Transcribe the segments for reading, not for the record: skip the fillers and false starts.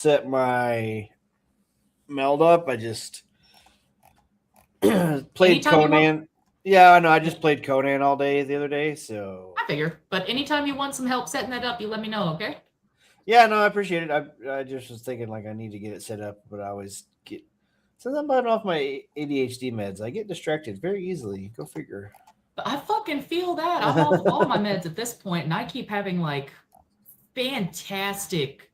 set my meld up. I just played Anytime Conan. Yeah, I know. I just played Conan all day the other day, so I figure. But anytime you want some help setting that up, you let me know, okay? yeah, no, I appreciate it. I just was thinking like I need to get it set up, but I always get since I'm biting off my ADHD meds, I get distracted very easily. Go figure. But I fucking feel that. I'm off all my meds at this point, and I keep having like fantastic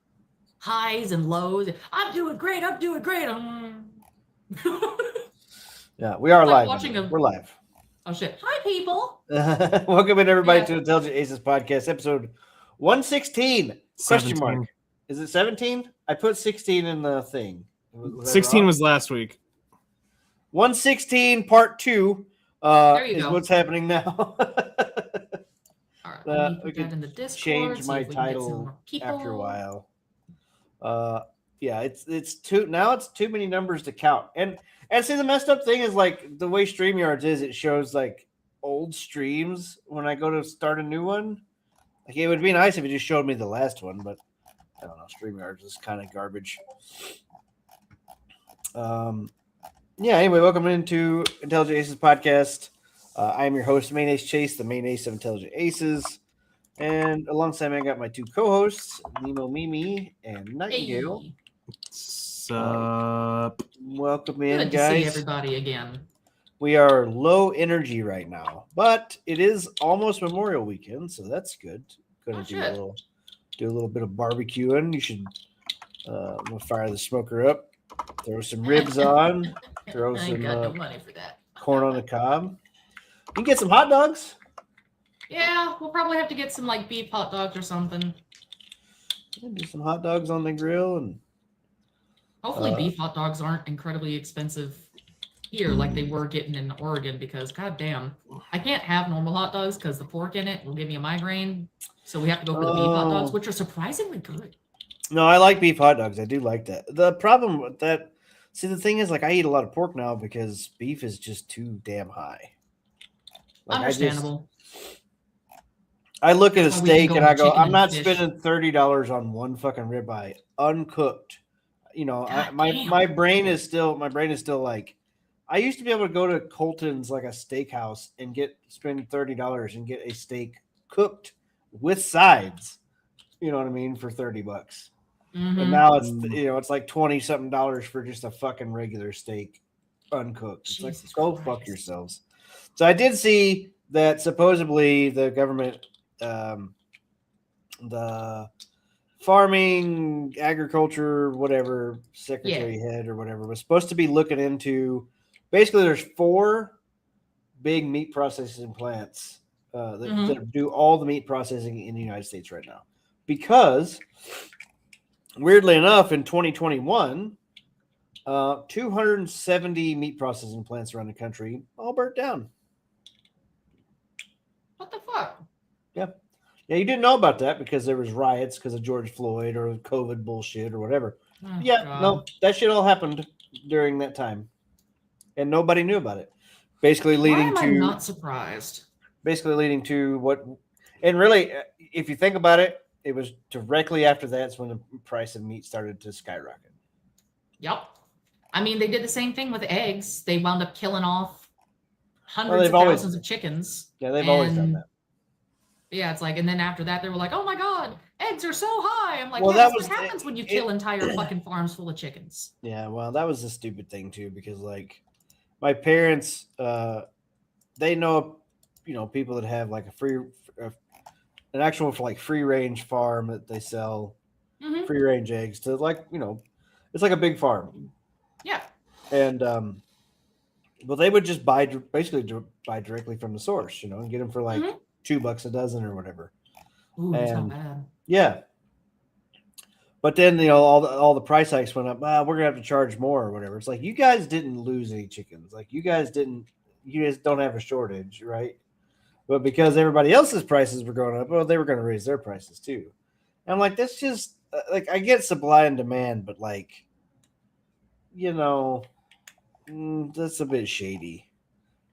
highs and lows. I'm doing great. I'm doing great. Yeah, we are It's like live. watching a. We're live. Oh shit! Hi, people. Welcome in everybody Yeah. to Intelligent Aces podcast, episode 116. Question mark. 17. Is it 17? I put 16 in the thing. Was I 16 wrong? was last week. 116 part 2 There you is go. what's happening now. All right, let me we put that could in the Discord. change see my if we can get some title more people. after a while. Yeah, it's too now. It's too many numbers to count. And see, the messed up thing is like the way StreamYards is. It shows like old streams when I go to start a new one. Like it would be nice if it just showed me the last one, but I don't know. StreamYards is kind of garbage. Yeah. Anyway, welcome into Intelligent Aces podcast. I am your host, Main Ace Chase, the main ace of Intelligent Aces. And alongside me, I got my two co-hosts, Nemo Mimi and Nightingale. Hey, Sup? Welcome in, good to guys. see everybody again. We are low energy right now, but it is almost Memorial Weekend, so that's good. Gonna Oh, do shit. a little bit of barbecuing. You should we'll fire the smoker up, throw some ribs on, throw I ain't some got no money for that. corn on the cob. You can get some hot dogs. Yeah, we'll probably have to get some like beef hot dogs or something. Do some hot dogs on the grill and Hopefully, beef hot dogs aren't incredibly expensive here like they were getting in Oregon because, goddamn, I can't have normal hot dogs because the pork in it will give me a migraine. So we have to go for the beef hot dogs, Oh. which are surprisingly good. No, I like beef hot dogs. I do like that. The problem with that, see, the thing is, like, I eat a lot of pork now because beef is just too damn high. Like, Understandable. I look at a That's why we can steak go and with I go, chicken I'm and not fish. spending $30 on one fucking ribeye uncooked. You know, God my damn. brain is still like, I used to be able to go to Colton's, like a steakhouse, and spend $30 and get a steak cooked with sides. You know what I mean, for $30. And Mhm. now it's it's like $20 something for just a fucking regular steak uncooked. It's Jesus like, go Christ. fuck yourselves. So I did see that supposedly the government, the farming, agriculture, whatever secretary head or whatever, was supposed to be looking into. Basically, there's 4 big meat processing plants that do all the meat processing in the United States right now, because weirdly enough, in 2021, 270 meat processing plants around the country all burnt down. What the fuck? Yeah, you didn't know about that because there was riots because of George Floyd or COVID bullshit or whatever. Oh, Yeah, God. no, that shit all happened during that time, and nobody knew about it. Basically, Why leading am I to not surprised? what, and really, if you think about it, it was directly after that's when the price of meat started to skyrocket. Yep. I mean, they did the same thing with eggs. They wound up killing off hundreds they've of always- thousands of chickens. Yeah, they've always done And, that. Yeah, it's like, and then after that, they were like, "Oh my God, eggs are so high." I'm like, Well, "Yeah, that that's what was- happens when you kill entire fucking farms full of chickens." Yeah, well, that was a stupid thing too, because like my parents, they know, people that have like an actual like free range farm that they sell Mhm. free range eggs to, like, it's like a big farm, Yeah. and well, they would just basically buy directly from the source, and get them for like Mhm. $2 a dozen or whatever. Ooh, that's not And- bad. Yeah. But then, all the price hikes went up. We're gonna have to charge more or whatever. It's like, you guys didn't lose any chickens. Like, you guys don't have a shortage, right? But because everybody else's prices were going up, well, they were going to raise their prices too. And I'm like, that's just like, I get supply and demand, but like, that's a bit shady.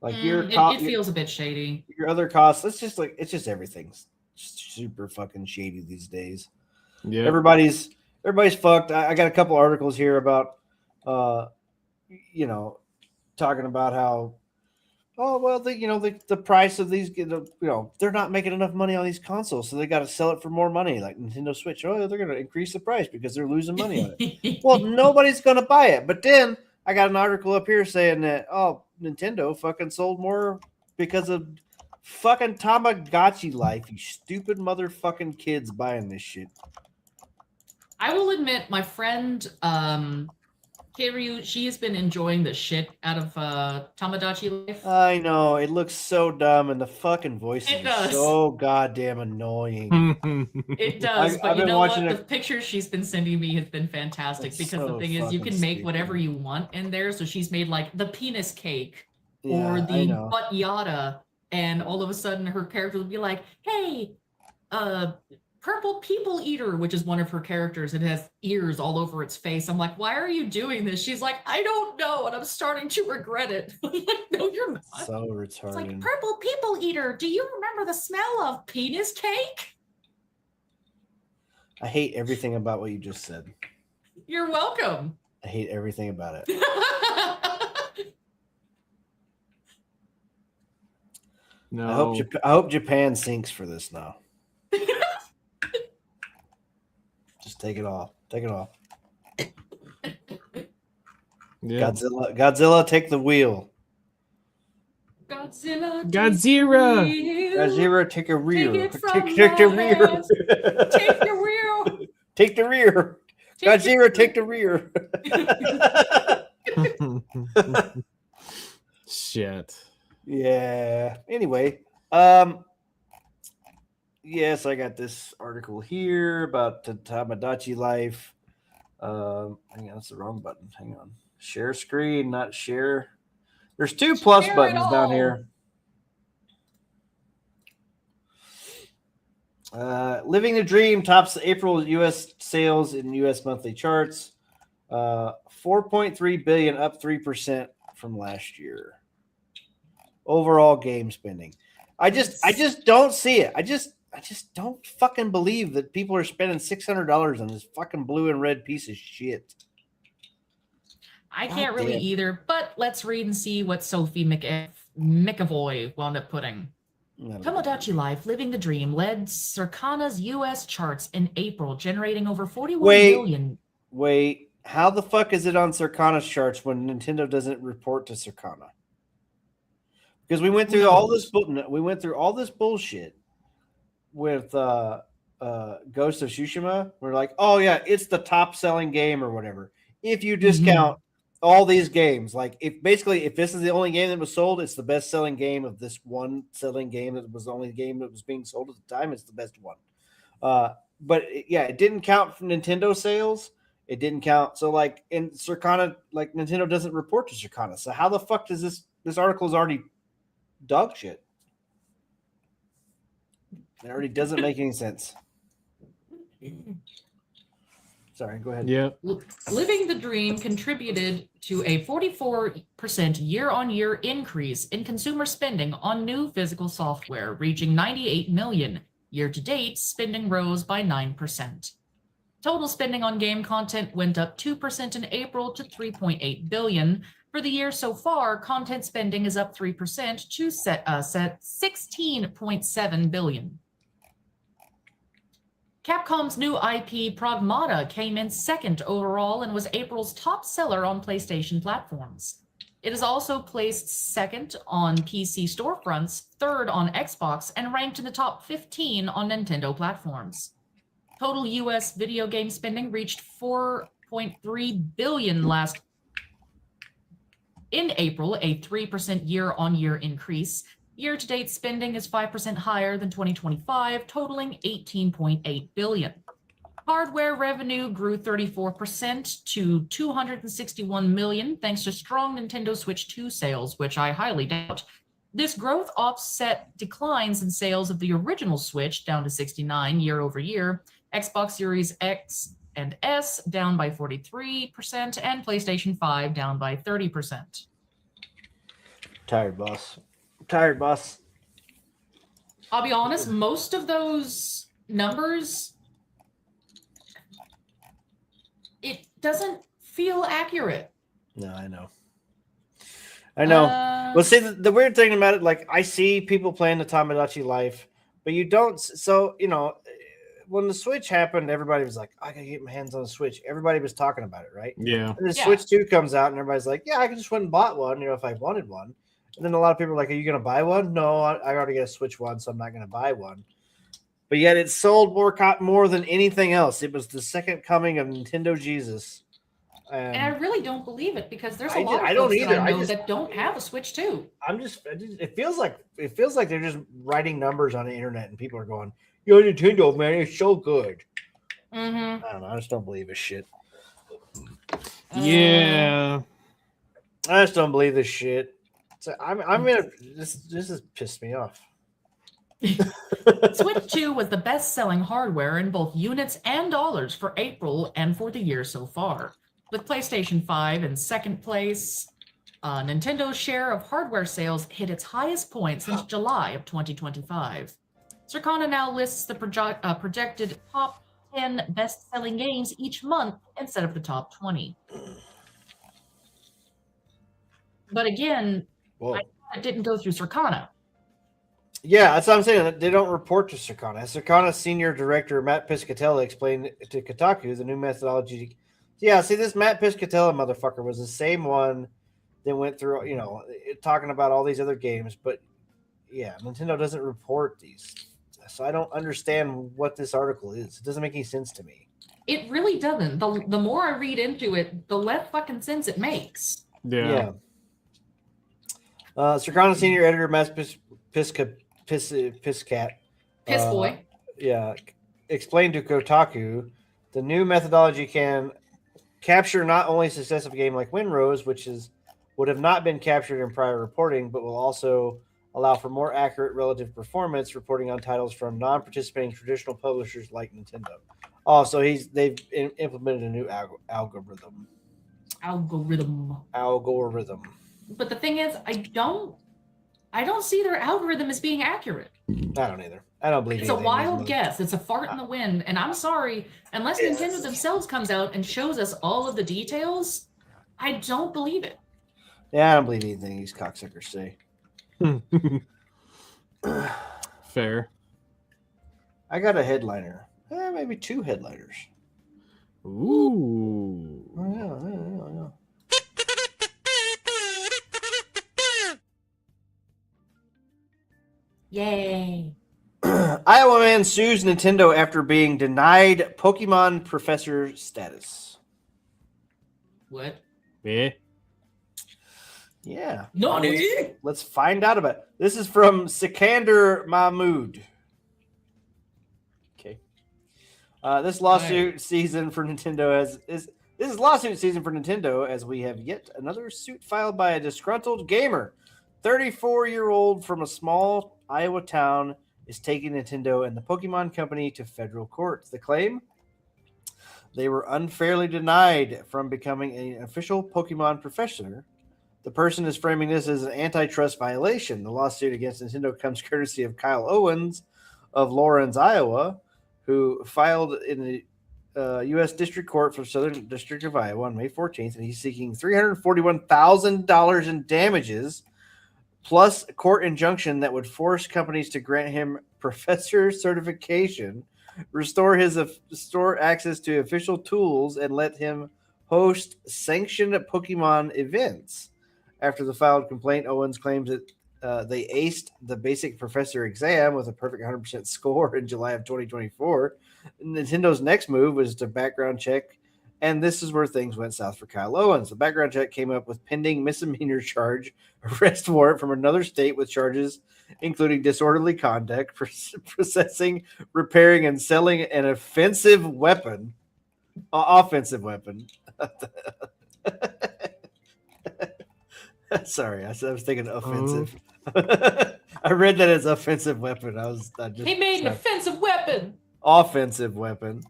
Like It feels a bit shady. your other costs, it's just everything's super fucking shady these days. Yeah. Everybody's everybody's fucked. I got a couple articles here about, you know, talking about how, oh well, the price of these, they're not making enough money on these consoles, so they got to sell it for more money, like Nintendo Switch. Oh, they're going to increase the price because they're losing money on it. Well, nobody's going to buy it. But then I got an article up here saying that Nintendo fucking sold more because of fucking Tamagotchi life. You stupid motherfucking kids buying this shit. I will admit, my friend Kiryu, she has been enjoying the shit out of Tamagotchi life. I know, it looks so dumb, and the fucking voices are so goddamn annoying. It does, but you know what? The pictures she's been sending me has been fantastic because the thing is, you can make whatever you want in there. So she's made like the penis cake or the butt yada, and all of a sudden her character will be like, "Hey, purple people eater," which is one of her characters. It has ears all over its face. I'm like, why are you doing this? She's like, I don't know, and I'm starting to regret it. I'm like, no, you're not. So retarded. It's like, purple people eater, do you remember the smell of penis cake? I hate everything about what you just said. You're welcome. I hate everything about it. No. I hope Japan sinks for this now. Just take it off. Take it off. Yeah. Godzilla, take the wheel. Godzilla, take a rear. Take the rear. Take the rear. Take the rear. Godzilla, take the rear. Shit. Yeah. Anyway, yes, I got this article here about the Tamagotchi life. Hang on, that's the wrong button. Hang on. Share screen, not share. There's two plus buttons down here. Living the Dream tops the April U.S. sales in U.S. monthly charts. 4.3 billion, up 3% from last year. Overall game spending. I just don't see it. I just don't fucking believe that people are spending $600 on this fucking blue and red piece of shit. I can't really either, but let's read and see what Sophie McAvoy wound up putting. Tamagotchi Life, Living the Dream, led Circana's U.S. charts in April, generating over 41 million. Wait, how the fuck is it on Circana's charts when Nintendo doesn't report to Circana? Because we went through all this bullshit with Ghost of Tsushima. We're like, oh yeah, it's the top selling game or whatever. If you discount all these games, like if this is the only game that was sold, it's the best selling game of this one selling game that was the only game that was being sold at the time. It's the best one. But it didn't count from Nintendo sales. It didn't count. So like in Circana, like Nintendo doesn't report to Circana. So how the fuck does this article is already dog shit? It already doesn't make any sense. Sorry, go ahead. Yeah. Living the Dream contributed to a 44% year-on-year increase in consumer spending on new physical software, reaching 98 million. Year-to-date, spending rose by 9%. Total spending on game content went up 2% in April to 3.8 billion. For the year so far, content spending is up 3% to set 16.7 billion. Capcom's new IP Pragmata came in second overall and was April's top seller on PlayStation platforms. It is also placed second on PC storefronts, third on Xbox, and ranked in the top 15 on Nintendo platforms. Total U.S. video game spending reached 4.3 billion in April, a 3% year-on-year increase. Year-to-date spending is 5% higher than 2025, totaling 18.8 billion. Hardware revenue grew 34% to 261 million, thanks to strong Nintendo Switch 2 sales, which I highly doubt. This growth offset declines in sales of the original Switch, down to 69 year over year, Xbox Series X and S down by 43%, and PlayStation 5 down by 30%. Tired, boss. I'll be honest, most of those numbers doesn't feel accurate. No, I know. Well, see, the weird thing about it, like, I see people playing the Tamagotchi Life, but you don't. So, when the Switch happened, everybody was like, I gotta get my hands on a Switch. Everybody was talking about it, right? Yeah. And the Switch 2 comes out, and everybody's like, yeah, I just went and bought one, if I wanted one. And then a lot of people are like, are you gonna buy one? No, I already got a Switch 1, so I'm not gonna buy one. But yet it sold more than anything else. It was the second coming of Nintendo Jesus. And I really don't believe it, because there's a lot of folks that I know that don't have a Switch 2. It feels like they're just writing numbers on the internet, and people are going, "Yo, Nintendo, man, it's so good." Mm-hmm. I don't know. I just don't believe this shit. Yeah. I just don't believe this shit. So this has pissed me off. Switch 2 was the best-selling hardware in both units and dollars for April and for the year so far, with PlayStation 5 in second place. Nintendo's share of hardware sales hit its highest point since July of 2025. Circana now lists the projected top 10 best-selling games each month instead of the top 20. But again, it didn't go through Circana. Yeah, that's what I'm saying. They don't report to Circana. Circana senior director Matt Piscatella explained to Kotaku the new methodology. Yeah, see, this Matt Piscatella motherfucker was the same one that went through, talking about all these other games. But yeah, Nintendo doesn't report these. So I don't understand what this article is. It doesn't make any sense to me. It really doesn't. The more I read into it, the less fucking sense it makes. Yeah. Circana senior editor Matt Piscat. Piss boy. Explained to Kotaku the new methodology can capture not only success of a game like Winrose, which would have not been captured in prior reporting, but will also allow for more accurate relative performance reporting on titles from non-participating traditional publishers like Nintendo. Oh, so they've implemented a new algorithm. But the thing is, I don't see their algorithm as being accurate. I don't either. I don't believe it's a wild guess. It's a fart in the wind. And I'm sorry, unless Nintendo themselves comes out and shows us all of the details, I don't believe it. Yeah, I don't believe anything these cocksuckers say. Fair. I got a headliner. Maybe two headliners. Ooh. Yeah. Yay. Iowa man sues Nintendo after being denied Pokemon professor status. What? Yeah. Nani? Let's find out about it. This is from Sikander Mahmood. Okay. This lawsuit season for Nintendo this is lawsuit season for Nintendo, as we have yet another suit filed by a disgruntled gamer. 34-year-old from a small Iowa town is taking Nintendo and the Pokemon Company to federal court. The claim? They were unfairly denied from becoming an official Pokemon professor. The person is framing this as an antitrust violation. The lawsuit against Nintendo comes courtesy of Kyle Owens of Lawrence, Iowa, who filed in the U.S. District Court for Southern District of Iowa on May 14th, and he's seeking $341,000 in damages, plus a court injunction that would force companies to grant him professor certification, restore his store access to official tools, and let him host sanctioned Pokemon events. After the filed complaint, Owens claims that they aced the basic professor exam with a perfect 100% score in July of 2024. Nintendo's next move was to background check, and this is where things went south for Kyle Owens. The background check came up with pending misdemeanor charge, arrest warrant from another state with charges including disorderly conduct, possessing, repairing, and selling an offensive weapon. Sorry, I was thinking offensive. I read that as offensive weapon. He made an offensive weapon. Offensive weapon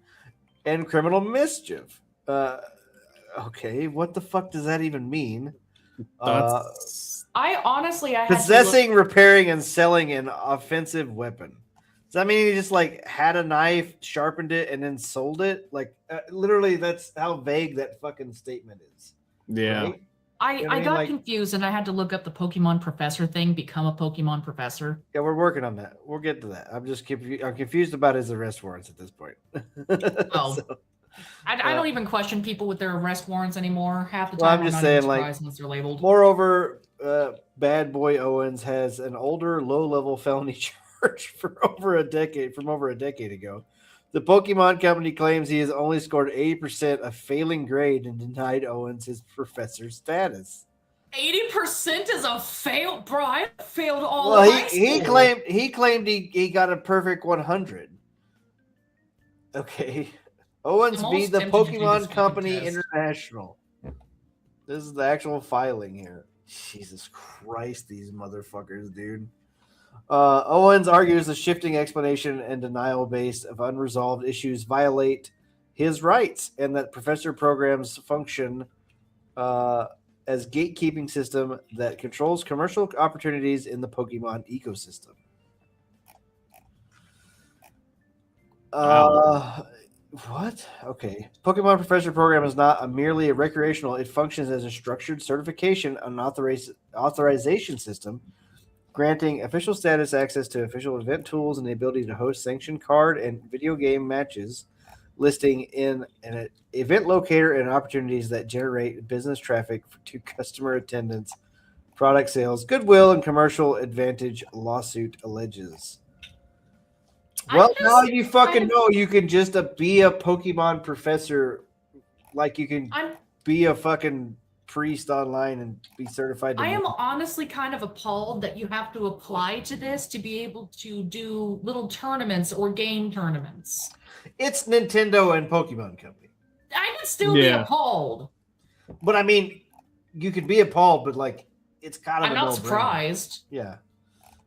and criminal mischief. Okay, what the fuck does that even mean? I possessing, repairing, and selling an offensive weapon. that mean he just like had a knife, sharpened it, and then sold it? Like literally, that's how vague that fucking statement is. Yeah. Right? I got confused and I had to look up the Pokemon Professor thing, become a Pokemon Professor. Yeah, we're working on that. We'll get to that. I'm just I'm confused about his arrest warrants at this point. Well, I don't even question people with their arrest warrants anymore. Half the time, I'm I'm just not saying, even like, surprised unless they're labeled. Moreover, Bad Boy Owens has an older, low-level felony charge from over a decade ago. The Pokemon Company claims he has only scored 80% a failing grade and denied Owens his professor status. 80% is a fail, bro. I failed all Well, high school. he claimed he got a perfect 100. Okay. Owens beat the Pokemon Company International. This is the actual filing here. Jesus Christ, these motherfuckers, dude. Owens argues the shifting explanation and denial base of unresolved issues violate his rights and that professor programs function as gatekeeping system that controls commercial opportunities in the Pokemon ecosystem. What? Okay. Pokemon Professor Program is not merely a recreational. It functions as a structured certification and authorization system, granting official status, access to official event tools, and the ability to host sanctioned card and video game matches, listing in an event locator and opportunities that generate business traffic to customer attendance, product sales, goodwill, and commercial advantage, lawsuit alleges. Well, now you fucking know you can just be a Pokemon professor, like you can be a fucking priest online and be certified. I am honestly kind of appalled that you have to apply to this to be able to do little tournaments or game tournaments. It's Nintendo and Pokemon Company. I would still be appalled. But I mean, you could be appalled, but like, it's kind of I'm not surprised. Yeah.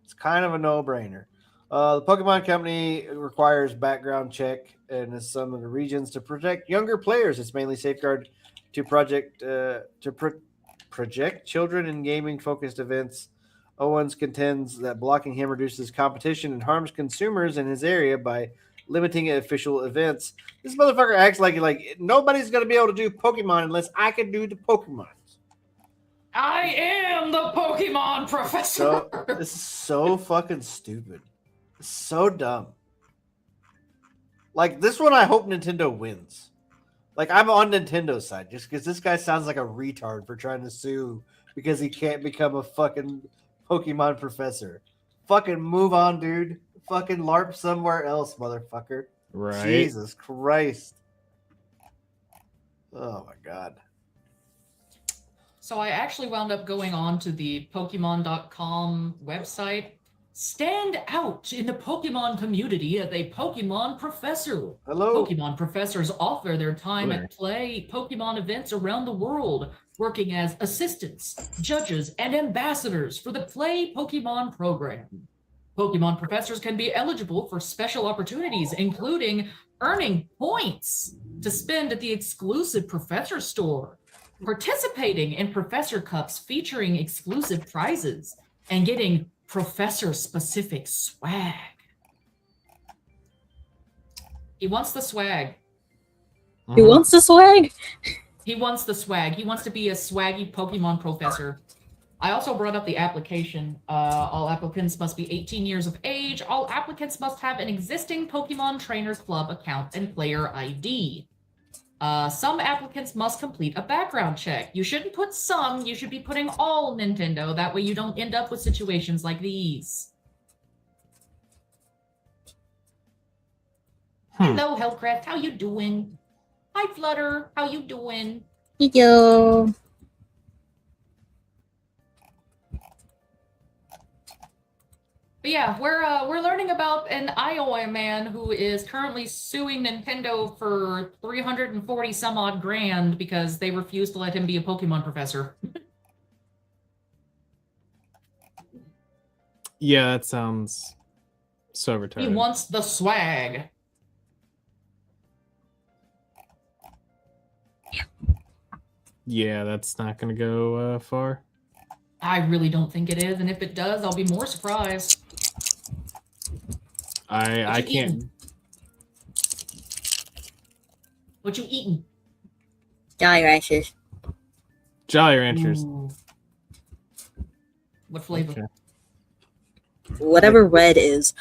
It's kind of a no-brainer. The Pokemon Company requires background check in some of the regions to protect younger players. It's mainly safeguard to project children in gaming-focused events. Owens contends that blocking him reduces competition and harms consumers in his area by limiting official events. This motherfucker acts like nobody's going to be able to do Pokemon unless I can do the Pokemon. I am the Pokemon Professor. This is so fucking stupid. It's so dumb. Like, this one, I hope Nintendo wins. Like, I'm on Nintendo's side just because this guy sounds like a retard for trying to sue because he can't become a fucking Pokemon professor. Fucking move on, dude. Fucking LARP somewhere else, motherfucker. Right. Jesus Christ. Oh, my God. So I actually wound up going on to the Pokemon.com website. Stand out in the Pokemon community as a Pokemon professor. Hello. Pokemon professors offer their time at play Pokemon events around the world, working as assistants, judges, and ambassadors for the Play Pokemon program. Pokemon professors can be eligible for special opportunities, including earning points to spend at the exclusive Professor Store, participating in Professor Cups featuring exclusive prizes, and getting professor-specific swag. He wants the swag. He wants the swag? He wants the swag. He wants to be a swaggy Pokemon professor. I also brought up the application. All applicants must be 18 years of age. All applicants must have an existing Pokemon Trainers Club account and player ID. Some applicants must complete a background check. You shouldn't put some, you should be putting all Nintendo. That way you don't end up with situations like these. Hello, Hellcraft. How you doing? Hi, Flutter. How you doing? Yo. But yeah, we're learning about an Iowa man who is currently suing Nintendo for 340 some odd grand because they refused to let him be a Pokemon professor. Yeah, that sounds so retarded. He wants the swag. Yeah, that's not going to go far. I really don't think it is, and if it does, I'll be more surprised. I can't. What you eating? Jolly Ranchers. Jolly Ranchers. Ooh. What flavor? Okay. Whatever red is.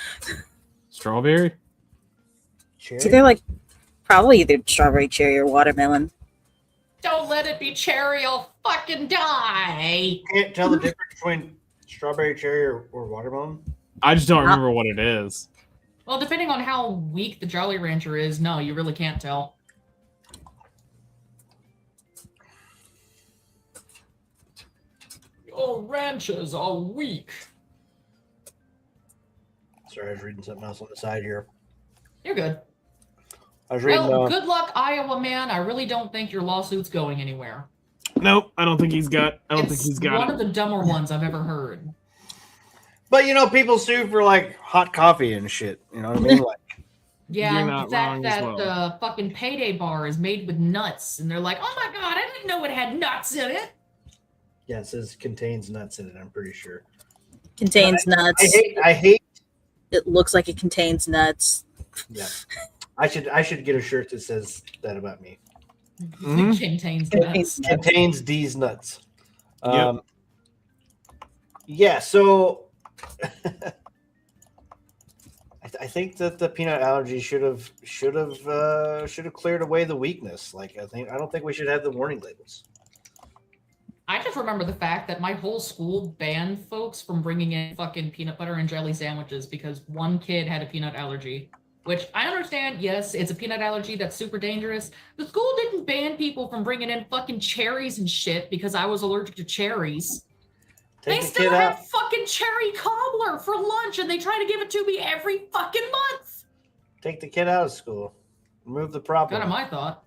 Strawberry. Cherry? It's either like probably either strawberry, cherry, or watermelon. Don't let it be cherry, I'll fucking die. Can't tell the difference between strawberry, cherry, or watermelon. I just don't remember what it is. Well, depending on how weak the Jolly Rancher is, no, you really can't tell. Your ranchers are weak. Sorry, I was reading something else on the side here. You're good. I was reading. Well, good luck, Iowa man. I really don't think your lawsuit's going anywhere. Nope, I don't think he's got. I don't think It's he's got one it. of the dumber ones I've ever heard. But people sue for like hot coffee and shit. You know what I mean? Like, Yeah, You're not the fact wrong as that well. fucking payday bar is made with nuts, and they're like, "Oh my god, I didn't know it had nuts in it." yeah, it says contains nuts in it. I'm pretty sure. Contains nuts. I hate. It looks like it contains nuts. Yeah, I should get a shirt that says that about me. Mhm. It contains nuts. Contains these nuts. Yep. Yeah. So. I think that the peanut allergy should have cleared away the weakness. Like I don't think we should have the warning labels. I just remember the fact that my whole school banned folks from bringing in fucking peanut butter and jelly sandwiches because one kid had a peanut allergy. Which I understand, yes, it's a peanut allergy that's super dangerous. The school didn't ban people from bringing in fucking cherries and shit because I was allergic to cherries. Take They the still kid have out. fucking cherry cobbler for lunch and they try to give it to me every fucking month. Take the kid out of school. Remove the problem. Kind of my thought.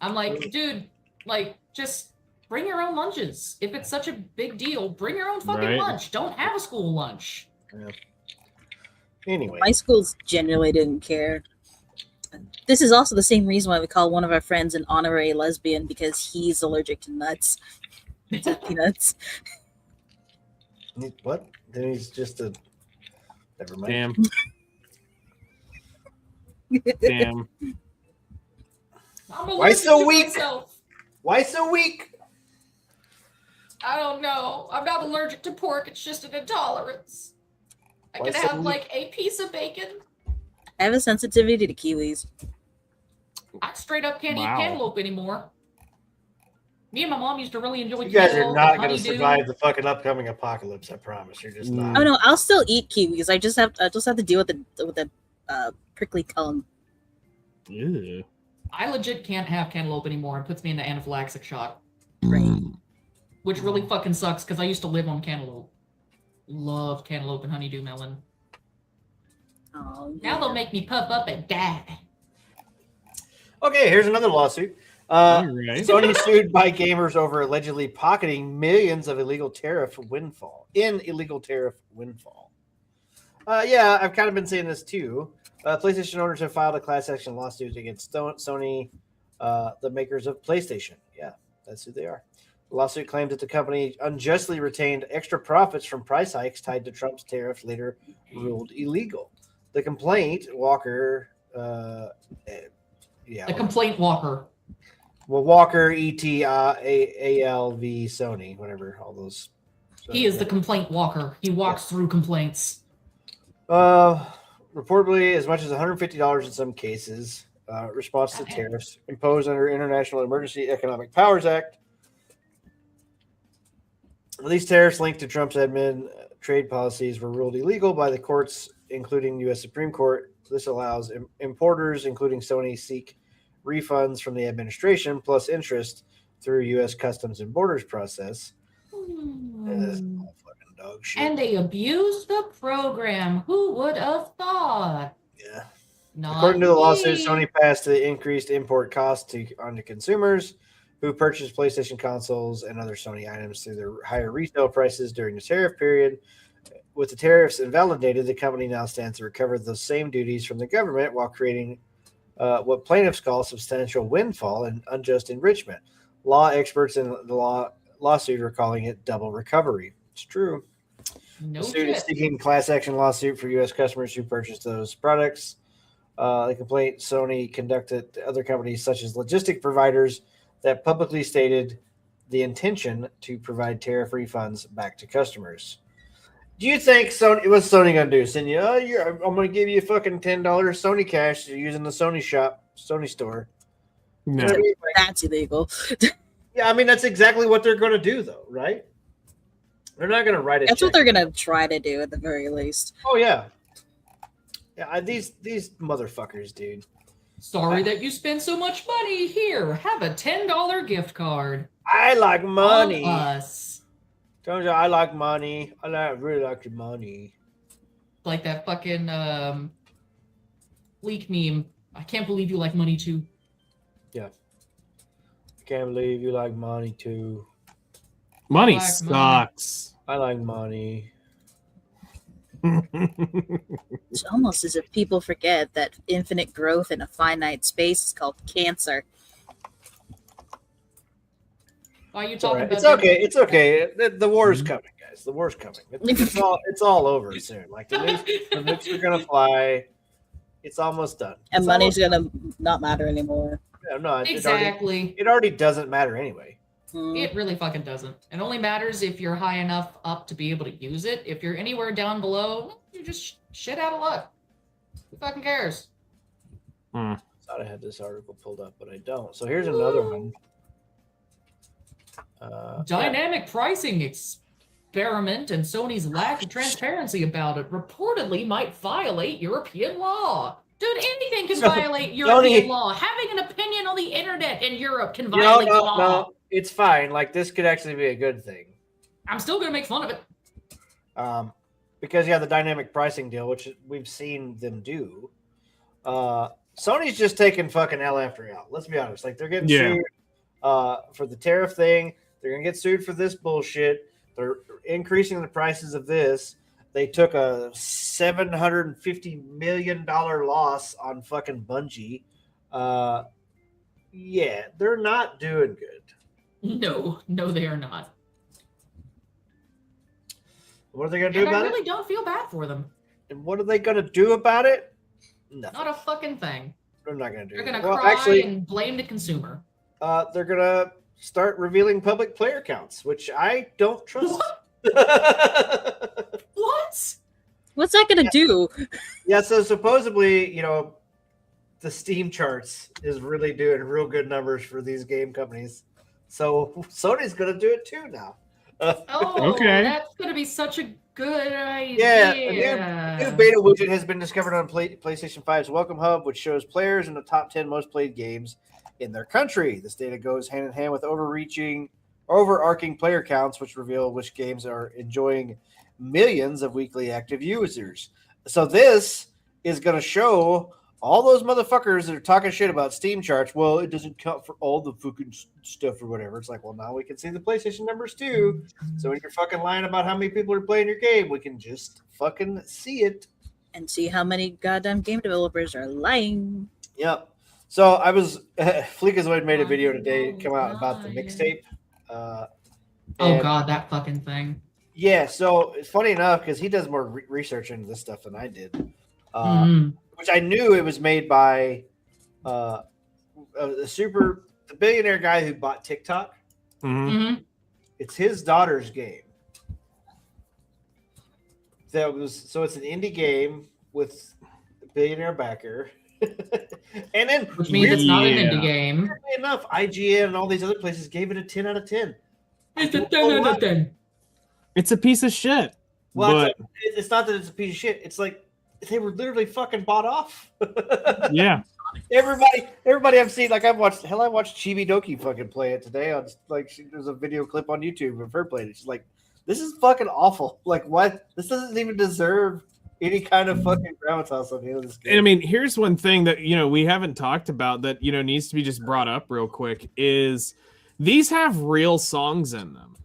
I'm like, dude, like, just bring your own lunches. If it's such a big deal, bring your own fucking Right. lunch. Don't have a school lunch. Yeah. Anyway, My schools generally didn't care. This is also the same reason why we call one of our friends an honorary lesbian, because he's allergic to nuts. To peanuts. what? Then he's just a. Never mind. Damn. Damn. I'm Why allergic so to weak? myself. Why so weak? I don't know. I'm not allergic to pork. It's just an intolerance. I Why can so have weak? like a piece of bacon. I have a sensitivity to kiwis. I straight up can't Wow. eat cantaloupe anymore. Me and my mom used to really enjoy You guys are cantaloupe, not going to honeydew. survive the fucking upcoming apocalypse. I promise. You're just not. Oh no, I'll still eat kiwis. I just have to deal with the prickly tongue. Ew. I legit can't have cantaloupe anymore. It puts me in the anaphylactic shock, Right. which really fucking sucks because I used to live on cantaloupe. Love cantaloupe and honeydew melon. Oh, Now they'll make me puff up and die. Okay, here's another lawsuit. Alright. Sony sued by gamers over allegedly pocketing millions of illegal tariff windfall. Yeah, I've kind of been saying this too. PlayStation owners have filed a class action lawsuit against Sony, the makers of PlayStation. Yeah, that's who they are. The lawsuit claims that the company unjustly retained extra profits from price hikes tied to Trump's tariffs later ruled illegal. The complaint, Walker, The complaint walker. well, Walker, ETALV, Sony, whatever, all those. He is the complaint walker. He walks through complaints. Reportedly, as much as $150 in some cases, response to tariffs imposed under International Emergency Economic Powers Act. These tariffs linked to Trump's admin trade policies were ruled illegal by the courts, including U.S. Supreme Court. This allows importers, including Sony, seek refunds from the administration plus interest through U.S. Customs and Borders process. That's all fucking dog shit. And they abused the program. Who would have thought? Yeah. Not According to the lawsuit, me. Sony passed the increased import costs onto consumers who purchased PlayStation consoles and other Sony items through their higher retail prices during the tariff period. With the tariffs invalidated, the company now stands to recover those same duties from the government while creating what plaintiffs call substantial windfall and unjust enrichment. Law experts in the lawsuit are calling it double recovery. It's true. No The suit is shit. seeking class action lawsuit for U.S. customers who purchased those products. The complaint Sony conducted to other companies such as logistic providers that publicly stated the intention to provide tariff refunds back to customers. Do you think Sony? What's Sony gonna do? Send you? I'm gonna give you fucking $10 Sony cash using the Sony shop, Sony store. No. You know what I mean? That's illegal. Yeah, I mean that's exactly what they're gonna do, though, right? They're not gonna write a That's check. what they're gonna try to do at the very least. Oh yeah, yeah. These motherfuckers, dude. Sorry that you spend so much money. Here, have a $10 gift card. I like money. On us. Don't you? I like money. Really like your money. Like that fucking leak meme. I can't believe you like money too. Yeah. Can't believe you like money too. Money Black sucks. I like money. It's almost as if people forget that infinite growth in a finite space is called cancer. Why are you It's talking about? It's okay. It's okay. The war's coming, guys. The war's coming. It's all over soon. Like the nukes are gonna fly. It's almost done. And It's money's almost- gonna not matter anymore. No, Exactly. It already doesn't matter anyway. It really fucking doesn't. It only matters if you're high enough up to be able to use it. If you're anywhere down below, you just shit out of luck. Who fucking cares? Thought I had this article pulled up, but I don't. So here's another one. Dynamic pricing experiment and Sony's lack of transparency about it reportedly might violate European law. Dude, anything can violate European law. Having an opinion on the internet in Europe can violate law. No, it's fine. Like this could actually be a good thing. I'm still gonna make fun of it. Because the dynamic pricing deal, which we've seen them do. Sony's just taking fucking L after L. Let's be honest. Like they're getting sued for the tariff thing. They're gonna get sued for this bullshit. They're increasing the prices of this. They took a $750 million loss on fucking Bungie. Yeah, they're not doing good. No, they are not. What are they gonna do And about I it? really don't feel bad for them. And what are they gonna do about it? Nothing. Not a fucking thing. They're not gonna do They're it. gonna Well, cry actually, and blame the consumer. they're gonna start revealing public player counts, which I don't trust. What? What's that gonna do? Yeah, so supposedly, the Steam charts is really doing real good numbers for these game companies. So Sony's gonna do it too now. Oh, Okay. That's gonna be such a good idea. Yeah, a new beta widget has been discovered on PlayStation 5's Welcome Hub, which shows players in the top 10 most played games in their country. This data goes hand in hand with overarching player counts, which reveal which games are enjoying millions of weekly active users. So this is going to show all those motherfuckers that are talking shit about Steam charts. Well, it doesn't count for all the fucking stuff or whatever. It's like, well, now we can see the PlayStation numbers too. So when you're fucking lying about how many people are playing your game, we can just fucking see it. And see how many goddamn game developers are lying. Yep. So I was Fleekazoid made a video today come out about the mixtape. Oh and- god, that fucking thing. Yeah, so it's funny enough because he does more research into this stuff than I did, which I knew it was made by the billionaire guy who bought TikTok. It's his daughter's game. So it's an indie game with a billionaire backer. And then Which means it's not an Yeah. indie game. weirdly enough, IGN and all these other places gave it a 10 out of 10. It's a 10 out of 10. It's a piece of shit. Well, but it's not that it's a piece of shit. It's like they were literally fucking bought off. yeah, Everybody I've seen, like I watched Chibi Doki fucking play it today. On there's a video clip on YouTube of her playing it. She's like, "This is fucking awful. Like, what? This doesn't even deserve any kind of fucking gravitas on the end of this game." and I mean, here's one thing that we haven't talked about that needs to be just brought up real quick is these have real songs in them.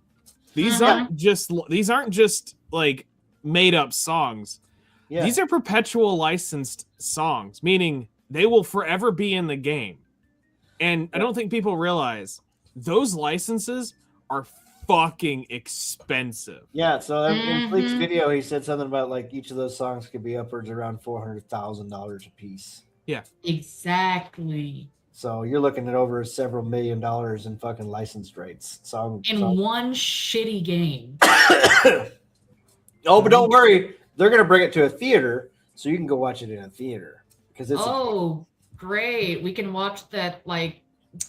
These aren't just like made up songs. Yeah. These are perpetual licensed songs, meaning they will forever be in the game. And I don't think people realize those licenses are fucking expensive. Yeah, so in Fleek's video, he said something about like each of those songs could be upwards around $400,000 a piece. Yeah, exactly. So you're looking at over several $1 million in fucking license rates. One shitty game. Oh, but don't worry, they're gonna bring it to a theater, so you can go watch it in a theater because it's. Great! We can watch that like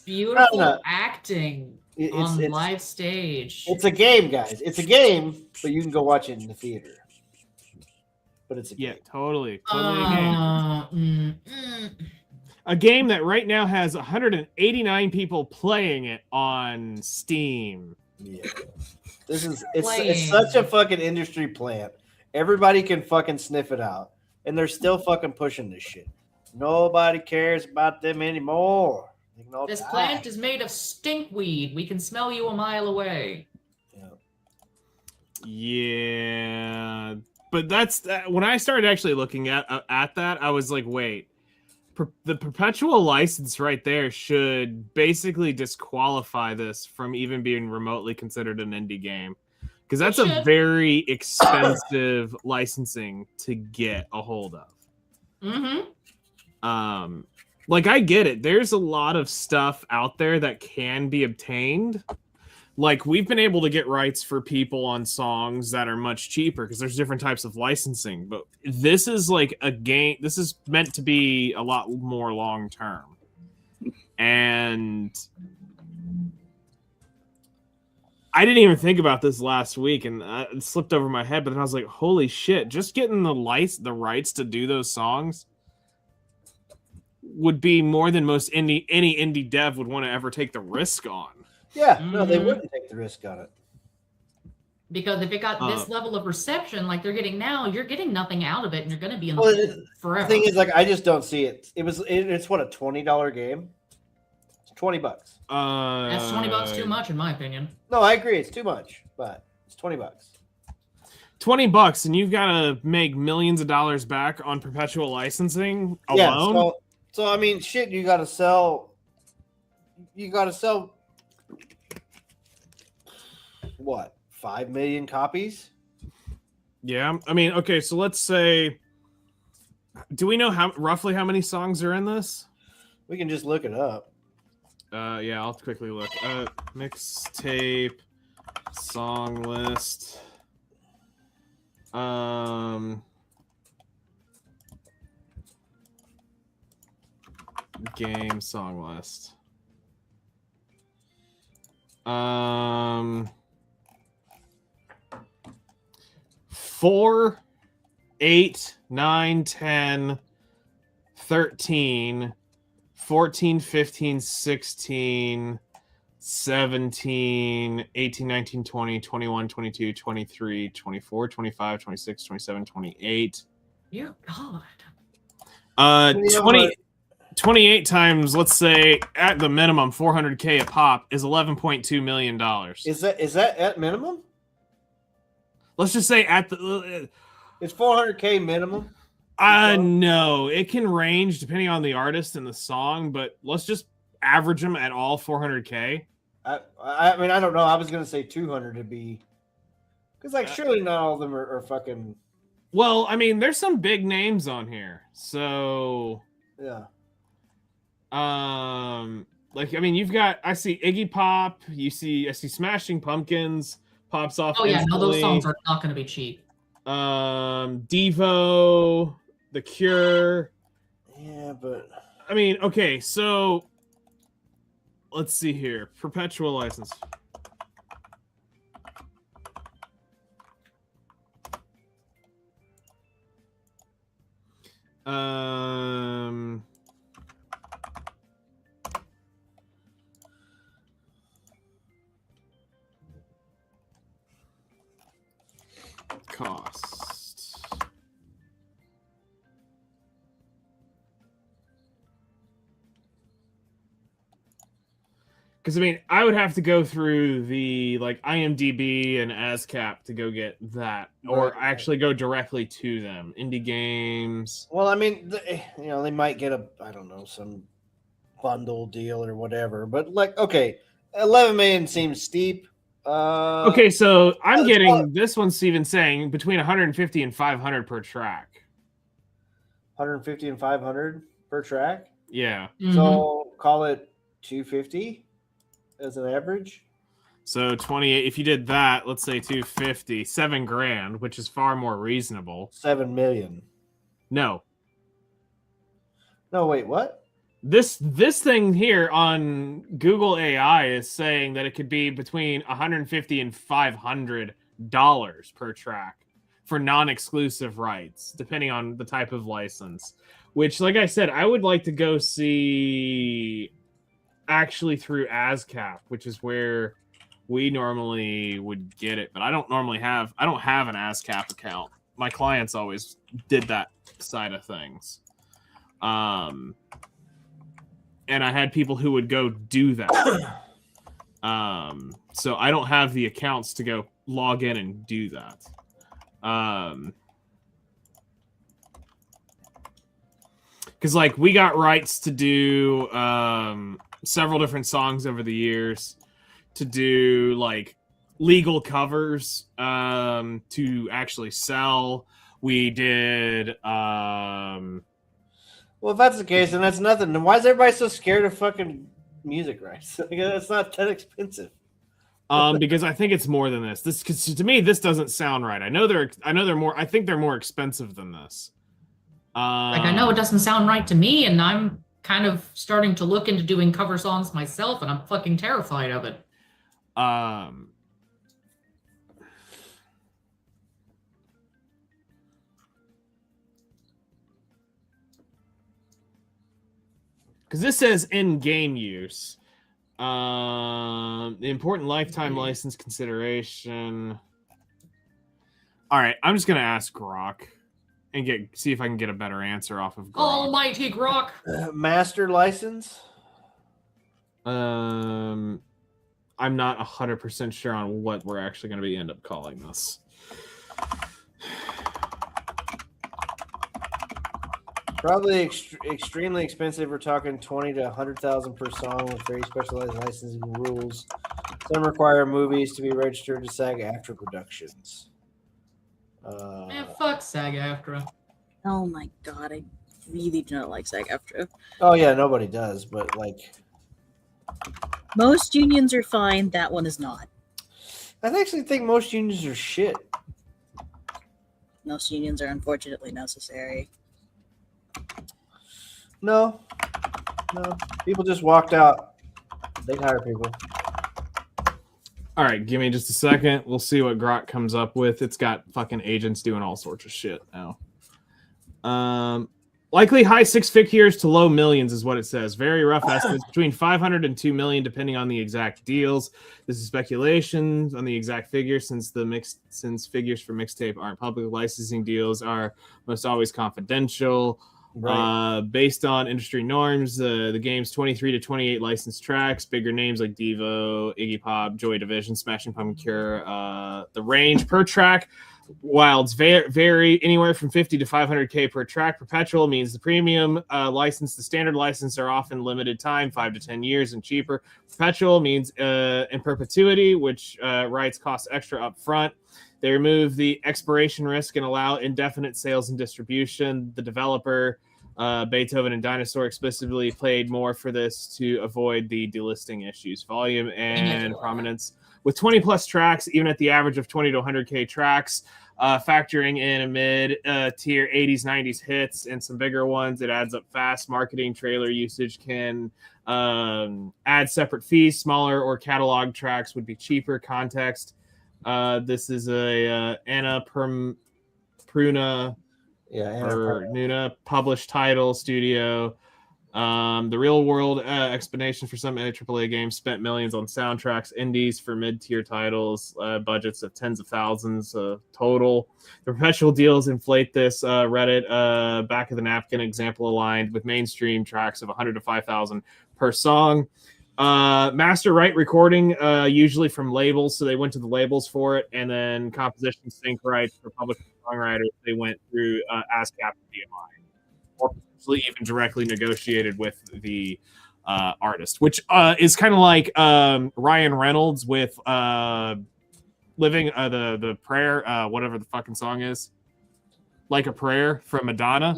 beautiful acting on live stage. It's a game, guys. It's a game, but you can go watch it in the theater. But it's a game. Totally a game. A game that right now has 189 people playing it on Steam. Yeah. It's such a fucking industry plant. Everybody can fucking sniff it out. And they're still fucking pushing this shit. Nobody cares about them anymore. This plant is made of stinkweed. We can smell you a mile away. Yeah. But that's when I started actually looking at that, I was like, wait. The perpetual license right there should basically disqualify this from even being remotely considered an indie game. Because that's a very expensive licensing to get a hold of. Mm-hmm. Like, I get it. There's a lot of stuff out there that can be obtained. Like, we've been able to get rights for people on songs that are much cheaper because there's different types of licensing. But this is like a game. This is meant to be a lot more long term. And I didn't even think about this last week, and it slipped over my head. But then I was like, holy shit, just getting the rights to do those songs would be more than any indie dev would want to ever take the risk on. Yeah, no, they wouldn't take the risk on it. Because if it got this level of reception like they're getting now, you're getting nothing out of it, and you're going to be in the forever. The thing is, like, I just don't see it. It's what, a $20 game? It's $20. That's $20 too much, in my opinion. No, I agree. It's too much, but it's $20. $20, and you've got to make millions of dollars back on perpetual licensing alone. Yeah, so I mean, shit, you got to sell. What, 5 million copies? Yeah, I mean, okay, so let's say, do we know roughly how many songs are in this? We can just look it up. Yeah, I'll quickly look. Mixtape song list. Game song list. 4, 8, 9, 10, 13, 14, 15, 16, 17, 18, 19, 20, 21, 22, 23, 24, 25, 26, 27, 28. Yeah, God. 28 times, let's say, at the minimum, 400K a pop is $11.2 million. Is that at minimum? Let's just say at the... It's 400K minimum? No. It can range depending on the artist and the song, but let's just average them at all 400K. I mean, I don't know. I was going to say 200 to be... Because, like, surely not all of them are fucking... Well, I mean, there's some big names on here, so... Yeah. Like, I mean, you've got... I see Iggy Pop. I see Smashing Pumpkins pops off. Oh, yeah, no, those songs are not going to be cheap. Devo, The Cure. Yeah, but... I mean, okay, so... Let's see here. Perpetual license. Cost. Because I mean, I would have to go through the like IMDb and ASCAP to go get that, or actually go directly to them. Indie games. Well, I mean, they might get some bundle deal or whatever. But like, okay, 11 million seems steep. Okay, so I'm getting this one's even saying between 150 and 500 per track. 150 and 500 per track. Yeah. So call it 250 as an average. So 28. If you did that, let's say 250, $7,000, which is far more reasonable. 7 million. No. No, wait, what? This thing here on Google AI is saying that it could be between 150 and $500 per track for non-exclusive rights, depending on the type of license. Which, like I said, I would like to go see actually through ASCAP, which is where we normally would get it. But I don't have an ASCAP account. My clients always did that side of things. And I had people who would go do that. So I don't have the accounts to go log in and do that. Because like we got rights to do several different songs over the years, to do like legal covers to actually sell. We did well, if that's the case, then that's nothing. Then why is everybody so scared of fucking music rights? It's not that expensive. Because I think it's more than this. Because to me, this doesn't sound right. I know they're more. I think they're more expensive than this. I know it doesn't sound right to me, and I'm kind of starting to look into doing cover songs myself, and I'm fucking terrified of it. Because this says in-game use. The important lifetime license consideration. All right, I'm just gonna ask Grok and see if I can get a better answer off of Grok. Almighty Grok. Master license. I'm not 100% sure on what we're actually going to end up calling this. Probably extremely expensive. We're talking 20 to 100,000 per song with very specialized licensing rules. Some require movies to be registered to SAG-AFTRA Productions. Man, fuck SAG-AFTRA. Oh my god, I really do not like SAG-AFTRA. Oh yeah, nobody does, but like most unions are fine. That one is not. I actually think most unions are shit. Most unions are unfortunately necessary. No. People just walked out. They'd hire people. All right, give me just a second. We'll see what Grok comes up with. It's got fucking agents doing all sorts of shit now. Likely high six figures to low millions is what it says. Very rough estimates between 500 and 2 million, depending on the exact deals. This is speculation on the exact figure, since figures for mixtape aren't public. Licensing deals are most always confidential. Right. Based on industry norms, the game's 23 to 28 licensed tracks. Bigger names like Devo, Iggy Pop, Joy Division, Smashing Pumpkins, Cure. The range per track, wilds vary anywhere from 50 to 500K per track. Perpetual means the premium license. The standard license are often limited time, 5 to 10 years, and cheaper. Perpetual means in perpetuity, which rights cost extra up front. They remove the expiration risk and allow indefinite sales and distribution. The developer, Beethoven and Dinosaur, explicitly played more for this to avoid the delisting issues. Volume and prominence. With 20 plus tracks, even at the average of 20 to 100K tracks, factoring in a mid-tier 80s, 90s hits and some bigger ones, it adds up fast. Marketing trailer usage can add separate fees. Smaller or catalog tracks would be cheaper. Context. This is a Anna Pruna Nuna published title studio. The real world explanation for some AAA games spent millions on soundtracks. Indies for mid-tier titles, budgets of tens of thousands total. The perpetual deals inflate this. Reddit back of the napkin example aligned with mainstream tracks of 100 to 5,000 per song. Master right recording, usually from labels, so they went to the labels for it, and then composition sync rights for public songwriters. They went through ASCAP and BMI, or potentially even directly negotiated with the artist, which is kind of like Ryan Reynolds with Living the Prayer, whatever the fucking song is, Like a Prayer from Madonna.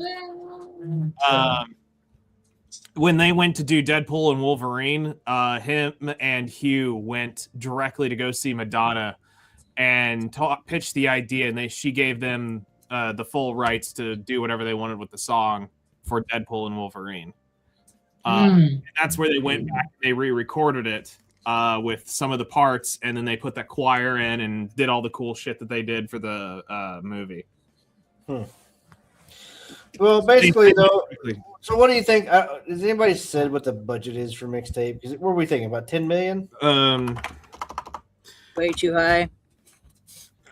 When they went to do Deadpool and Wolverine, him and Hugh went directly to go see Madonna and pitched the idea, and she gave them the full rights to do whatever they wanted with the song for Deadpool and Wolverine. And that's where they went back. They re-recorded it with some of the parts, and then they put that choir in and did all the cool shit that they did for the movie. Well, basically, though. So, what do you think? Has anybody said what the budget is for mixtape? What were we thinking? About 10 million? Way too high.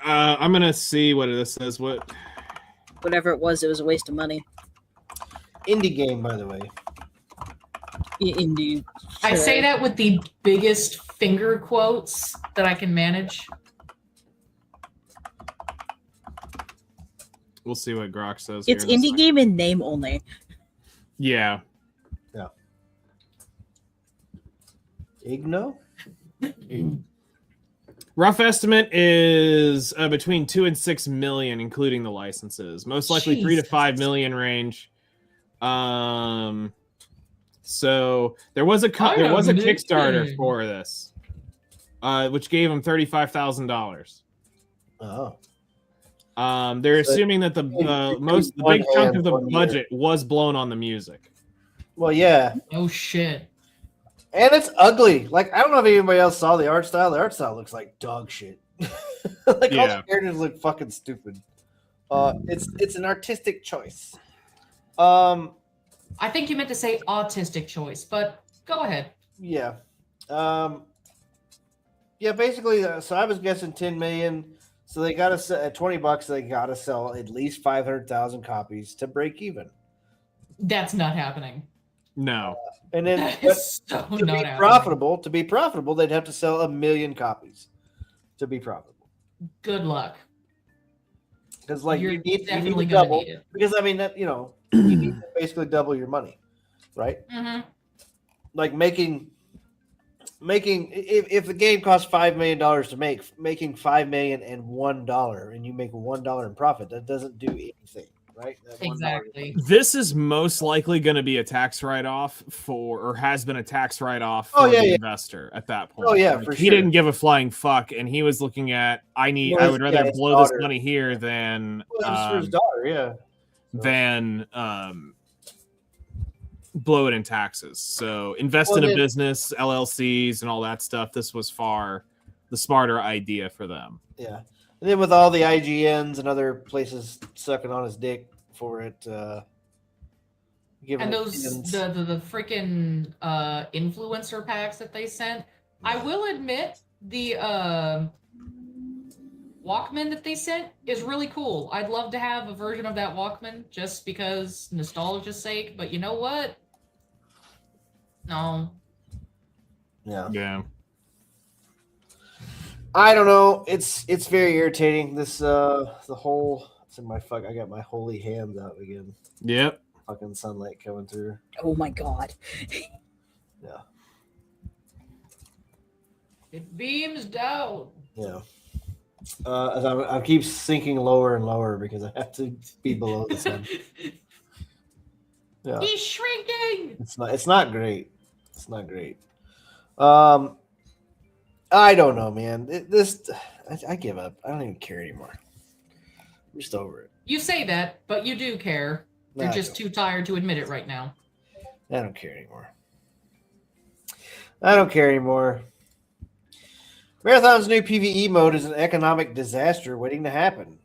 I'm gonna see what this says. Whatever it was a waste of money. Indie game, by the way. Indie. I say that with the biggest finger quotes that I can manage. We'll see what Grok says. It's indie game in name only. Yeah. Igno? Rough estimate is between 2 and 6 million, including the licenses. Most likely 3 to 5 million range. So there was a Kickstarter for this, which gave them $35,000. Oh. They're assuming that the big chunk of the budget was blown on the music. Well, yeah. Oh shit. And it's ugly. Like, I don't know if anybody else saw the art style. The art style looks like dog shit. All the characters look fucking stupid. It's an artistic choice. I think you meant to say autistic choice, but go ahead. Yeah. Basically, so I was guessing 10 million. So they got to at $20. They got to sell at least 500,000 copies to break even. That's not happening. No. And then to be profitable, they'd have to sell 1 million copies to be profitable. Good luck. Because like you need to double. Need it. Because I mean that you need to basically double your money, right? Mm-hmm. Like making if the game costs $5 million to making $5 million and $1, and you make $1 in profit, that doesn't do anything, right? Exactly. This is most likely going to be a tax write-off or has been a tax write-off for the investor at that point. Oh yeah, like, for he didn't give a flying fuck, and he was looking at I would rather blow this money here than for his daughter, than blow it in taxes. So invest in a business, LLCs, and all that stuff. This was far the smarter idea for them. Yeah. And then with all the IGNs and other places sucking on his dick for it, and those the freaking influencer packs that they sent. I will admit the Walkman that they sent is really cool. I'd love to have a version of that Walkman just because nostalgia's sake. But you know what? No. Yeah. I don't know. It's very irritating. This the whole it's in my I got my holy hands out again. Yep. Fucking sunlight coming through. Oh my god. Yeah. It beams down. Yeah. I keep sinking lower and lower because I have to be below the sun. Yeah. He's shrinking. It's not great. It's not great. I don't know, man. I give up. I don't even care anymore. I'm just over it. You say that, but you do care. You're just too tired to admit it right now. I don't care anymore. Marathon's new PvE mode is an economic disaster waiting to happen.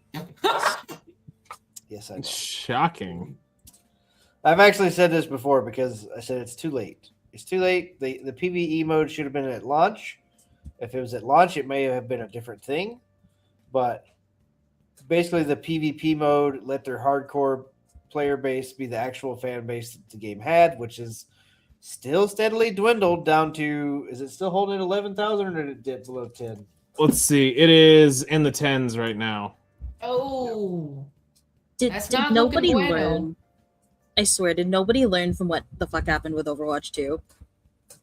Yes, I know. Shocking. I've actually said this before because I said it's too late. It's too late. The PvE mode should have been at launch. If it was at launch, it may have been a different thing. But basically, the PvP mode let their hardcore player base be the actual fan base that the game had, which is still steadily dwindled down to, is it still holding 11,000 or did it dip below 10? Let's see. It is in the 10s right now. Oh. Did nobody learn? I swear, did nobody learn from what the fuck happened with Overwatch 2?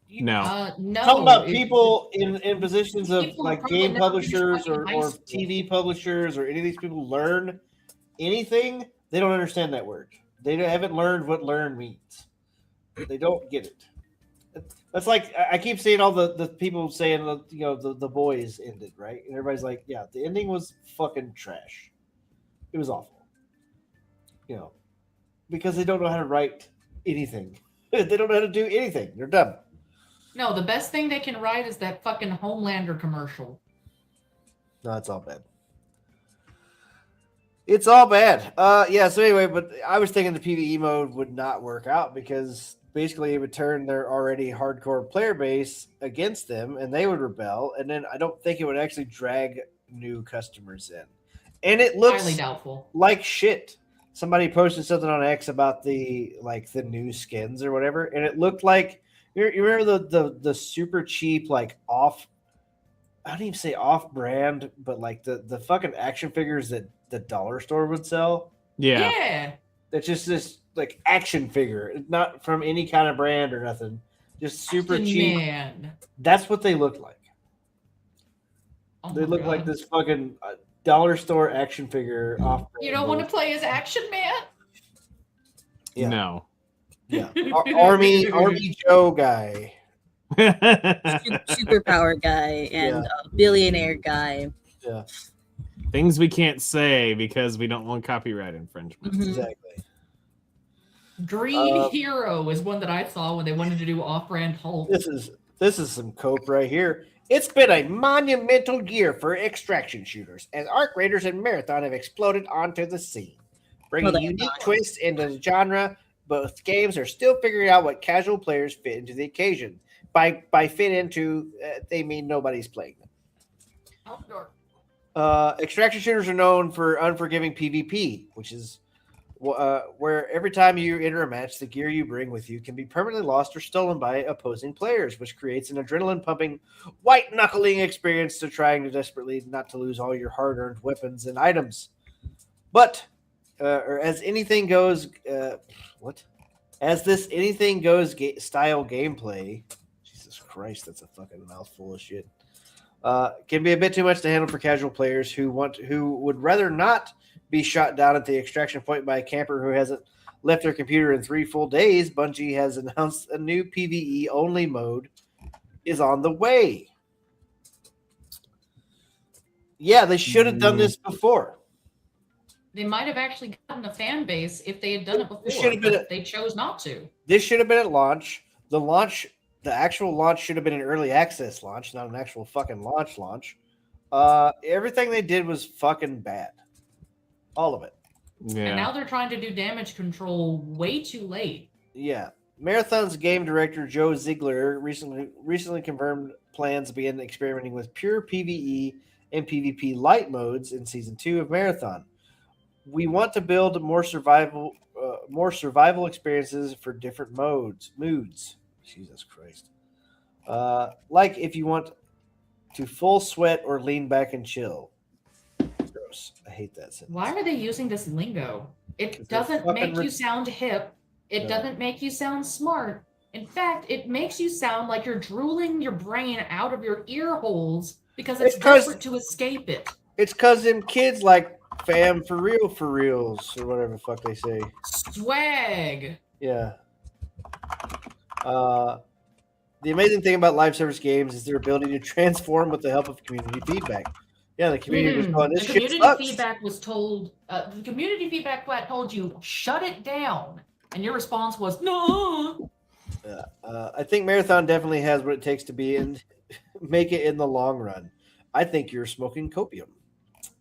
No. No. Talking about it- people in positions of People like probably game never publishers finished fucking high or school. TV publishers or any of these people learn anything, they don't understand that word. They haven't learned what learn means. They don't get it. That's like I keep seeing all the people saying the boys ended, right? And everybody's like, yeah, the ending was fucking trash. It was awful. Because they don't know how to write anything. They don't know how to do anything. They're dumb. No, the best thing they can write is that fucking Homelander commercial. No, it's all bad. It's all bad. Yeah, so anyway, but I was thinking the PvE mode would not work out because basically it would turn their already hardcore player base against them and they would rebel. And then I don't think it would actually drag new customers in. And it looks Highly doubtful. like shit. Somebody posted something on X about the new skins or whatever, and it looked like you remember the super cheap off. I don't even say off brand, but the fucking action figures that the dollar store would sell. Yeah. That's just this action figure, not from any kind of brand or nothing. Just super Action cheap. Man. That's what they look like. Oh They my look like God. this fucking dollar store action figure off. You don't want to play as Action Man? Yeah. No. Yeah, Army Joe guy. Superpower guy and billionaire guy. Yeah, Things we can't say because we don't want copyright infringement. Mhm. exactly. Green Hero is one that I saw when they wanted to do off-brand Hulk. This is some cope right here. It's been a monumental year for extraction shooters, as Arc Raiders and Marathon have exploded onto the scene, bringing Well, unique twists into the genre. Both games are still figuring out what casual players fit into the occasion. By fit into, they mean nobody's playing them. Outdoor. Extraction shooters are known for unforgiving PvP, which is where every time you enter a match, the gear you bring with you can be permanently lost or stolen by opposing players, which creates an adrenaline-pumping, white-knuckling experience to trying to desperately not to lose all your hard-earned weapons and items. But, or as anything goes, As this anything goes style gameplay, Jesus Christ, that's a fucking mouthful of shit. Can be a bit too much to handle for casual players who would rather not be shot down at the extraction point by a camper who hasn't left their computer in 3 full days. Bungie has announced a new PvE only mode is on the way. Yeah, they should have done this before. They might have actually gotten a fan base if they had done it before. should have been but they chose not to. This should have been at launch. The actual launch should have been an early access launch, not an actual fucking launch. Everything they did was fucking bad. All of it. Yeah. And now they're trying to do damage control way too late. Yeah. Marathon's game director Joe Ziegler recently confirmed plans to begin experimenting with pure PvE and PvP light modes in season 2 of Marathon. We want to build more survival experiences for different moods. Jesus Christ. Like if you want to full sweat or lean back and chill. Gross. I hate that sentence. Why are they using this lingo? It they're doesn't fucking make you sound hip. It No. doesn't make you sound smart. In fact, it makes you sound like you're drooling your brain out of your ear holes because it's It's 'cause- desperate to escape it. It's because them kids like fam for reals or whatever the fuck they say. Swag. Yeah. The amazing thing about live service games is their ability to transform with the help of community feedback. Yeah, the community was going, this The shit community sucks. feedback was told. The community feedback flat told you shut it down, and your response was no. I think Marathon definitely has what it takes to be and make it in the long run. I think you're smoking copium.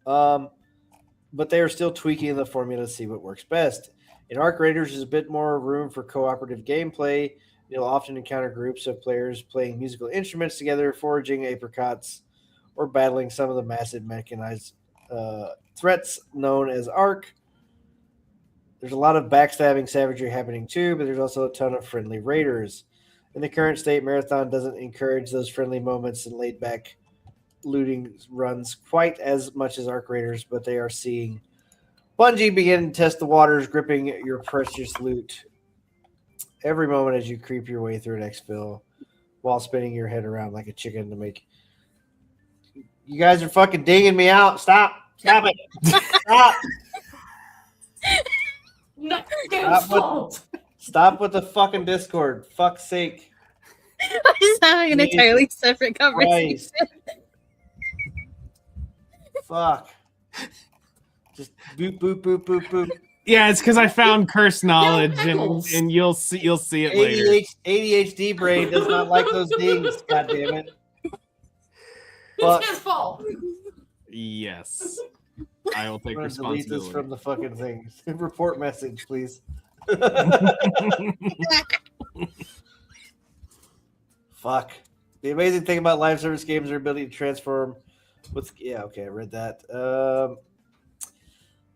But they are still tweaking the formula to see what works best. In Arc Raiders, there's a bit more room for cooperative gameplay. You'll often encounter groups of players playing musical instruments together, foraging apricots, or battling some of the massive mechanized threats known as Arc. There's a lot of backstabbing savagery happening too, but there's also a ton of friendly raiders. In the current state, Marathon doesn't encourage those friendly moments and laid-back looting runs quite as much as Arc Raiders, but they are seeing Bungie begin to test the waters, gripping your precious loot every moment as you creep your way through an exfil. while spinning your head around like a chicken to make. You guys are fucking dinging me out. Stop it. Stop. Not game's fault. Stop with the fucking Discord. Fuck's sake. I'm just having an entirely separate conversation. Fuck. Just boop, boop, boop, boop, boop. Yeah, it's because I found cursed knowledge, and you'll see it later. ADHD brain does not like those dings. God damn it. It's his fault. Yes, I will take I'm responsibility. delete this from the fucking thing. Report message, please. Fuck. The amazing thing about live service games is their ability to transform. I read that.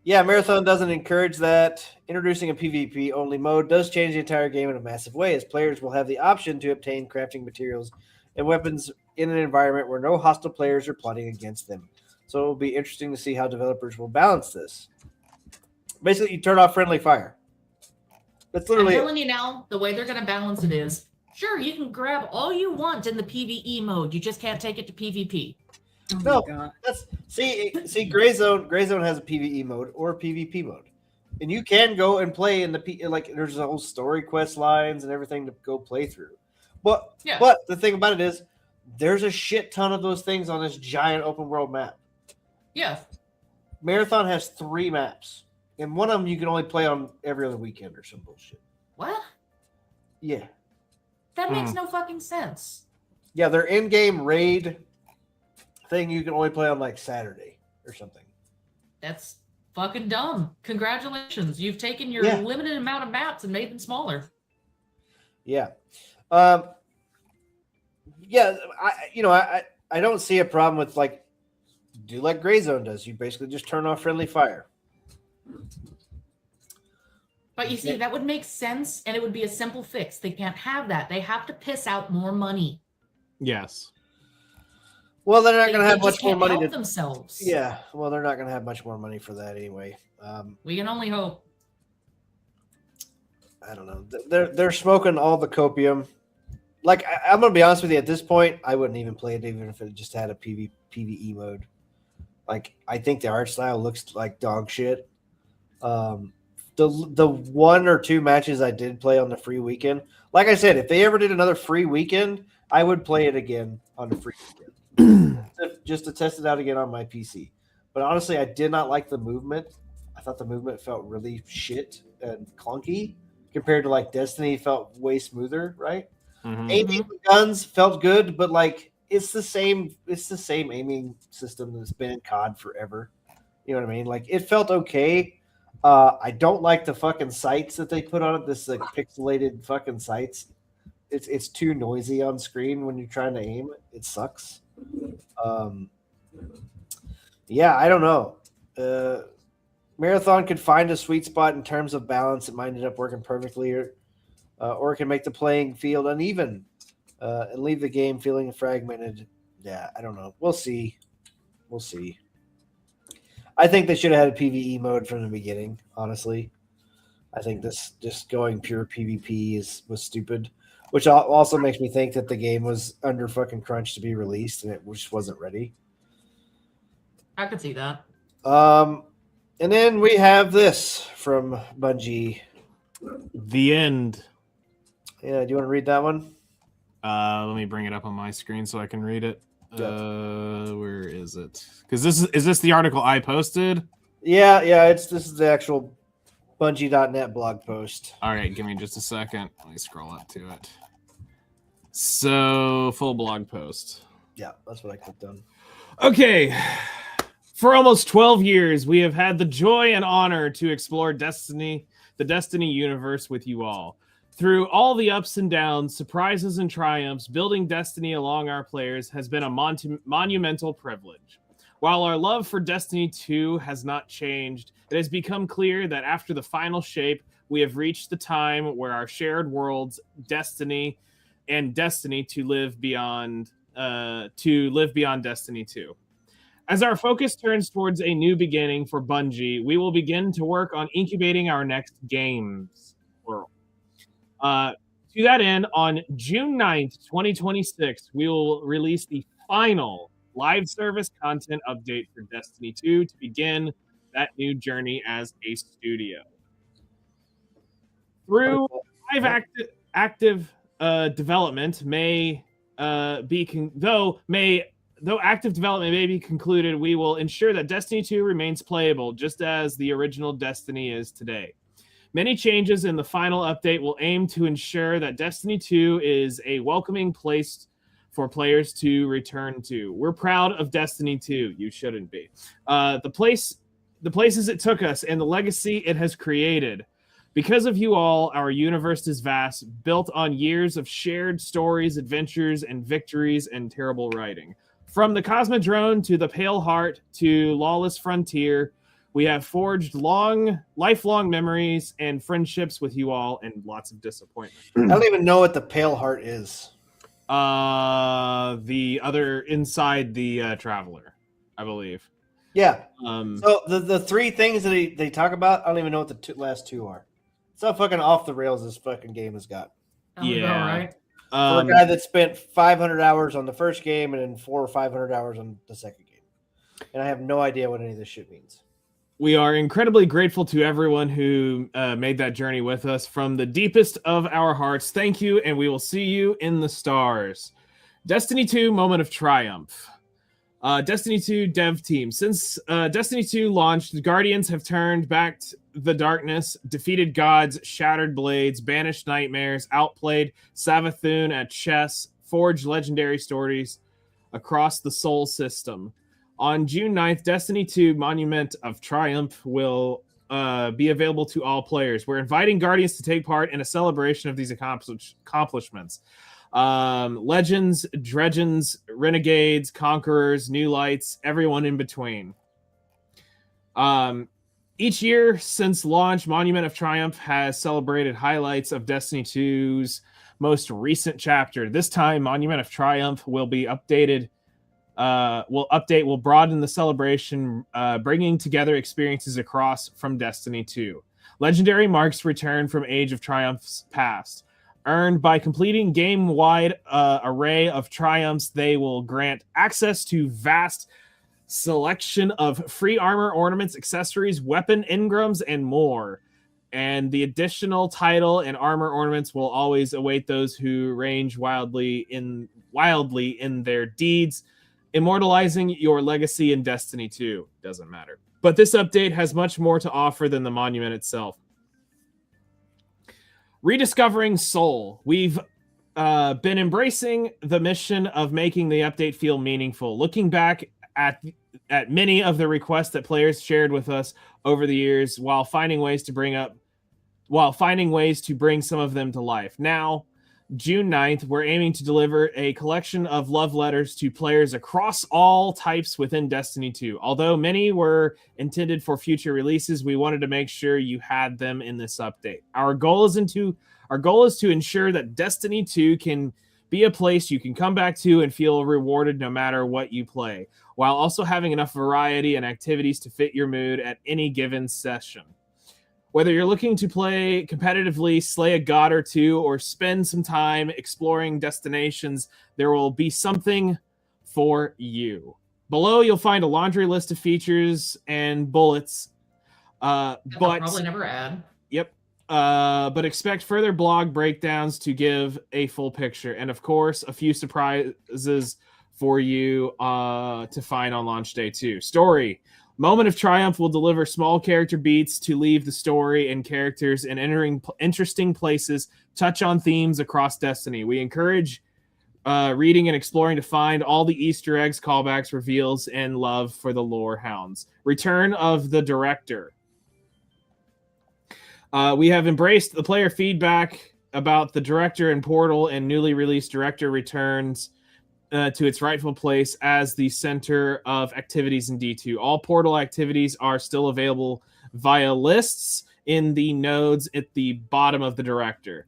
Yeah, Marathon doesn't encourage that. Introducing a PvP only mode does change the entire game in a massive way, as players will have the option to obtain crafting materials and weapons in an environment where no hostile players are plotting against them. So it will be interesting to see how developers will balance this. Basically, you turn off friendly fire. That's literally. I'm telling you now, the way they're going to balance it is, sure, you can grab all you want in the PvE mode. You just can't take it to PvP. No, that's see, Greyzone has a PvE mode or a PvP mode, and you can go and play in the like. There's a whole story quest lines and everything to go play through. But the thing about it is, there's a shit ton of those things on this giant open world map. Yeah, Marathon has 3 maps, and one of them you can only play on every other weekend or some bullshit. What? Yeah, that makes no fucking sense. Yeah, their in-game raid thing you can only play on like Saturday or something. That's fucking dumb. Congratulations. You've taken your limited amount of maps and made them smaller. Yeah. I don't see a problem with like Greyzone does. You basically just turn off friendly fire. But you see, that would make sense and it would be a simple fix. They can't have that. They have to piss out more money. Yes. Well, they're not going to have much more money to to themselves. Yeah, well, they're not going to have much more money for that anyway. We can only hope. I don't know. They're smoking all the copium. Like I'm going to be honest with you. At this point, I wouldn't even play it even if it just had a PvE mode. Like I think the art style looks like dog shit. The 1 or 2 matches I did play on the free weekend. Like I said, if they ever did another free weekend, I would play it again on the free weekend. Just to test it out again on my PC. But honestly, I did not like the movement. I thought the movement felt really shit and clunky compared to like Destiny felt way smoother, right? Mm-hmm. Aiming with guns felt good, but like it's the same aiming system that's been in COD forever. You know what I mean? Like it felt okay. I don't like the fucking sights that they put on it, this like pixelated fucking sights. It's too noisy on screen when you're trying to aim. It sucks. I don't know. Marathon could find a sweet spot in terms of balance. It might end up working perfectly, or it can make the playing field uneven and leave the game feeling fragmented. Yeah, I don't know. We'll see. I think they should have had a PvE mode from the beginning, honestly. I think this just going pure PvP was stupid. Which also makes me think that the game was under fucking crunch to be released, and it just wasn't ready. I could see that. And then we have this from Bungie. The end. Yeah, do you want to read that one? Let me bring it up on my screen so I can read it. Yep. Where is it? Because is this the article I posted? Yeah. This is the actual Bungie.net blog post. All right, give me just a second. Let me scroll up to it. So, full blog post. Yeah, that's what I clicked on. Okay. For almost 12 years, we have had the joy and honor to explore the Destiny universe with you all. Through all the ups and downs, surprises and triumphs, building Destiny along our players has been a monumental privilege. While our love for Destiny 2 has not changed, it has become clear that after the final shape, we have reached the time where our shared worlds, Destiny and Destiny, to live beyond Destiny 2. As our focus turns towards a new beginning for Bungie, we will begin to work on incubating our next games world. To that end, on June 9th, 2026, we will release the final live service content update for Destiny 2 to begin that new journey as a studio. Through live active development may be though active development may be concluded, we will ensure that Destiny 2 remains playable just as the original Destiny is today. Many changes in the final update will aim to ensure that Destiny 2 is a welcoming place for players to return to. We're proud of Destiny 2. You shouldn't be. The places it took us and the legacy it has created. Because of you all, our universe is vast, built on years of shared stories, adventures, and victories and terrible writing. From the Cosmodrome to the Pale Heart to Lawless Frontier, we have forged lifelong memories and friendships with you all and lots of disappointment. I don't even know what the Pale Heart is. The other inside the Traveler, I believe. Yeah. So the three things that they talk about, I don't even know what the last two are. It's how fucking off the rails this fucking game has got. Yeah. Right. For a guy that spent 500 hours on the first game and then 400 or 500 hours on the second game. And I have no idea what any of this shit means. We are incredibly grateful to everyone who made that journey with us from the deepest of our hearts. Thank you, and we will see you in the stars. Destiny 2 Moment of Triumph. Destiny 2 dev team. Since Destiny 2 launched, the Guardians have turned back the darkness, defeated gods, shattered blades, banished nightmares, outplayed Savathun at chess, forged legendary stories across the Sol system. On June 9th, Destiny 2 Monument of Triumph will be available to all players. We're inviting Guardians to take part in a celebration of these accomplishments. Legends, Dredgens, Renegades, Conquerors, New Lights, everyone in between. Each year since launch, Monument of Triumph has celebrated highlights of Destiny 2's most recent chapter. This time, Monument of Triumph will be updated. Will broaden the celebration, bringing together experiences across from Destiny 2. Legendary marks return from Age of Triumph's past. Earned by completing game-wide array of triumphs, they will grant access to vast selection of free armor, ornaments, accessories, weapon engrams, and more. And the additional title and armor ornaments will always await those who range wildly in their deeds, immortalizing your legacy in Destiny 2. Doesn't matter. But this update has much more to offer than the monument itself. Rediscovering Soul. We've been embracing the mission of making the update feel meaningful. Looking back at many of the requests that players shared with us over the years, while finding ways to bring some of them to life. Now, June 9th, we're aiming to deliver a collection of love letters to players across all types within Destiny 2. Although many were intended for future releases, we wanted to make sure you had them in this update. Our goal is to ensure that Destiny 2 can be a place you can come back to and feel rewarded no matter what you play, while also having enough variety and activities to fit your mood at any given session. Whether you're looking to play competitively, slay a god or two, or spend some time exploring destinations, there will be something for you. Below, you'll find a laundry list of features and bullets. But probably never add. Yep. But expect further blog breakdowns to give a full picture. And of course, a few surprises for you to find on launch day 2. Story. Moment of Triumph will deliver small character beats to leave the story and characters in entering interesting places, touch on themes across Destiny. We encourage reading and exploring to find all the Easter eggs, callbacks, reveals, and love for the lore hounds. Return of the Director. We have embraced the player feedback about the Director and Portal, and newly released Director returns to its rightful place as the center of activities in D2. All Portal activities are still available via lists in the nodes at the bottom of the Director.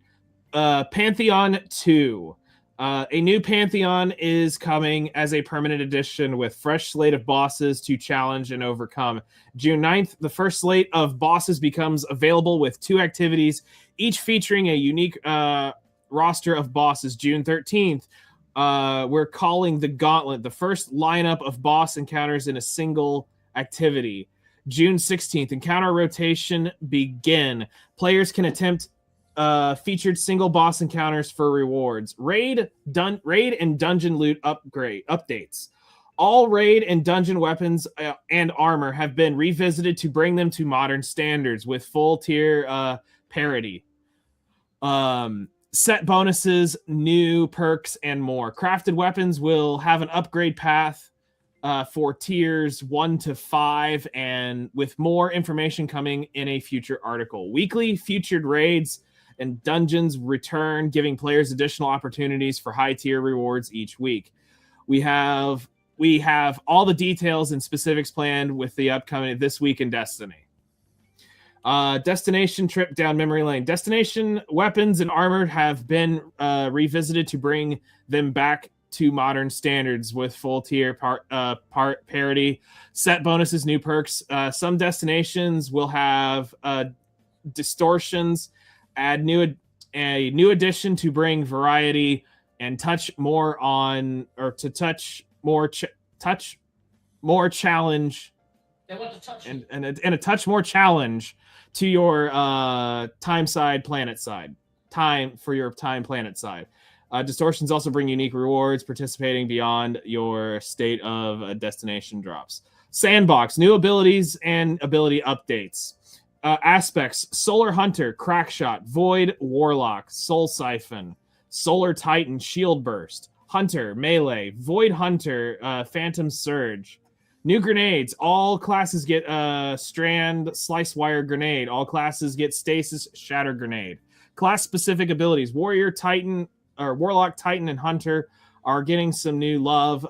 Pantheon 2. A new Pantheon is coming as a permanent addition with fresh slate of bosses to challenge and overcome. June 9th, the first slate of bosses becomes available with 2 activities, each featuring a unique roster of bosses. June 13th, we're calling the Gauntlet, the first lineup of boss encounters in a single activity. June 16th, encounter rotation begin. Players can attempt featured single boss encounters for rewards. Raid and dungeon loot updates. All raid and dungeon weapons and armor have been revisited to bring them to modern standards with full tier parity. Set bonuses, new perks, and more. Crafted weapons will have an upgrade path for tiers 1 to 5, and with more information coming in a future article. Weekly featured raids and dungeons return, giving players additional opportunities for high tier rewards each week. We have all the details and specifics planned with the upcoming this week in Destiny. Destination trip down memory lane. Destination weapons and armor have been revisited to bring them back to modern standards with full tier parity. Set bonuses, new perks. Some destinations will have distortions. Add a new addition to bring variety and touch more challenge. They want to touch you. And a touch more challenge to your time planet side. Distortions also bring unique rewards participating beyond your state of destination drops. Sandbox, new abilities and ability updates. Aspects, Solar Hunter, Crackshot, Void, Warlock, Soul Siphon, Solar Titan, Shield Burst, Hunter, Melee, Void Hunter, Phantom Surge. New grenades. All classes get Strand, Slice Wire Grenade. All classes get Stasis, Shatter Grenade. Class-specific abilities. Warrior, Titan, or Warlock, Titan, and Hunter are getting some new love.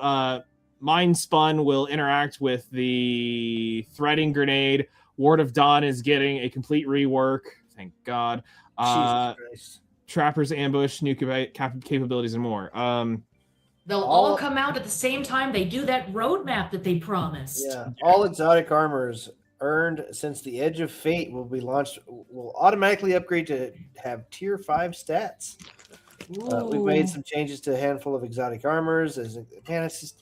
Mind Spun will interact with the Threading Grenade. Ward of Dawn is getting a complete rework. Thank God. Jesus Christ. Trapper's Ambush, new capabilities, and more. They'll all come out at the same time. They do that roadmap that they promised. Yeah. All exotic armors earned since the Edge of Fate will be launched will automatically upgrade to have tier 5 stats. We've made some changes to a handful of exotic armors. It's just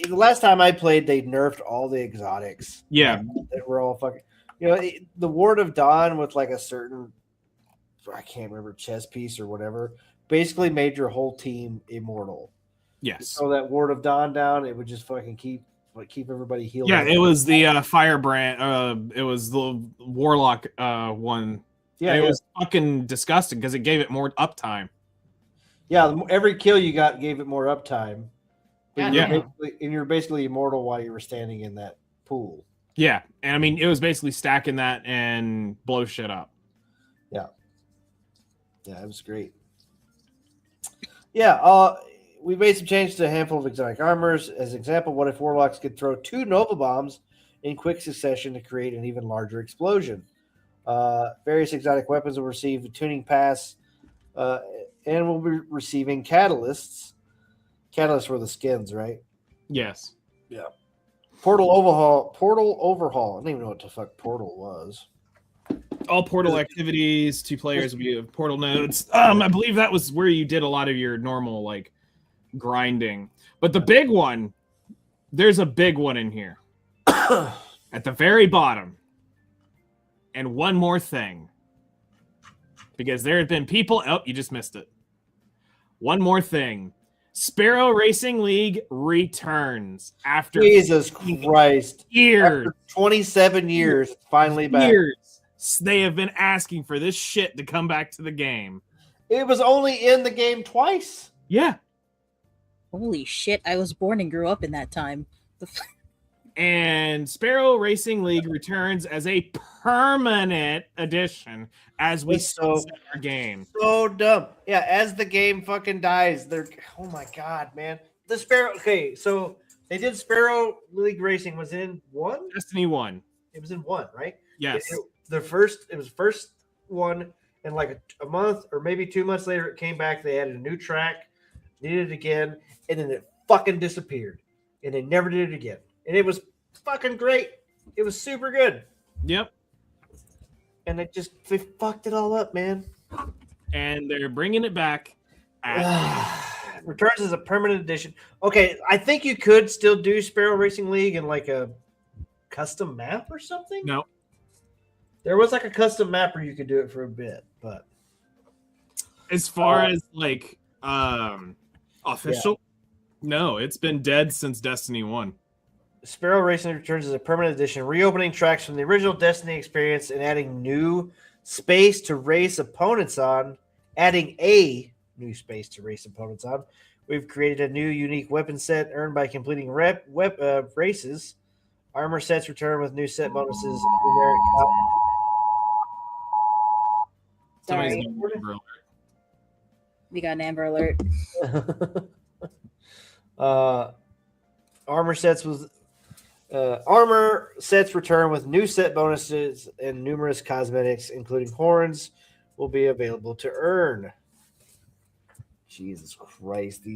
the last time I played, they nerfed all the exotics. Yeah, that were all fucking. The Ward of Dawn with like a certain, I can't remember, chess piece or whatever, basically made your whole team immortal. Yes. So that Ward of Dawn down, it would just fucking keep everybody healed. Yeah, it was the Firebrand. It was the Warlock one. Yeah, it was fucking disgusting because it gave it more uptime. Yeah, every kill you got gave it more uptime. Yeah. And you're basically immortal while you were standing in that pool. Yeah, and I mean, it was basically stacking that and blow shit up. Yeah. Yeah, it was great. Yeah, we made some changes to a handful of exotic armors. As an example, what if Warlocks could throw 2 Nova Bombs in quick succession to create an even larger explosion? Various exotic weapons will receive a tuning pass and will be receiving catalysts. Catalysts were the skins, right? Yes. Yeah. Portal overhaul. I don't even know what the fuck portal was. All portal activities to players via portal nodes. I believe that was where you did a lot of your normal like grinding. But the big one, there's a big one in here. At the very bottom. And one more thing. Because there have been people. Oh, you just missed it. One more thing. Sparrow Racing League returns after Jesus Christ. Years. After 27 years, finally back. Years. They have been asking for this shit to come back to the game. It was only in the game twice. Yeah. Holy shit, I was born and grew up in that time. And Sparrow Racing League returns as a permanent addition as we sunset our game. So dumb. Yeah, as the game fucking dies, oh my god, man. The Sparrow. Okay, so they did Sparrow League Racing was in 1? Destiny 1. It was in 1, right? Yes. It was first one, and like a month or maybe 2 months later, it came back. They added a new track, did it again, and then it fucking disappeared. And they never did it again. And it was fucking great. It was super good. Yep. And they fucked it all up, man. and they're bringing it back. Returns as a permanent edition. Okay, I think you could still do Sparrow Racing League in like a custom map or something. No, there was like a custom map where you could do it for a bit, but as far as like official, no, it's been dead since Destiny 1. Sparrow Racing returns as a permanent edition, reopening tracks from the original Destiny experience and adding new space to race opponents on. Adding a new space to race opponents on. We've created a new unique weapon set earned by completing races. Armor sets return with new set bonuses. Sorry. Somebody's got an Amber Alert. We got an Amber Alert. Armor sets return with new set bonuses and numerous cosmetics, including horns, will be available to earn. Jesus Christ,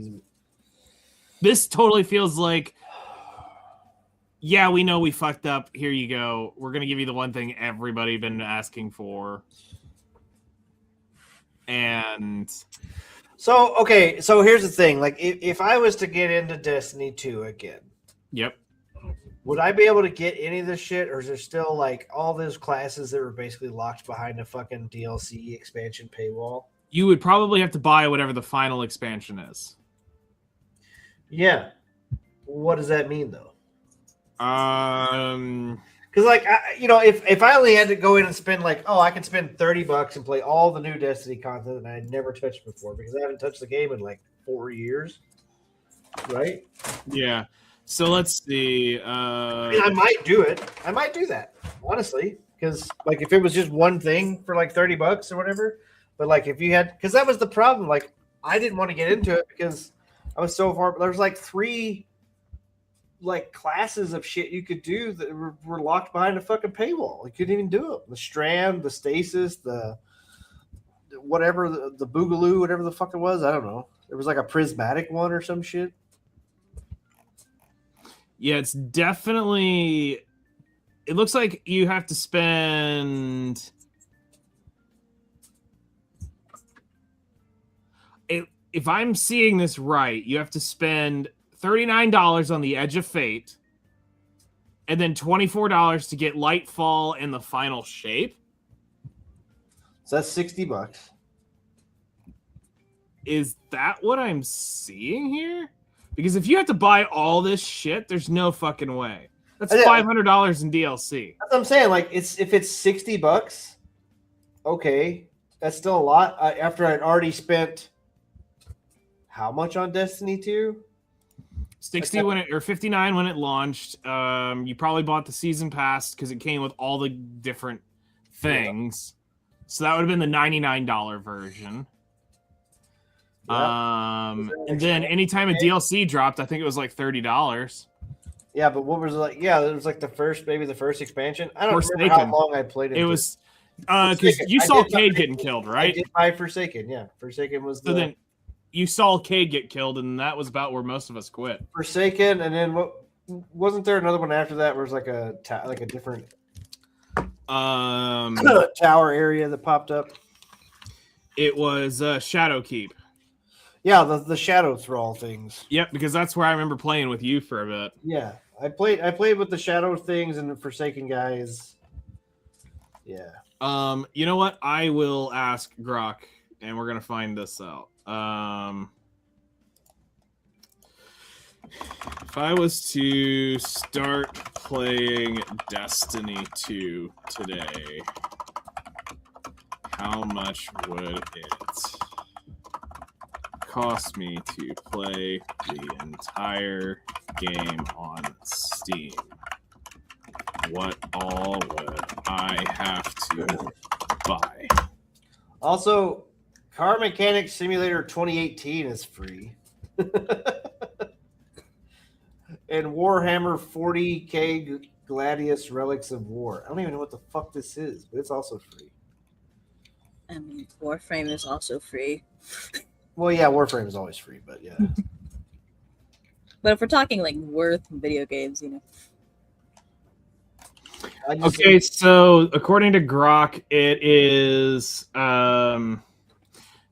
This totally feels like, yeah, we know we fucked up. Here you go. We're gonna give you the one thing everybody been asking for. And so here's the thing. Like, if I was to get into Destiny 2 again, yep, would I be able to get any of this shit, or is there still like all those classes that were basically locked behind a fucking DLC expansion paywall? You would probably have to buy whatever the final expansion is. Yeah. What does that mean, though? Because like, if I only had to go in and spend I can spend $30 and play all the new Destiny content that I had never touched before because I haven't touched the game in like 4 years, right? Yeah. So let's see. I might do it. I might do that, honestly, because like if it was just one thing for like $30 or whatever, but like if you had, because that was the problem. Like I didn't want to get into it because I was so far. There's like 3 like classes of shit you could do that were locked behind a fucking paywall. You couldn't even do it. The Strand, the Stasis, the whatever, the Boogaloo, whatever the fuck it was. I don't know. There was like a prismatic one or some shit. Yeah, it's definitely. It looks like you have to spend. If I'm seeing this right, you have to spend $39 on the Edge of Fate, and then $24 to get Lightfall and the final shape. So that's $60. Is that what I'm seeing here? Because if you have to buy all this shit, there's no fucking way. That's $500 in DLC. That's what I'm saying. Like, if it's $60, okay, that's still a lot. After I'd already spent how much on Destiny 2? 60 when it, or 59 when it launched. You probably bought the season pass because it came with all the different things. Yeah. So that would have been the $99 version. Yeah. And then anytime a DLC dropped, I think it was like $30. Yeah, but what was it like? Yeah, it was like the first expansion. I don't remember how long I played it. It was because you saw Cade getting killed, right? I did buy Forsaken. Yeah, Forsaken was the. So then you saw Cade get killed, and that was about where most of us quit. Forsaken, and then what? Wasn't there another one after that? Where it was like a different tower area that popped up? It was Shadowkeep. Yeah, the Shadow Thrall things. Yep, because that's where I remember playing with you for a bit. Yeah, I played with the Shadow things and the Forsaken guys. Yeah. You know what? I will ask Grok, and we're gonna find this out. If I was to start playing Destiny 2 today, how much would it cost me to play the entire game on Steam? What all would I have to buy? Also, Car Mechanic Simulator 2018 is free. And Warhammer 40K Gladius Relics of War. I don't even know what the fuck this is, but it's also free. I mean, Warframe is also free. Well, yeah, Warframe is always free, but yeah. But if we're talking like worth video games, you know. Okay, so according to Grok, it is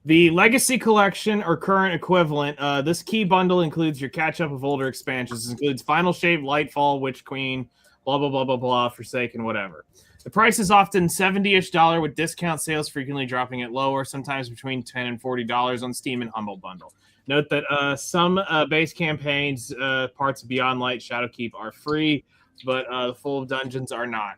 The Legacy Collection or current equivalent. This key bundle includes your catch-up of older expansions. It includes Final Shape, Lightfall, Witch Queen, blah, blah, blah, blah, blah, Forsaken, whatever. The price is often $70-ish with discount sales frequently dropping it lower, sometimes between $10 and $40 on Steam and Humble Bundle. Note that some base campaigns, parts of Beyond Light, Shadowkeep are free, but the full dungeons are not.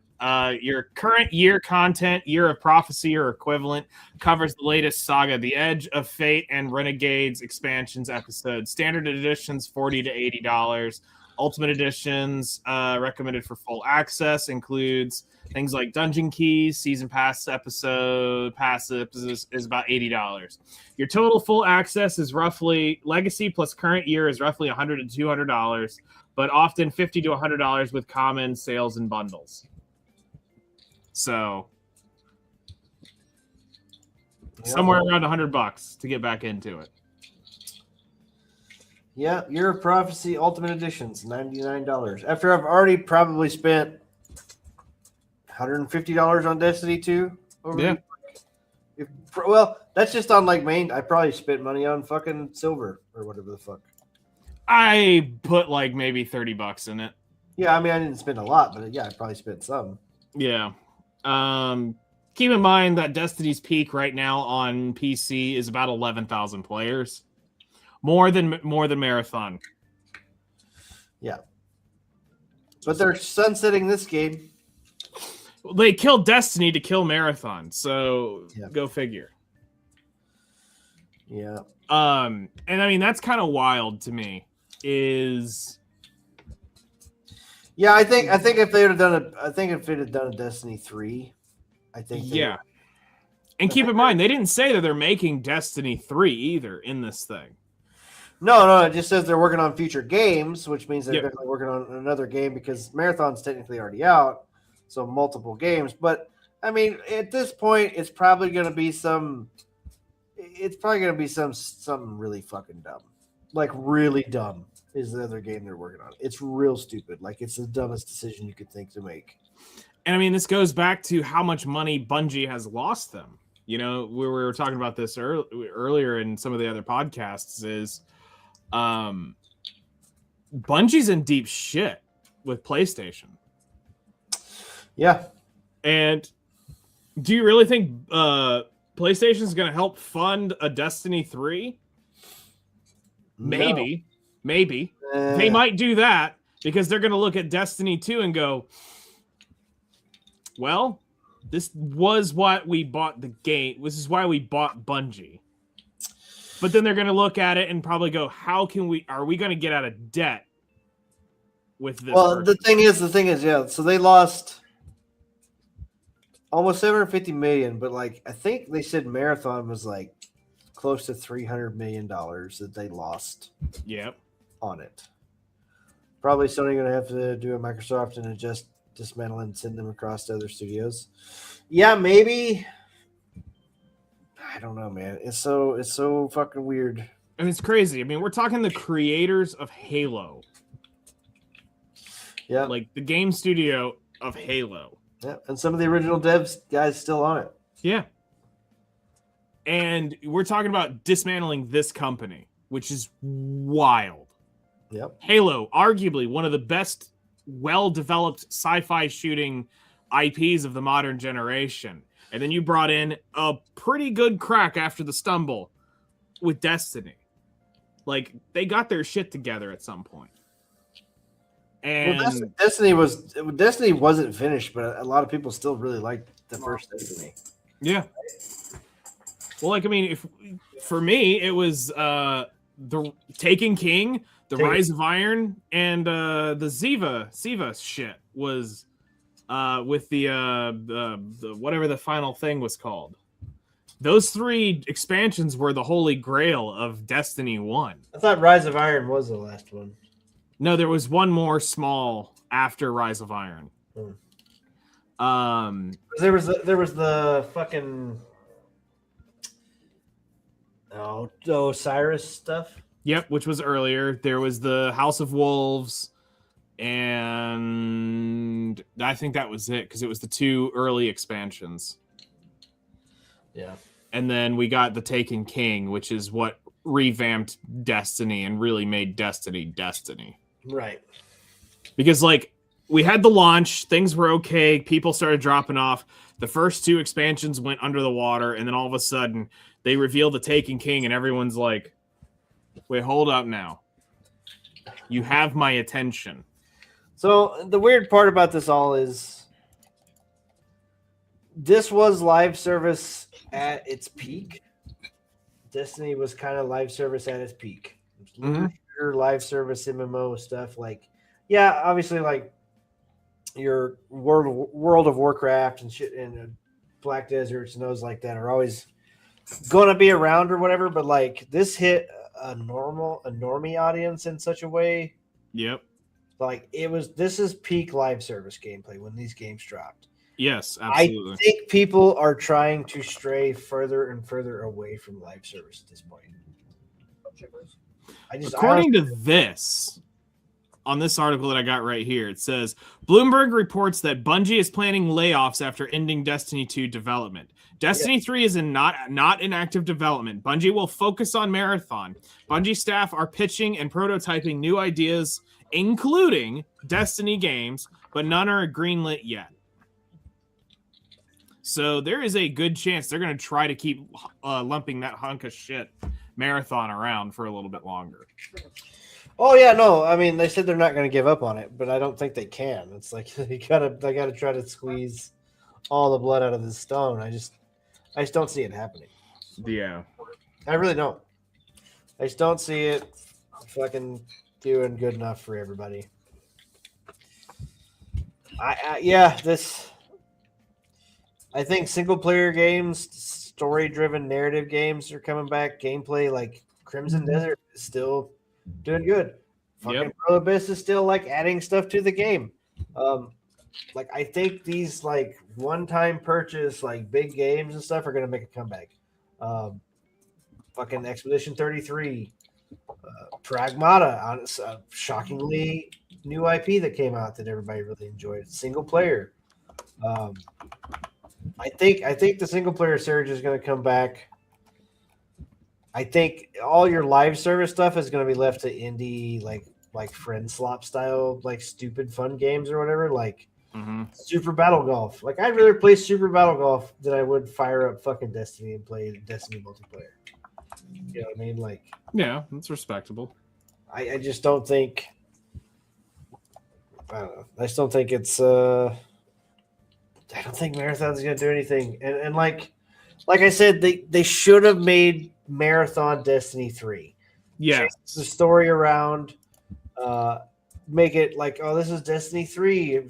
Your current year content, Year of Prophecy or equivalent, covers the latest Saga, The Edge of Fate, and Renegades expansions episodes. Standard editions, $40 to $80. Ultimate editions, recommended for full access, includes things like Dungeon Keys, Season Pass episode, passive is about $80. Your total full access is roughly, Legacy plus current year is roughly $100 to $200, but often $50 to $100 with common sales and bundles. So somewhere around $100 to get back into it. Yeah, Year of Prophecy Ultimate Editions, $99. After I've already probably spent $150 on Destiny 2. Well, that's just on like main. I probably spent money on fucking silver or whatever the fuck. I put like maybe $30 in it. Yeah, I mean I didn't spend a lot, but yeah, I probably spent some. Yeah. Keep in mind that Destiny's peak right now on PC is about 11,000 players. More than Marathon. Yeah. But they're sunsetting this game. They killed Destiny to kill Marathon, so Go figure. Yeah. And I mean that's kind of wild to me. Yeah, I think if they had done a Destiny 3, I think And keep in mind they didn't say that they're making Destiny 3 either in this thing. No, it just says they're working on future games, which means they're definitely working on another game because Marathon's technically already out, so multiple games. But I mean, at this point, it's probably going to be something really fucking dumb, like really dumb. Is the other game they're working on? It's real stupid. Like it's the dumbest decision you could think to make. And I mean, this goes back to how much money Bungie has lost them. You know, we were talking about this earlier in some of the other podcasts. Is Bungie's in deep shit with PlayStation. Yeah. And do you really think PlayStation is going to help fund a Destiny 3? Maybe. No. Maybe. They might do that because they're going to look at Destiny 2 and go, well, this was what we bought the game. This is why we bought Bungie. But then they're going to look at it and probably go, are we going to get out of debt with this? Well, the thing is, yeah. So they lost almost $750 million, but like, I think they said Marathon was like close to $300 million that they lost. Yep. On it. Probably Sony going to have to do a Microsoft and just dismantle and send them across to other studios. Yeah, maybe. I don't know, man. It's so fucking weird. And it's crazy. I mean, we're talking the creators of Halo. Yeah. Like the game studio of Halo. Yeah. And some of the original devs guys still on it. Yeah. And we're talking about dismantling this company, which is wild. Yep. Halo, arguably one of the best well-developed sci-fi shooting IPs of the modern generation. And then you brought in a pretty good crack after the stumble with Destiny. Like, they got their shit together at some point. And well, Destiny wasn't finished, but a lot of people still really liked the first Destiny. Yeah. Well, like, I mean, for me, it was the Taken King, the Rise of Iron, and the Siva shit was with the whatever the final thing was called. Those 3 expansions were the holy grail of Destiny 1. I thought Rise of Iron was the last one. No, there was one more small after Rise of Iron. There was the fucking Osiris stuff. Yep, which was earlier. There was the House of Wolves, and I think that was it because it was the 2 early expansions. Yeah. And then we got the Taken King, which is what revamped Destiny and really made Destiny. Right. Because, like, we had the launch, things were okay, people started dropping off. The first 2 expansions went under the water, and then all of a sudden, they reveal the Taken King, and everyone's like, wait, hold up now. You have my attention. So the weird part about this all is this was live service at its peak. Destiny was kind of live service at its peak. Live service MMO stuff. Like, yeah, obviously, like your World of Warcraft and shit and Black Deserts and those like that are always going to be around or whatever. But like this hit a normie audience in such a way. Yep. Like this is peak live service gameplay when these games dropped. Yes, absolutely. I think people are trying to stray further and further away from live service at this point. According to this, on this article that I got right here, it says Bloomberg reports that Bungie is planning layoffs after ending Destiny 2 development. Destiny 3 is not in active development. Bungie will focus on Marathon. Bungie staff are pitching and prototyping new ideas, including Destiny games, but none are greenlit yet. So there is a good chance they're going to try to keep lumping that hunk of shit Marathon around for a little bit longer. Oh yeah, no. I mean, they said they're not going to give up on it, but I don't think they can. It's like they gotta try to squeeze all the blood out of this stone. I just don't see it happening. Yeah, I really don't. I just don't see it fucking doing good enough for everybody. I think single player games, story driven narrative games are coming back. Gameplay like Crimson Desert is still doing good. Fucking Pro Abyss is still like adding stuff to the game. Like I think these like one-time purchase like big games and stuff are gonna make a comeback. Fucking Expedition 33, Pragmata, shockingly new IP that came out that everybody really enjoyed. Single player. I think the single player surge is going to come back. I think all your live service stuff is going to be left to indie, like friend slop style, like stupid fun games or whatever, like Super Battle Golf. Like I'd rather play Super Battle Golf than I would fire up fucking Destiny and play Destiny multiplayer. You know what I mean? Like, yeah, that's respectable. I just don't think. I don't know. I just don't think it's. I don't think Marathon's going to do anything. And like I said, they should have made Marathon Destiny 3. Yeah. Change the story around, make it like, oh, this is Destiny 3,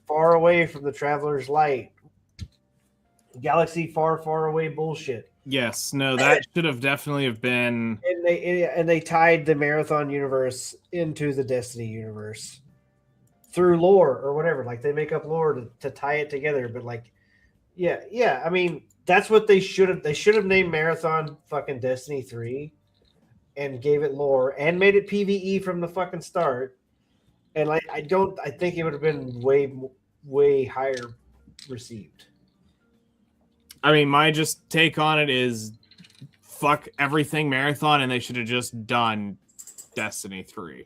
far away from the Traveler's Light. Galaxy far, far away bullshit. Yes, no, that should have definitely have been. And they tied the Marathon universe into the Destiny universe through lore or whatever. Like they make up lore to tie it together. But like, yeah. I mean, that's what they should have. They should have named Marathon fucking Destiny 3 and gave it lore and made it PvE from the fucking start. And like, I think it would have been way higher received. I mean, my just take on it is fuck everything Marathon, and they should have just done Destiny 3.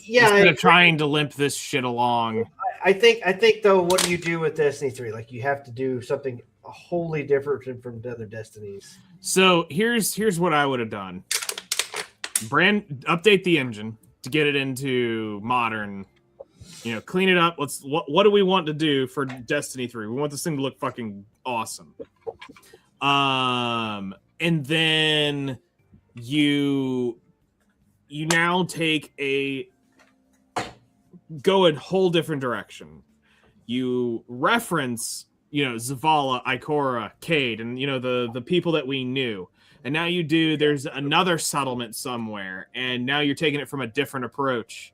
Yeah, instead of trying to limp this shit along. I think though, what do you do with Destiny 3? Like you have to do something wholly different from the other Destinies. So here's what I would have done. Update the engine to get it into modern. Clean it up. What do we want to do for Destiny 3? We want this thing to look fucking awesome. And then you now take go a whole different direction. You reference, Zavala, Ikora, Cade, and the people that we knew. And now there's another settlement somewhere, and now you're taking it from a different approach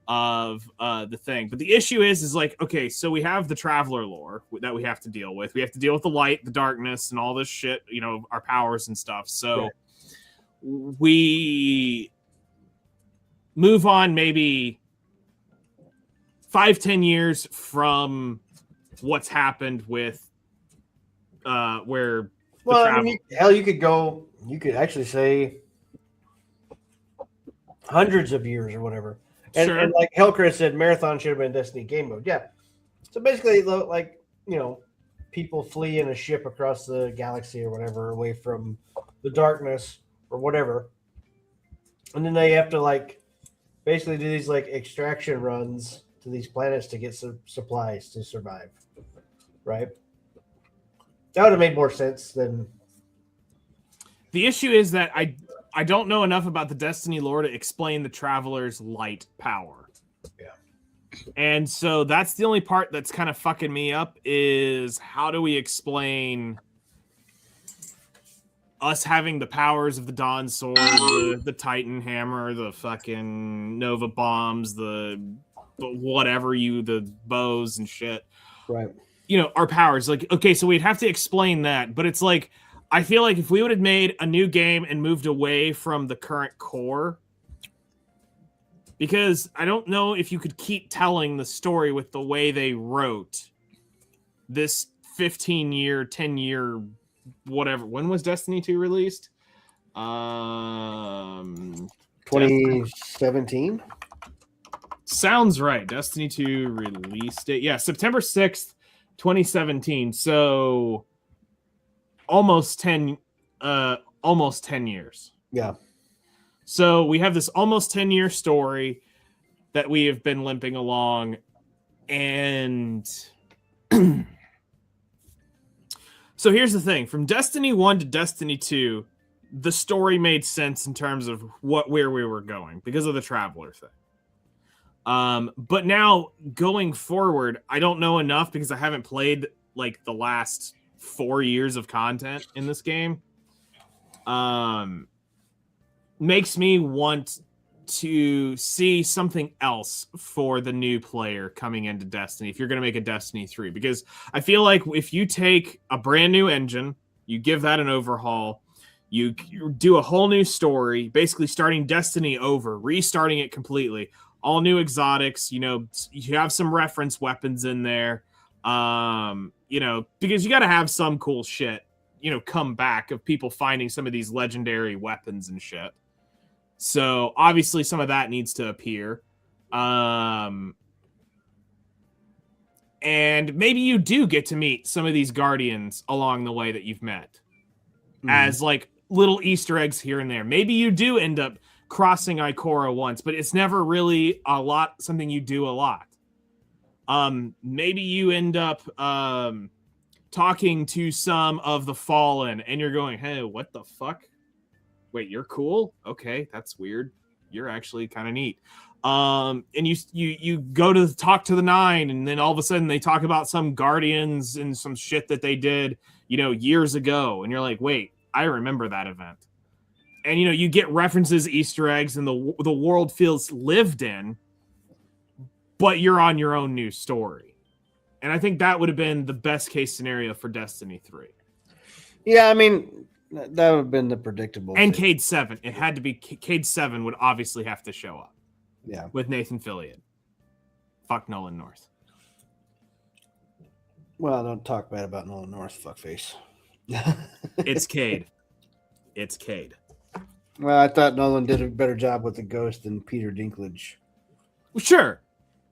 of the thing. But the issue is like, okay, so we have the Traveler lore that we have to deal with. We have to deal with the light, the darkness, and all this shit, our powers and stuff. So we move on maybe 5-10 years from what's happened with where Well, I mean, you could go. You could actually say hundreds of years or whatever. And like Hellcrest said, Marathon should have been Destiny game mode. Yeah. So basically, like, people flee in a ship across the galaxy or whatever, away from the darkness or whatever. And then they have to, like, basically do these, like, extraction runs to these planets to get some supplies to survive. Right? That would have made more sense than... The issue is that I don't know enough about the Destiny lore to explain the Traveler's light power. Yeah. And so that's the only part that's kind of fucking me up is how do we explain us having the powers of the Dawn Sword, the Titan Hammer, the fucking Nova Bombs, the bows and shit. Right. Our powers. Like, okay, so we'd have to explain that, but it's like, I feel like if we would have made a new game and moved away from the current core, because I don't know if you could keep telling the story with the way they wrote this 15-year, 10-year, whatever. When was Destiny 2 released? 2017? Sounds right. Destiny 2 release date. Yeah, September 6th, 2017. So almost 10 years. Yeah. So we have this almost 10-year story that we have been limping along, and so here's the thing. From Destiny 1 to Destiny 2, the story made sense in terms of where we were going because of the Traveler thing. But now going forward, I don't know enough because I haven't played like the last 4 years of content in this game. Makes me want to see something else for the new player coming into Destiny if you're going to make a Destiny 3, because I feel like if you take a brand new engine, you give that an overhaul, you do a whole new story, basically starting Destiny over, restarting it completely, all new exotics, you have some reference weapons in there, because you got to have some cool shit, come back of people finding some of these legendary weapons and shit. So obviously some of that needs to appear. And maybe you do get to meet some of these Guardians along the way that you've met as like little Easter eggs here and there. Maybe you do end up crossing Ikora once, but it's never really something you do a lot. Maybe you end up talking to some of the Fallen and you're going, hey, what the fuck? Wait, you're cool? Okay, that's weird. You're actually kind of neat. And you go to talk to the Nine, and then all of a sudden they talk about some Guardians and some shit that they did, years ago. And you're like, wait, I remember that event. And, you get references, Easter eggs, and the world feels lived in, but you're on your own new story. And I think that would have been the best case scenario for Destiny 3. Yeah, I mean, that would have been the predictable. And Cade 7. It had to be Cade 7 would obviously have to show up. Yeah. With Nathan Fillion. Fuck Nolan North. Well, don't talk bad about Nolan North, fuckface. It's Cade. It's Cade. Well, I thought Nolan did a better job with the Ghost than Peter Dinklage. Sure.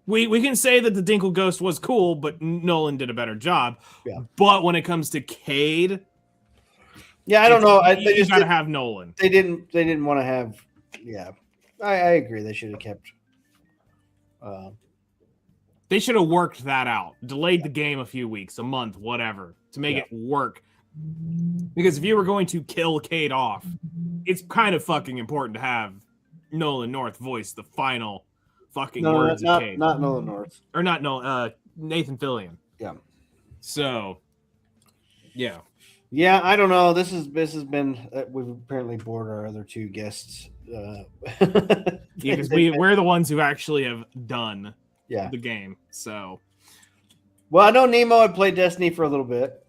We can say that the Dinkle Ghost was cool, but Nolan did a better job. Yeah. But when it comes to Cade, yeah, I don't know. They just got to have Nolan. They didn't want to have. Yeah, I agree. They should have kept. They should have worked that out. Delayed the game a few weeks, a month, whatever, to make it work. Because if you were going to kill Cade off, it's kind of fucking important to have Nolan North voice the final fucking words of Cade. Not Nolan North. Or not Nolan, Nathan Fillion. Yeah. So, yeah. Yeah, I don't know. This has been we've apparently bored our other two guests. Because we're the ones who actually have done the game. So, well, I know Nemo had played Destiny for a little bit.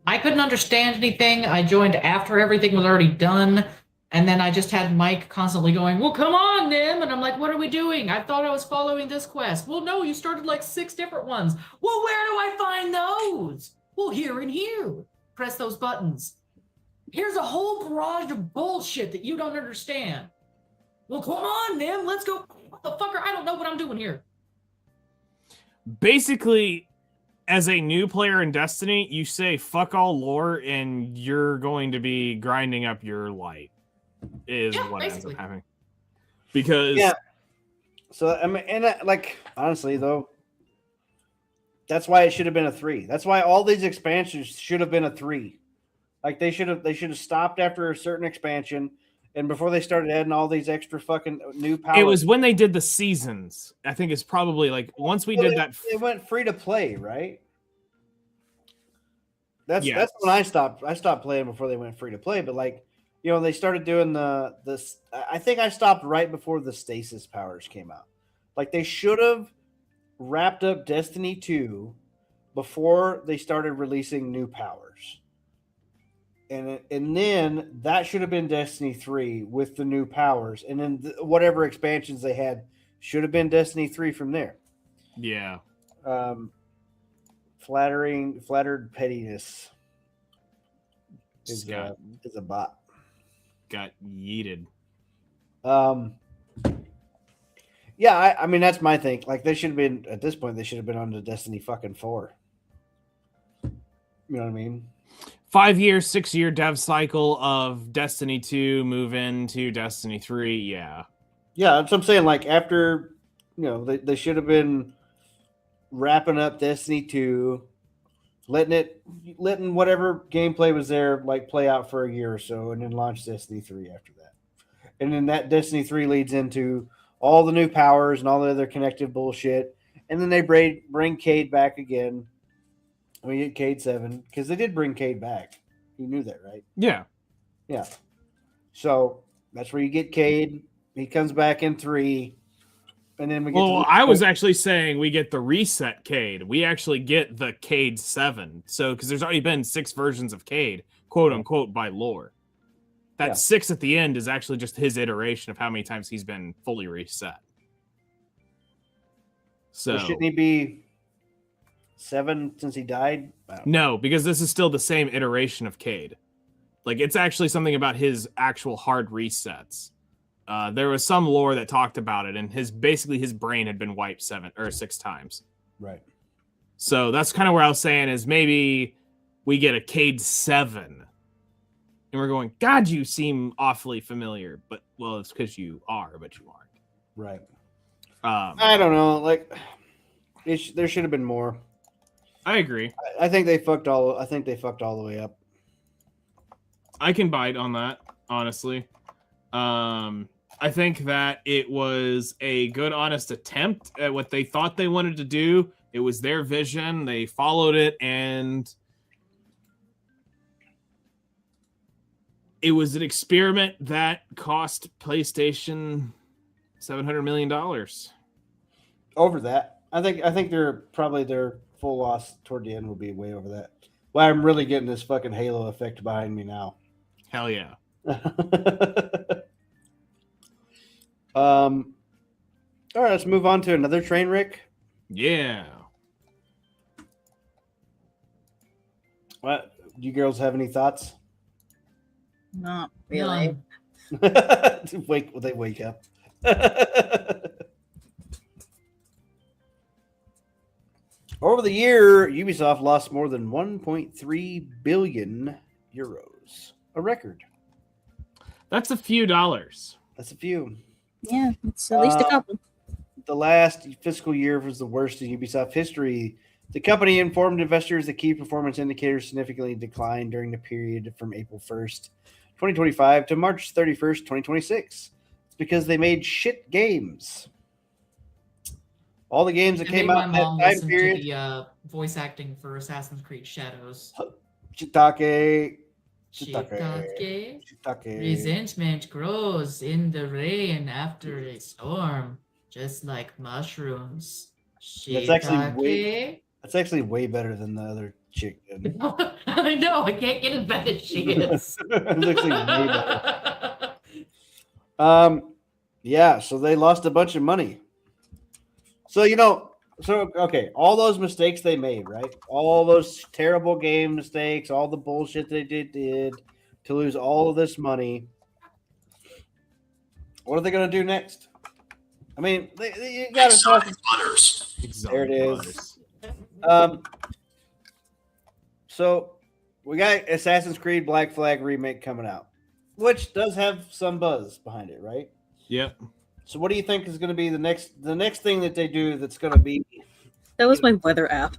I couldn't understand anything. I joined after everything was already done, and then I just had Mike constantly going, "Well, come on, Nim," and I'm like, "What are we doing? I thought I was following this quest." "Well, no, you started like 6 different ones." "Well, where do I find those?" "Well, here and here." press those buttons. Here's a whole barrage of bullshit that you don't understand. Well, come on, Nim, let's go. What the fucker? I don't know what I'm doing here. Basically, as a new player in Destiny, you say fuck all lore and you're going to be grinding up your light is what ends up happening. Because so I mean, and like honestly though, that's why it should have been a 3. That's why all these expansions should have been a 3. Like they should have stopped after a certain expansion, and before they started adding all these extra fucking new powers. It was when they did the seasons. I think it's probably like once we did that. It went free to play, right? That's when I stopped. I stopped playing before they went free to play. But like, you know, they started doing this. I think I stopped right before the stasis powers came out. Like they should have wrapped up Destiny 2 before they started releasing new powers. And then that should have been Destiny 3 with the new powers. And then whatever expansions they had should have been Destiny 3 from there. Yeah. Flattered pettiness is a bot. Got yeeted. Yeah, I mean, that's my thing. Like, they should have been, at this point, they should have been on to Destiny fucking 4. You know what I mean? 5-year, 6-year dev cycle of Destiny 2 move into Destiny 3. Yeah. Yeah, that's what I'm saying. Like, after, you know, they should have been wrapping up Destiny 2, letting whatever gameplay was there, like, play out for a year or so, and then launch Destiny 3 after that. And then that Destiny 3 leads into all the new powers and all the other connected bullshit. And then they bring Cade back again. We get Cade 7 because they did bring Cade back. You knew that, right? Yeah. Yeah. So that's where you get Cade. He comes back in 3. And then we get I was actually saying we get the reset Cade. We actually get the Cade 7. So, because there's already been 6 versions of Cade, quote unquote, by lore. That 6 at the end is actually just his iteration of how many times he's been fully reset. So shouldn't he be 7 since he died? No, because this is still the same iteration of Cade. Like, it's actually something about his actual hard resets. There was some lore that talked about it, and his brain had been wiped 7 or 6 times. Right. So that's kind of where I was saying is maybe we get a Cade 7. And we're going, God, you seem awfully familiar. But, well, it's because you are, but you aren't. Right. I don't know. Like, there should have been more. I agree. I think they fucked all the way up. I can bite on that, honestly. I think that it was a good, honest attempt at what they thought they wanted to do. It was their vision. They followed it, and it was an experiment that cost PlayStation $700 million. Over that. I think they're probably their full loss toward the end will be way over that. Well, I'm really getting this fucking Halo effect behind me now. Hell yeah. All right, let's move on to another train wreck. Yeah. What? Do you girls have any thoughts? Not really. None. They wake up. Over the year, Ubisoft lost more than 1.3 billion euros. A record. That's a few dollars. That's a few. Yeah, it's at least a couple. The last fiscal year was the worst in Ubisoft history. The company informed investors that key performance indicators significantly declined during the period from April 1st, 2025 to March 31st, 2026. It's because they made shit games. All the games that came out in that time period. To the voice acting for Assassin's Creed Shadows. Shiitake. Resentment grows in the rain after a storm, just like mushrooms. That's actually way better than the other chick. I know. I can't get as bad as she is. It's actually way better. Yeah. So they lost a bunch of money. So So okay, all those mistakes they made, right? All those terrible game mistakes, all the bullshit they did to lose all of this money. What are they going to do next? I mean, you got Exotic butters. There it is. So we got Assassin's Creed Black Flag remake coming out, which does have some buzz behind it, right? Yep. So what do you think is going to be the next thing that they do that's going to be? That was my weather app.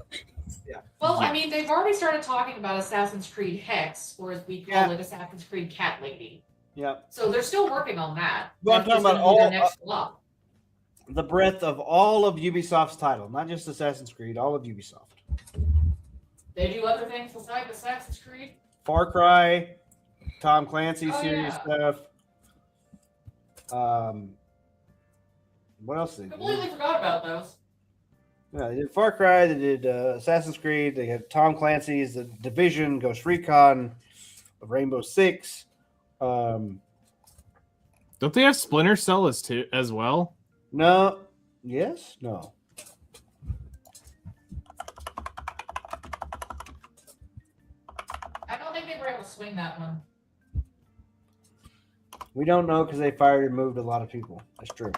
Yeah. Well, I mean, they've already started talking about Assassin's Creed Hex, or as we call it, Assassin's Creed Cat Lady. Yeah. So they're still working on that. Well, I'm talking about all their next flop. The breadth of all of Ubisoft's title, not just Assassin's Creed, all of Ubisoft. They do other things besides Assassin's Creed. Far Cry, Tom Clancy series stuff. What else did they do? Completely forgot about those. Yeah, they did Far Cry, they did Assassin's Creed, they had Tom Clancy's The Division, Ghost Recon, Rainbow Six. Don't they have Splinter Cell as well? No. Yes? No. I don't think they were able to swing that one. We don't know because they fired and moved a lot of people. That's true.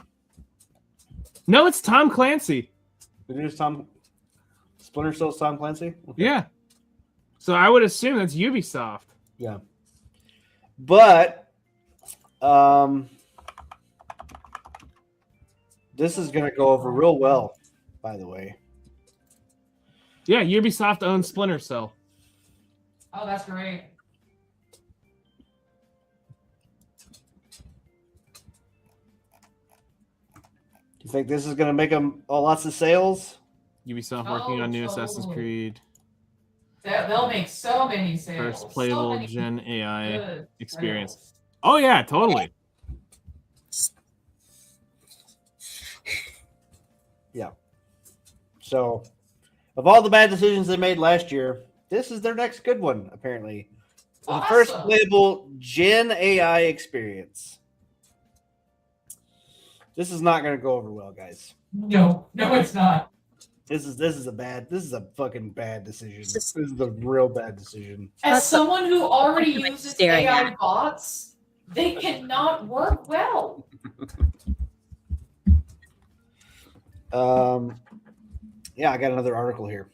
No, it's Tom Clancy. It is Tom. Splinter Cell's Tom Clancy? Okay. Yeah. So I would assume that's Ubisoft. Yeah. But this is going to go over real well, by the way. Yeah, Ubisoft owns Splinter Cell. Oh, that's great. Do you think this is going to make them lots of sales? Ubisoft working on new Assassin's totally. Creed. They'll make so many sales. First playable so many Gen AI good experience. sales. Oh, yeah, totally. Yeah. So, of all the bad decisions they made last year, this is their next good one, apparently. The first Awesome. playable Gen AI experience. This is not going to go over well, guys. No, it's not. This is a fucking bad decision. This This is a real bad decision. As someone who already Like uses staring AI at. bots, they cannot work well. Yeah, I got another article here.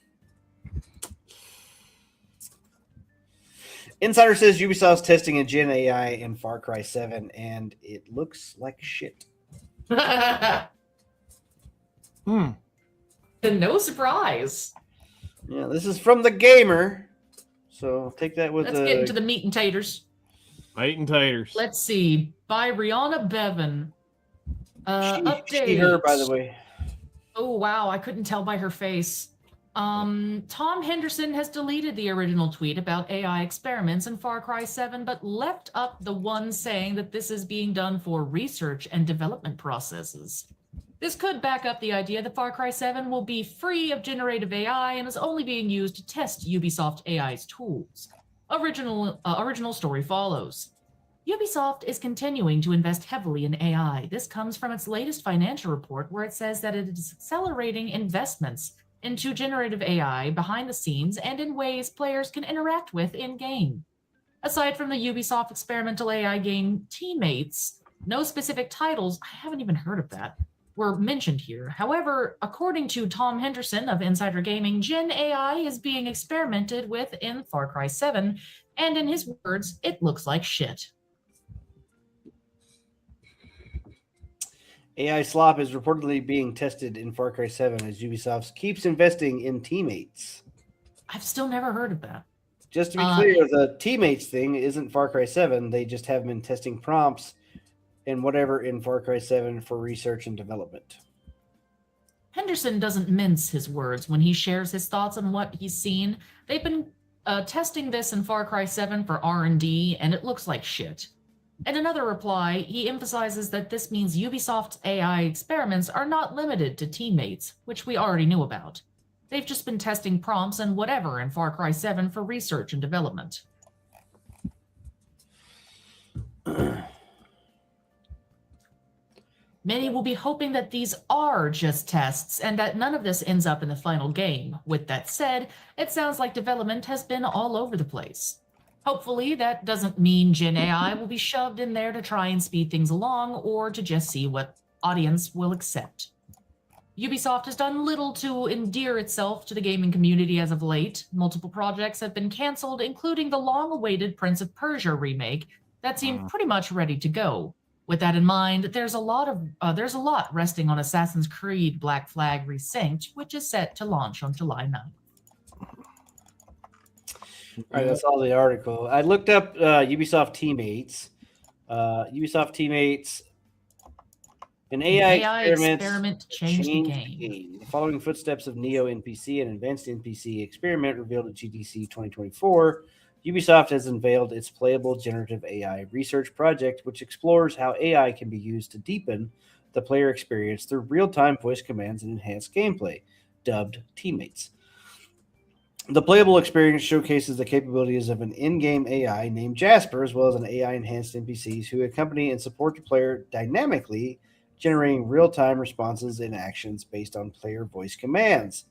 Insider says Ubisoft's testing a Gen AI in Far Cry 7, and it looks like shit. No surprise. Yeah, this is from the Gamer, so take that with Let's get into the meat and taters. Meat and taters. Let's see. By Rihanna Bevan. Update. She, her, by the way. Oh, wow. I couldn't tell by her face. Tom Henderson has deleted the original tweet about AI experiments in Far Cry 7, but left up the one saying that this is being done for research and development processes. This could back up the idea that Far Cry 7 will be free of generative AI and is only being used to test Ubisoft AI's tools. Original story follows. Ubisoft is continuing to invest heavily in AI. This comes from its latest financial report, where it says that it is accelerating investments into generative AI behind the scenes and in ways players can interact with in-game. Aside from the Ubisoft experimental AI game Teammates, no specific titles, I haven't even heard of that, were mentioned here. However, according to Tom Henderson of Insider Gaming, Gen AI is being experimented with in Far Cry 7, and in his words, it looks like shit. AI slop is reportedly being tested in Far Cry 7 as Ubisoft keeps investing in Teammates. I've still never heard of that. Just to be clear, the Teammates thing isn't Far Cry 7. They just have been testing prompts and whatever in Far Cry 7 for research and development. Henderson doesn't mince his words when he shares his thoughts on what he's seen. They've been testing this in Far Cry 7 for R&D, and it looks like shit. In another reply, he emphasizes that this means Ubisoft's AI experiments are not limited to Teammates, which we already knew about. They've just been testing prompts and whatever in Far Cry 7 for research and development. Many will be hoping that these are just tests and that none of this ends up in the final game. With that said, it sounds like development has been all over the place. Hopefully, that doesn't mean Gen AI will be shoved in there to try and speed things along or to just see what audience will accept. Ubisoft has done little to endear itself to the gaming community as of late. Multiple projects have been canceled, including the long-awaited Prince of Persia remake that seemed pretty much ready to go. With that in mind, there's a lot resting on Assassin's Creed Black Flag Resynced, which is set to launch on July 9th. All right, that's all the article. I looked up Ubisoft Teammates. Ubisoft Teammates, an AI experiment changed the game. The following footsteps of Neo NPC, an advanced NPC experiment revealed at GDC 2024. Ubisoft has unveiled its playable generative AI research project, which explores how AI can be used to deepen the player experience through real-time voice commands and enhanced gameplay, dubbed Teammates. The playable experience showcases the capabilities of an in-game AI named Jasper, as well as an AI-enhanced NPCs who accompany and support the player dynamically, generating real-time responses and actions based on player voice commands.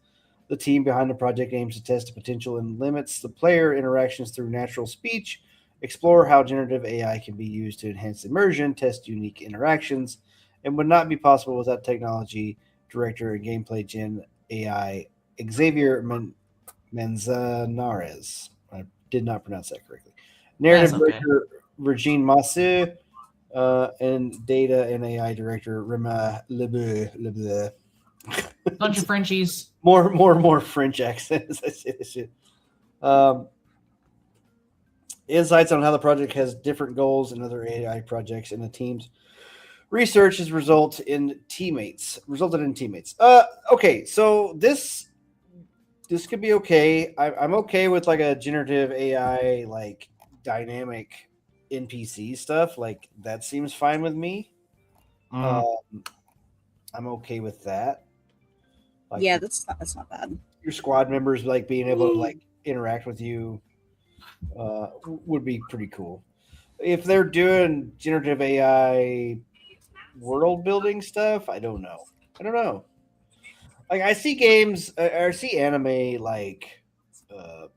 The team behind the project aims to test the potential and limits the player interactions through natural speech, explore how generative AI can be used to enhance immersion, test unique interactions, and would not be possible without technology. Director and gameplay gen AI Xavier Manzanares. I did not pronounce that correctly. Narrative director Regine Massu, and data and AI director Rema Lebeau. Bunch of Frenchies. More French accents. I say this shit. Insights on how the project has different goals and other AI projects, and the team's research has resulted in Teammates. Okay, so this could be okay. I'm okay with like a generative AI, like dynamic NPC stuff. Like that seems fine with me. I'm okay with that. Like, yeah, that's not bad. Your squad members like being able to like interact with you would be pretty cool. If they're doing generative AI world building stuff, I don't know. Like I see games, I see anime like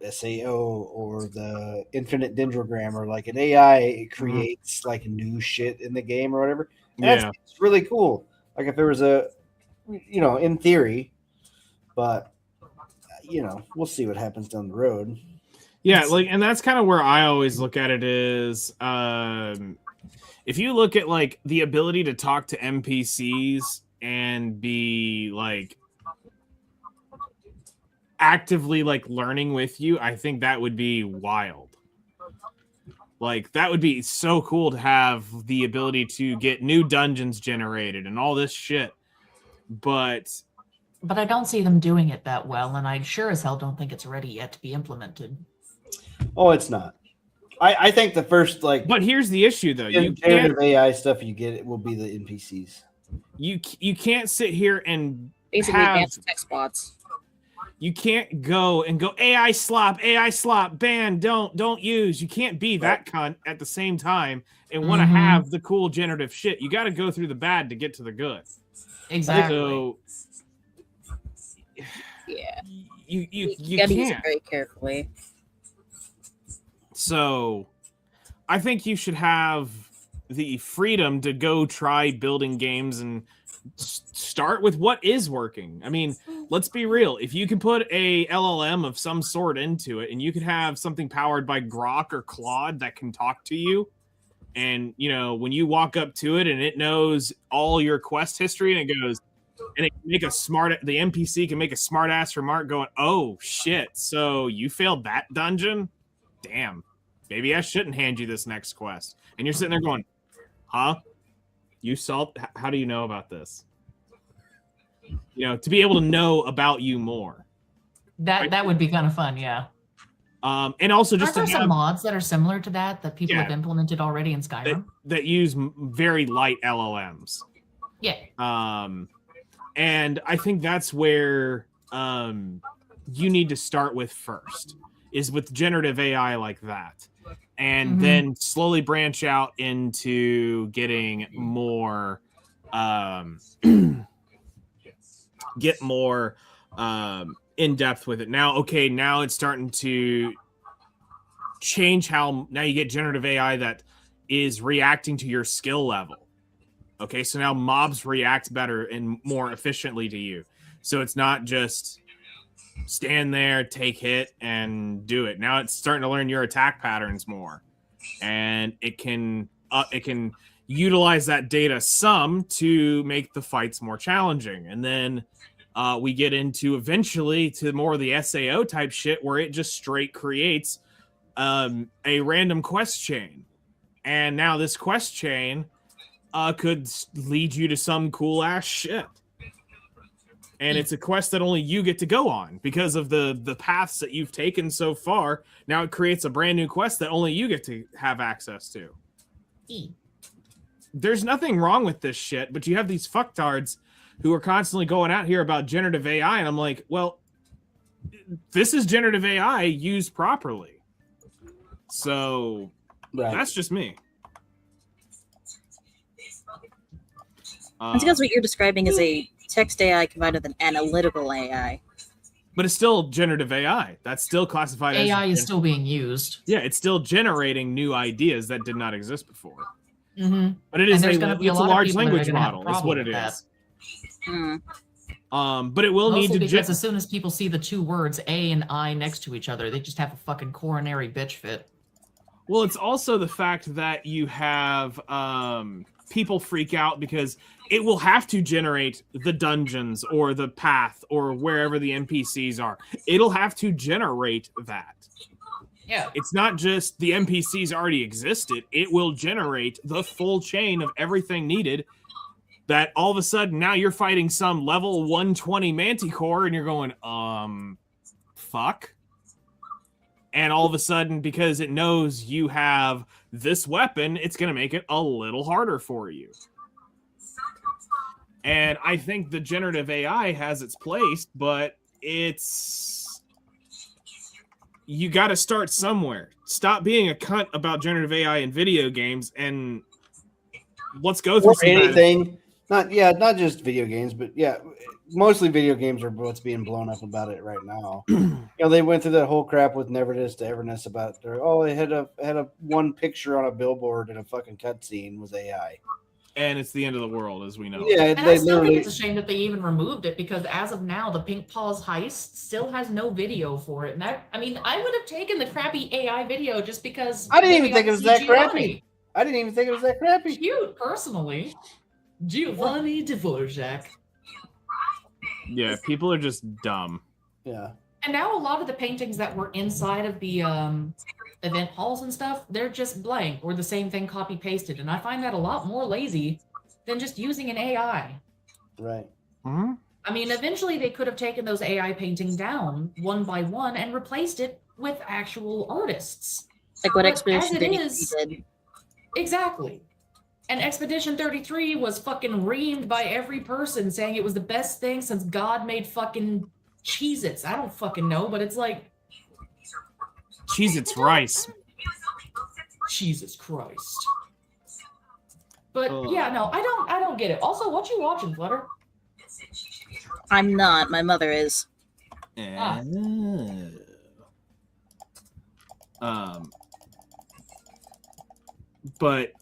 SAO or the Infinite Dendrogram, or like an AI creates like new shit in the game or whatever. And that's really cool. Like if there was a, in theory, but we'll see what happens down the road. Yeah, like, and that's kind of where I always look at it is, if you look at like the ability to talk to NPCs and be like actively like learning with you, I think that would be wild. Like that would be so cool to have the ability to get new dungeons generated and all this shit. But I don't see them doing it that well, and I sure as hell don't think it's ready yet to be implemented. Oh, it's not. I think the first But here's the issue, though. You generative AI stuff you get, it will be the NPCs. You can't sit here and basically advanced text bots. You can't go AI slop, ban, don't use. You can't be that cunt at the same time and want to have the cool generative shit. You got to go through the bad to get to the good. Exactly. So, yeah, you gotta can't use it very carefully. So, I think you should have the freedom to go try building games and start with what is working. I mean, let's be real. If you can put a LLM of some sort into it and you could have something powered by Grok or Claude that can talk to you, and when you walk up to it and it knows all your quest history and it goes, and it can make the NPC can make a smart ass remark going, "Oh shit, so you failed that dungeon? Damn, maybe I shouldn't hand you this next quest." And you're sitting there going, "Huh? You saw? How do you know about this?" To be able to know about you more. That would be kind of fun, yeah. And also just Aren't there some mods that are similar to that people have implemented already in Skyrim that use very light LLMs. Yeah. And I think that's where you need to start with first, is with generative AI like that. And then slowly branch out into getting more get more in depth with it. Now, okay, now it's starting to change how now you get generative AI that is reacting to your skill level. Okay, so now mobs react better and more efficiently to you. So it's not just stand there, take hit, and do it. Now it's starting to learn your attack patterns more, and it can utilize that data some to make the fights more challenging. And then we get into eventually to more of the SAO type shit where it just straight creates a random quest chain. And now this quest chain could lead you to some cool ass shit. And it's a quest that only you get to go on because of the paths that you've taken so far. Now it creates a brand new quest that only you get to have access to. There's nothing wrong with this shit, but you have these fucktards who are constantly going out here about generative AI, and I'm like, well, this is generative AI used properly. So that's just me. I think that's what you're describing as a text AI combined with an analytical AI. But it's still generative AI. That's still classified as AI is still being used. Yeah, it's still generating new ideas that did not exist before. Mm-hmm. But it is a large language model, is what it is. But it will need to because as soon as people see the two words A and I next to each other, they just have a fucking coronary bitch fit. Well, it's also the fact that you have people freak out because it will have to generate the dungeons or the path or wherever the NPCs are. It'll have to generate that. Yeah. It's not just the NPCs already existed. It will generate the full chain of everything needed that all of a sudden now you're fighting some level 120 Manticore and you're going, fuck. And all of a sudden, because it knows you have this weapon, it's going to make it a little harder for you. And I think the generative AI has its place, but you got to start somewhere. Stop being a cunt about generative AI in video games and let's go through anything. Not just video games, but yeah, mostly video games are what's being blown up about it right now. They went through that whole crap with Neverness to Everness about they had a one picture on a billboard and a fucking cutscene was AI. And it's the end of the world, as we know. Yeah, and I still think it's a shame that they even removed it because as of now, the Pink Paws heist still has no video for it. And I would have taken the crappy AI video just because I didn't even think it was that crappy. I didn't even think it was that crappy. Cute, personally. Giovanni Dvorak. Yeah, people are just dumb. Yeah. And now a lot of the paintings that were inside of the event halls and stuff, they're just blank or the same thing copy-pasted. And I find that a lot more lazy than just using an AI. Right. Mm-hmm. I mean, eventually they could have taken those AI paintings down one by one and replaced it with actual artists. Like what Expedition 33 did. Exactly. And Expedition 33 was fucking reamed by every person saying it was the best thing since God made fucking Cheez-Its. I don't fucking know, but it's like... Cheez-Its rice. Jesus Christ. But yeah, no, I don't get it. Also, what you watching, Flutter? I'm not. My mother is. But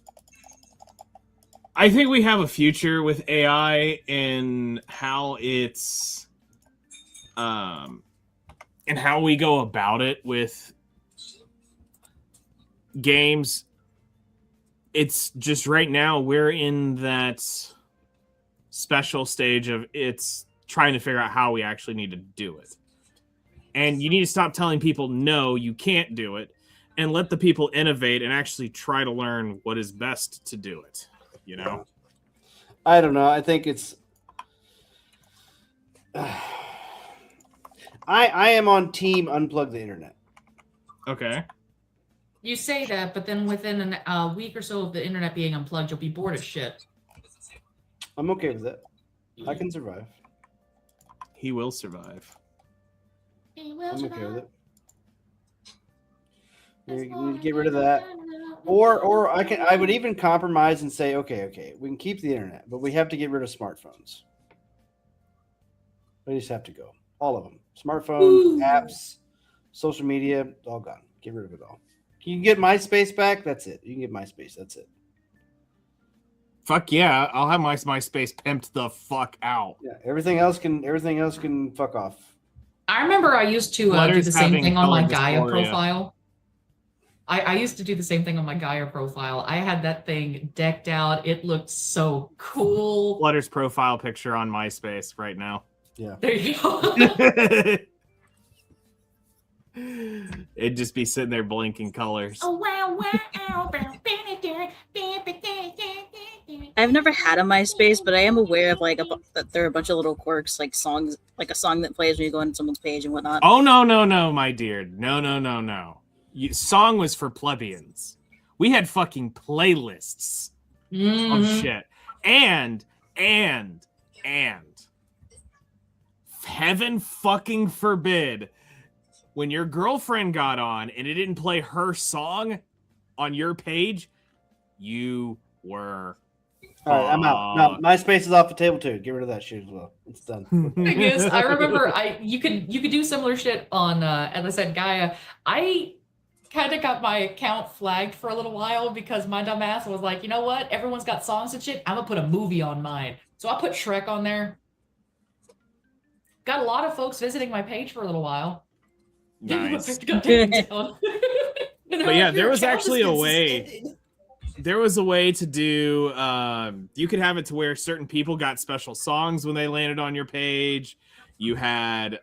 I think we have a future with AI and how it's and how we go about it with games. It's just right now we're in that special stage of it's trying to figure out how we actually need to do it. And you need to stop telling people, no, you can't do it, and let the people innovate and actually try to learn what is best to do it. You know? I don't know. I think it's... I am on team unplug the internet. Okay. You say that, but then within a week or so of the internet being unplugged, you'll be bored as shit. I'm okay with that. I can survive. He will survive. He will I'm survive. okay with it. You need to get rid of that. Or I would even compromise and say, okay, we can keep the internet, but we have to get rid of smartphones. We just have to go. All of them. Smartphones, apps, social media, all gone. Get rid of it all. You can get MySpace back, that's it. You can get MySpace, that's it. Fuck yeah, I'll have my MySpace pimped the fuck out. Yeah, everything else can fuck off. I remember I used to do the same thing on my Gaia profile. I used to do the same thing on my Gaia profile. I had that thing decked out. It looked so cool. Flutter's profile picture on MySpace right now. Yeah. There you go. It'd just be sitting there blinking colors. Oh, wow, I've never had a MySpace, but I am aware of that there are a bunch of little quirks, like songs, like a song that plays when you go on someone's page and whatnot. Oh no, my dear, no. Song was for plebeians. We had fucking playlists of shit, and heaven fucking forbid when your girlfriend got on and it didn't play her song on your page, you were. All right, I'm out. No, MySpace is off the table too. Get rid of that shit as well. It's done. Thing is, I remember you could do similar shit on as I said, Gaia. I kind of got my account flagged for a little while because my dumb ass was like, you know what? Everyone's got songs and shit. I'm gonna put a movie on mine. So I put Shrek on there. Got a lot of folks visiting my page for a a while. Nice. But yeah, there was actually a way. There was a way to do. You could have it to where certain people got special songs when they landed on your page. You had,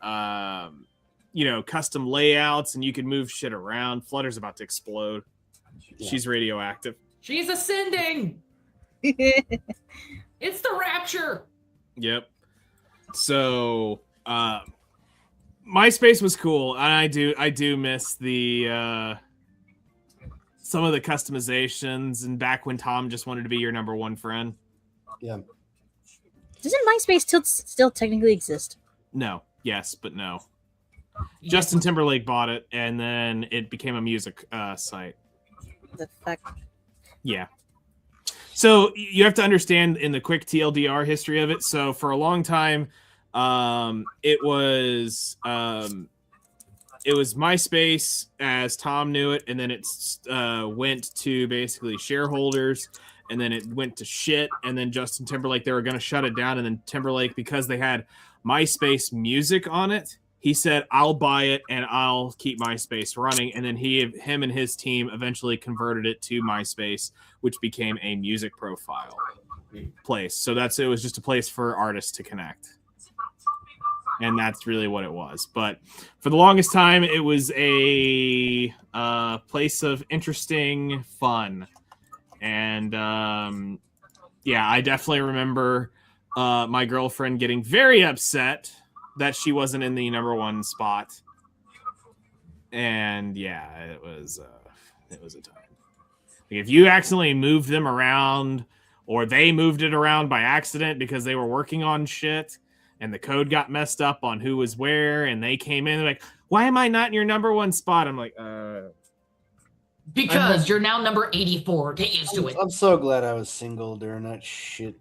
custom layouts, and you could move shit around. Flutter's about to explode. Yeah. She's radioactive. She's ascending. It's the rapture. Yep. So, MySpace was cool, and I do miss the some of the customizations, and back when Tom just wanted to be your number one friend. Yeah. Doesn't MySpace still technically exist? No. Yes, but no. Justin Timberlake bought it, and then it became a music site. The fuck? Yeah. So you have to understand in the quick TLDR history of it. So for a long time, it was MySpace as Tom knew it, and then it went to basically shareholders, and then it went to shit, and then Justin Timberlake, they were going to shut it down, and then Timberlake, because they had MySpace music on it, he said, I'll buy it and I'll keep MySpace running, and then him and his team eventually converted it to MySpace, which became a music profile place. So it was just a place for artists to connect. And that's really what it was. But for the longest time, it was a place of interesting fun. And I definitely remember my girlfriend getting very upset that she wasn't in the number one spot. And yeah, it was a time. Like if you accidentally moved them around, or they moved it around by accident because they were working on shit, and the code got messed up on who was where, and they came in like, why am I not in your number one spot? I'm like, because you're now number 84. Get used to it. I'm so glad I was single during that shit.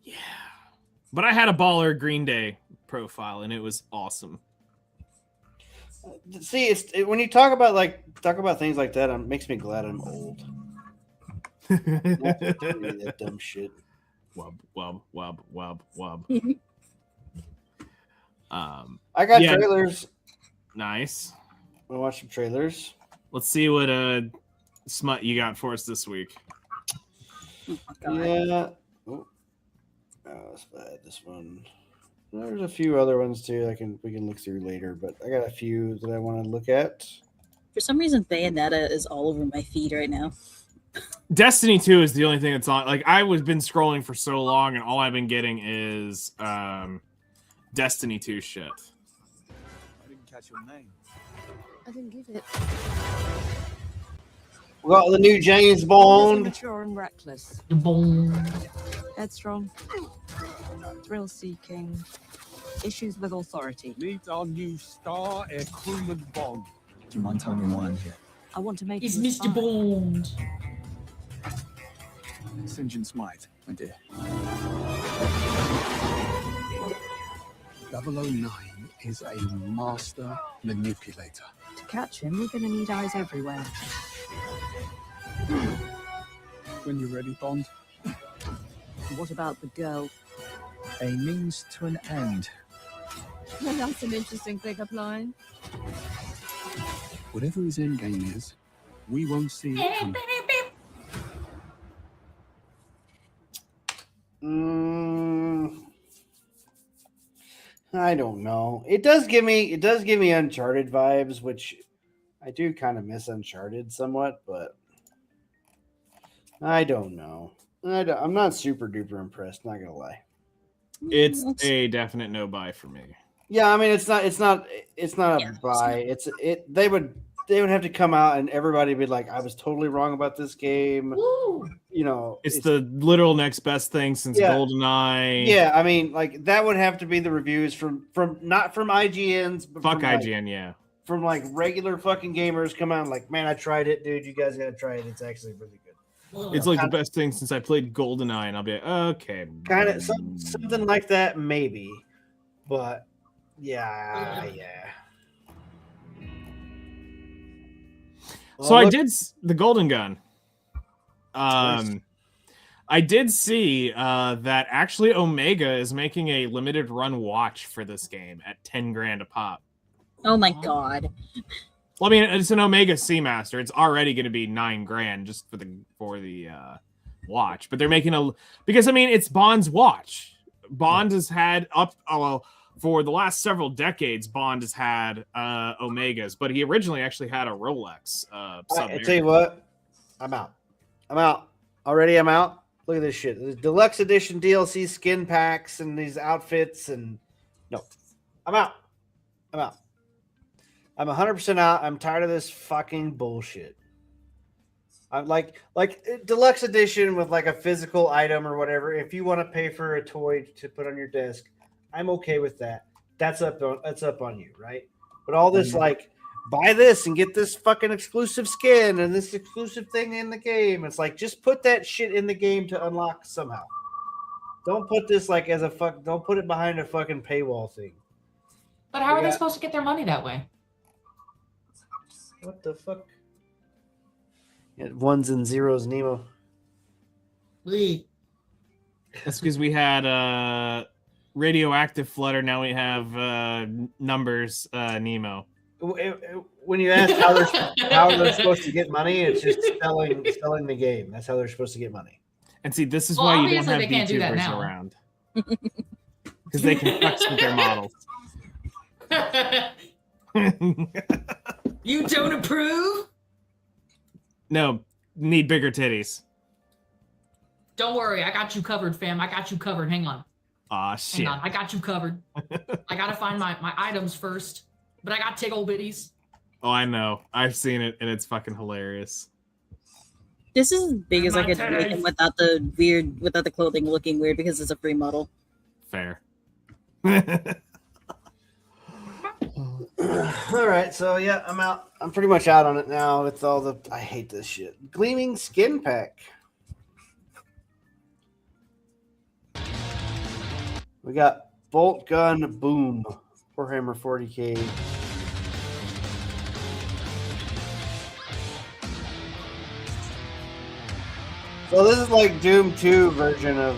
Yeah. But I had a baller Green Day profile, and it was awesome. See, when you talk about things like that, it makes me glad I'm old. That dumb shit. Wub. I got trailers. Nice. Wanna watch some trailers? Let's see what smut you got for us this week. Yeah. Oh, that's bad. This one. There's a few other ones too. We can look through later, but I got a few that I want to look at. For some reason, Bayonetta is all over my feed right now. Destiny 2 is the only thing that's on. Like, been scrolling for so long, and all I've been getting is Destiny 2 shit. I didn't catch your name. I didn't get it. We got the new James Bond. Mature and reckless. Headstrong. Thrill-seeking. Issues with authority. Needs our new star, a crewman Bond. Do you mind telling me why I'm here? I want to make He's you a Mr. spy. Bond. St. John Smite, my dear. 009 is a master manipulator. To catch him, we're going to need eyes everywhere. When you're ready, Bond, What about the girl? a means to an end. Well, that's an interesting pickup line. Whatever his endgame is, we won't see it coming. I don't know. It does give me Uncharted vibes, which I do kind of miss Uncharted somewhat, but I don't know. I'm not super duper impressed. Not gonna lie. It's a definite no buy for me. Yeah, I mean it's not a Yeah, buy. They would have to come out and everybody would be like, I was totally wrong about this game. Woo! You know, It's the literal next best thing since Yeah. GoldenEye. yeah. I mean, like that would have to be the reviews from not from IGNs, but Fuck from, IGN, yeah. from like regular fucking gamers come out and like, man, I tried it, dude. You guys gotta try it. It's actually really good. It's like the best thing since I played GoldenEye, and I'll be like, okay. Kind of something like that, maybe. But yeah. So I did the Golden Gun. I did see that actually Omega is making a limited run watch for this game at 10 grand a pop. Oh my god. Well, I mean, it's an Omega Seamaster. It's already going to be 9 grand just for the watch, but they're making because I mean it's Bond's watch. Bond has had for the last several decades. Bond has had Omegas, but he originally actually had a Rolex. I tell you what, I'm out. Already, I'm out. Look at this shit. There's deluxe edition DLC skin packs and these outfits and no, I'm out. I'm 100% out. I'm tired of this fucking bullshit. I'm like deluxe edition with like a physical item or whatever. If you want to pay for a toy to put on your desk, I'm okay with that. That's up on you, right? But all this like buy this and get this fucking exclusive skin and this exclusive thing in the game. It's like just put that shit in the game to unlock somehow. Don't put this like as a fuck. Don't put it behind a fucking paywall thing. But how are they supposed to get their money that way? What the fuck? Yeah, ones and zeros, Nemo. That's because we had radioactive Flutter. Now we have numbers Nemo. When you ask how they're supposed to get money, it's just selling the game. That's how they're supposed to get money. And see, this is Well, why you don't obviously have they can't do that VTubers now. around. Because they can flex with their models. You don't approve? No, need bigger titties. Don't worry, I got you covered, fam. I got you covered. Hang on. Aw, Hang shit. on. I got you covered. I gotta find my items first. But I got tickle bitties. Oh, I know. I've seen it, and it's fucking hilarious. This is as big as I could make him without the clothing looking weird because it's a free model. Fair. All right, so yeah, I'm out. I'm pretty much out on it now. It's all I hate this shit. Gleaming skin pack. We got Bolt Gun Boom. Warhammer 40K. So this is like Doom 2 version of.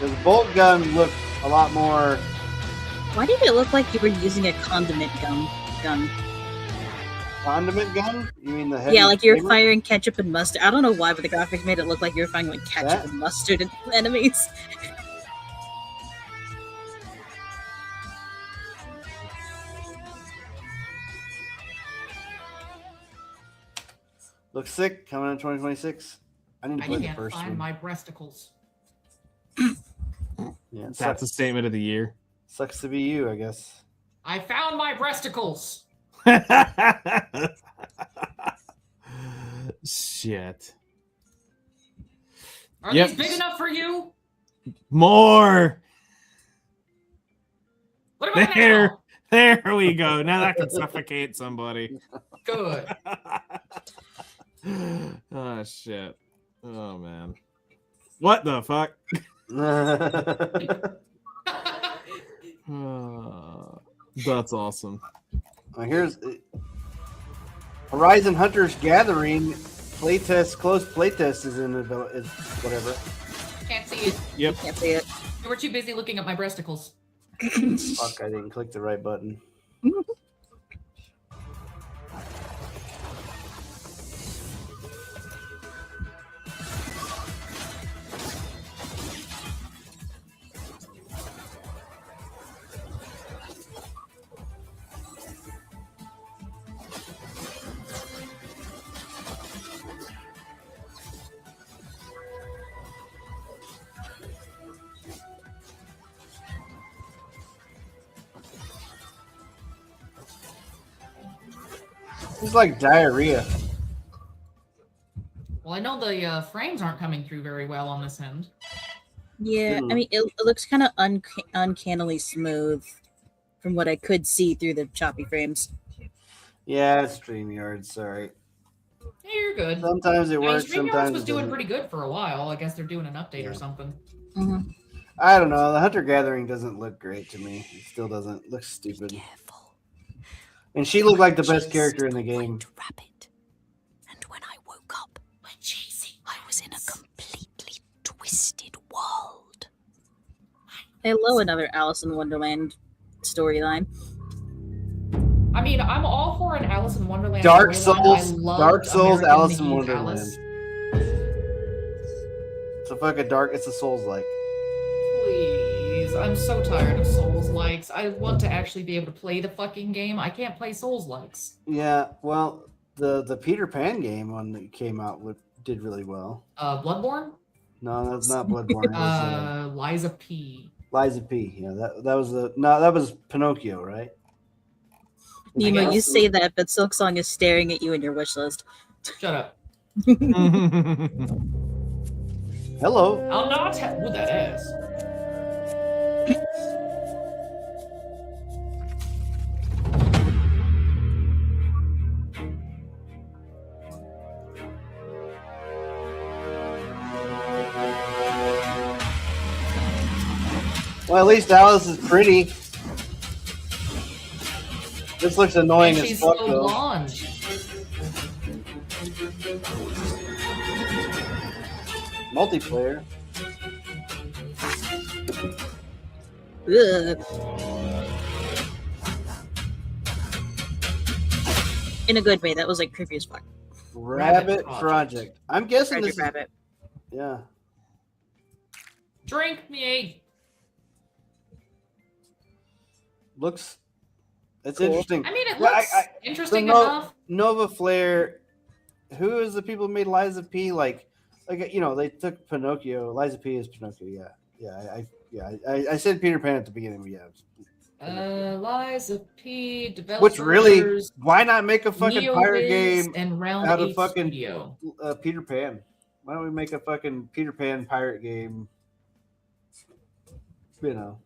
Does Bolt Gun look a lot more? Why did it look like you were using a condiment gun? Condiment gun? You mean the heavy? Yeah, like you're flavor? firing ketchup and mustard. I don't know why, but the graphics made it look like you were firing like ketchup and mustard at enemies. Looks sick. Coming in 2026. I need to I play the can't first find one. my breasticles. Yeah, it That's a statement of the year. sucks to be you, I guess. I found my breasticles. Shit. Are Yep. these big enough for you? More. What about There. now? There we go. Now that can suffocate somebody. Good. Oh shit. Oh man. What the fuck? That's awesome. Here's Horizon Hunters Gathering playtest. Closed playtest is in the is whatever. Can't see it. Yep. Can't see it. You were too busy looking at my breasticles. Fuck! I didn't click the right button. It's like diarrhea. Well, I know the frames aren't coming through very well on this end. Yeah, I mean, it looks kind of uncannily smooth from what I could see through the choppy frames. Yeah, it's StreamYard. Sorry. Yeah, you're good. Sometimes it works. StreamYards Sometimes was it doing doesn't. pretty good for a while. I guess they're doing an update or something. Mm-hmm. I don't know. The Hunter Gathering doesn't look great to me. It still doesn't. Look stupid. Careful. And she looked like the best character in the game. White rabbit. And when I woke up, I was in a completely twisted world. Hello, another Alice in Wonderland storyline. I mean, I'm all for an Alice in Wonderland. Dark storyline. Souls, I loved Dark Souls, American Alice in Medieval Wonderland. Alice. It's a fucking dark. It's a Souls like. Please, I'm so tired of Souls likes. I want to actually be able to play the fucking game. I can't play Souls likes. Yeah, well, the Peter Pan game one that came out did really well. Bloodborne? No, that's not Bloodborne. It was, Liza P. Liza P. Yeah, that was Pinocchio, right? Nemo, you guess. say that, but Silksong is staring at you in your wish list. Shut up. Hello. I'll not have with that ass. Well, at least Alice is pretty. This looks annoying And as she's fuck, so though. blonde. Multiplayer. Ugh. In a good way, that was like creepy as fuck. Rabbit Project. Project. I'm guessing this Rabbit, is, rabbit. yeah. Drink me. Looks. It's Cool. interesting. I mean, it Yeah, looks interesting so enough. Nova Flare. Who is the people who made Liza P? Like you know, they took Pinocchio. Liza P is Pinocchio. I said Peter Pan at the beginning. But yeah. Liza P. Developers. Which really, why not make a fucking pirate NeoViz game and Round out of 8 fucking Studio. Peter Pan? Why don't we make a fucking Peter Pan pirate game? You know,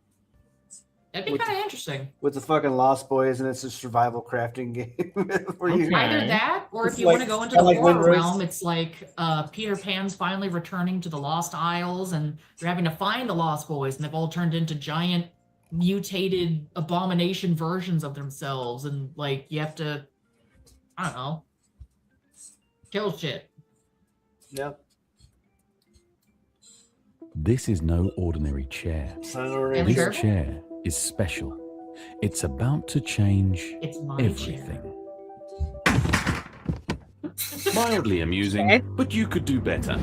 That'd be With- kind of interesting. with the fucking Lost Boys, and it's a survival crafting game where you. Okay. Either that, or It's if you like- want to go into I the like horror Windrose. realm, it's like Peter Pan's finally returning to the Lost Isles, and they're having to find the Lost Boys, and they've all turned into giant, mutated abomination versions of themselves, and like you have to, I don't know, kill shit. Yeah. This is no ordinary chair. And This sure. chair is special. It's about to change It's my everything. chair. Mildly amusing, Okay. but you could do better.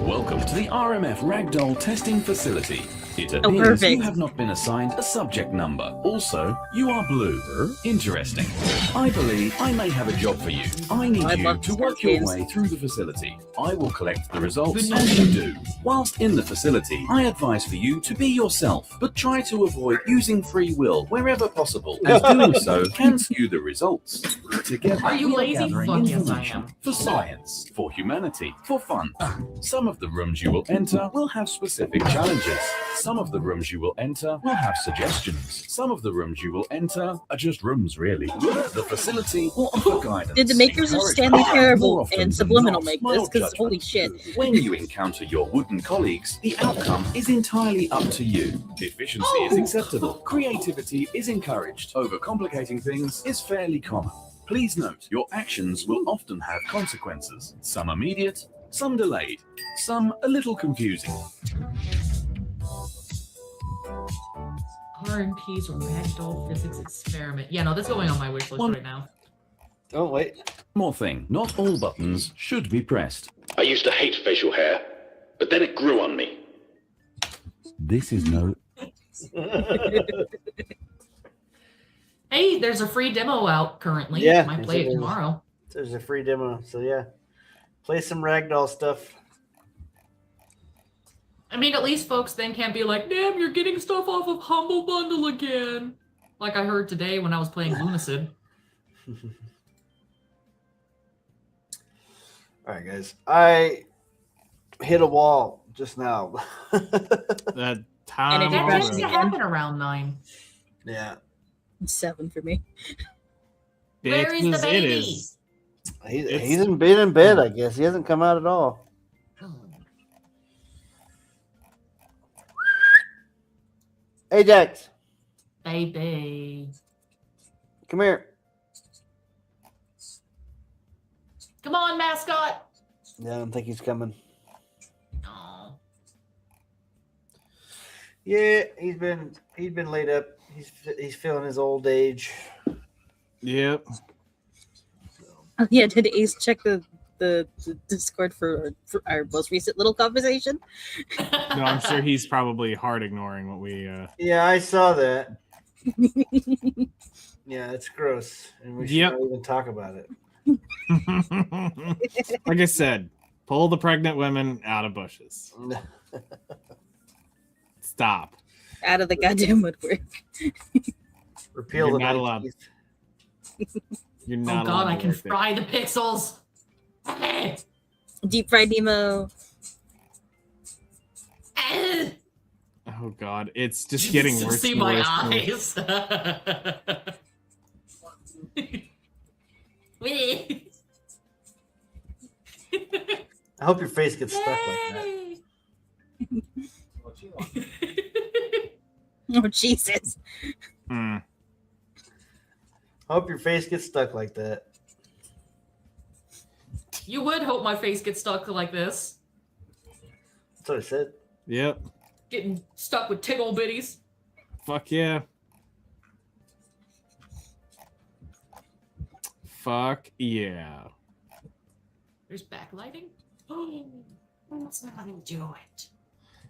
Welcome to the RMF Ragdoll Testing Facility. It appears perfect. you have not been assigned a subject number. Also, you are blue. Interesting. I believe I may have a job for you. I need I you love to these work your games. way through the facility. I will collect the results as you do. Whilst in the facility, I advise for you to be yourself, but try to avoid using free will wherever possible, as doing so can skew the results. Together, Are you we lazy? gathering Fuck yes, I information am. for science, for humanity, for fun. Some of the rooms you will enter will have specific challenges. Some of the rooms you will enter will have suggestions. Some of the rooms you will enter are just rooms, really. The facility will offer guidance. Did the makers of Stanley Parable and Subliminal make this? Because holy shit. When you encounter your wooden colleagues, the outcome is entirely up to you. Efficiency is acceptable. Creativity is encouraged. Overcomplicating things is fairly common. Please note, your actions will often have consequences. Some immediate, some delayed, some a little confusing. RMP's ragdoll physics experiment. Yeah, no, that's going on my wish list right now. Oh, wait. More thing, not all buttons should be pressed. I used to hate facial hair, but then it grew on me. This is no. Hey, there's a free demo out currently. Yeah, Might play it tomorrow. There's a free demo, so yeah. Play some ragdoll stuff. I mean, at least folks then can't be like, damn, you're getting stuff off of Humble Bundle again. Like I heard today when I was playing Lunacid. All right, guys. I hit a wall just now. That time. And That Right. tends to happen around 9. Yeah. 7 for me. Where is the Bitches, baby? It is. He's been in bed, I guess. He hasn't come out at all. Ajax, Baby. come here. Come on, mascot. Yeah, I don't think he's coming. Aw. Yeah, he's been laid up. He's feeling his old age. Yep. Oh, yeah, did Ace check the Discord for our most recent little conversation? No, I'm sure he's probably hard ignoring what we. Yeah, I saw that. Yeah, it's gross, and we should not even talk about it. Like I said, pull the pregnant women out of bushes. Stop. Out of the goddamn woodwork. Repeal You're the not 19th. allowed. You're not. Oh god, allowed I to can work there. fry the pixels. Deep fried Nemo. Oh god, it's just getting Jesus, worse. See and my worse and worse. eyes. I hope your face gets stuck like that. Oh, Jesus. Hmm. I hope your face gets stuck like that. You would hope my face gets stuck like this. That's what I said. Yep. Getting stuck with tickle bitties. Fuck yeah. Fuck yeah. There's backlighting. Oh, that's not how to do it.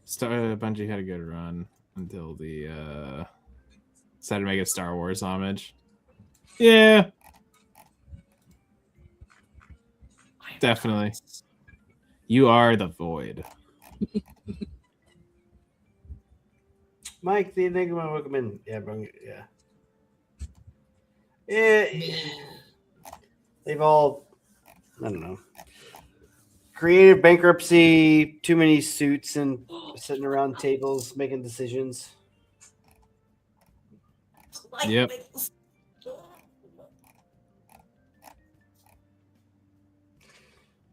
Bungie had a good run until the decided to make a Star Wars homage. Yeah. Definitely. You are the void. Mike, the Enigma, welcome in. Yeah, bro. Yeah. Yeah. They've all, I don't know. Creative bankruptcy, too many suits and sitting around tables making decisions. Yep.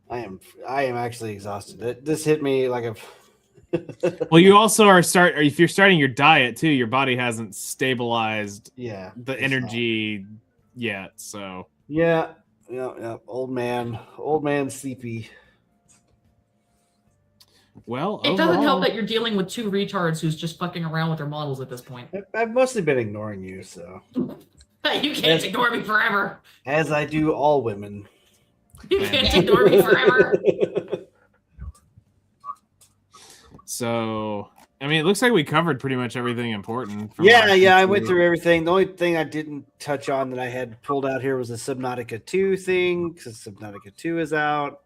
I am actually exhausted. This hit me like a. Well, you also are if you're starting your diet too, your body hasn't stabilized the energy yet, so yeah. Old man sleepy. Well, it doesn't help that you're dealing with 2 retards who's just fucking around with their models at this point. I've mostly been ignoring you, so You can't ignore me forever. as I do all women. You can't ignore me forever. So, I mean, it looks like we covered pretty much everything important. Yeah, I went through everything. The only thing I didn't touch on that I had pulled out here was the Subnautica 2 thing, because Subnautica 2 is out.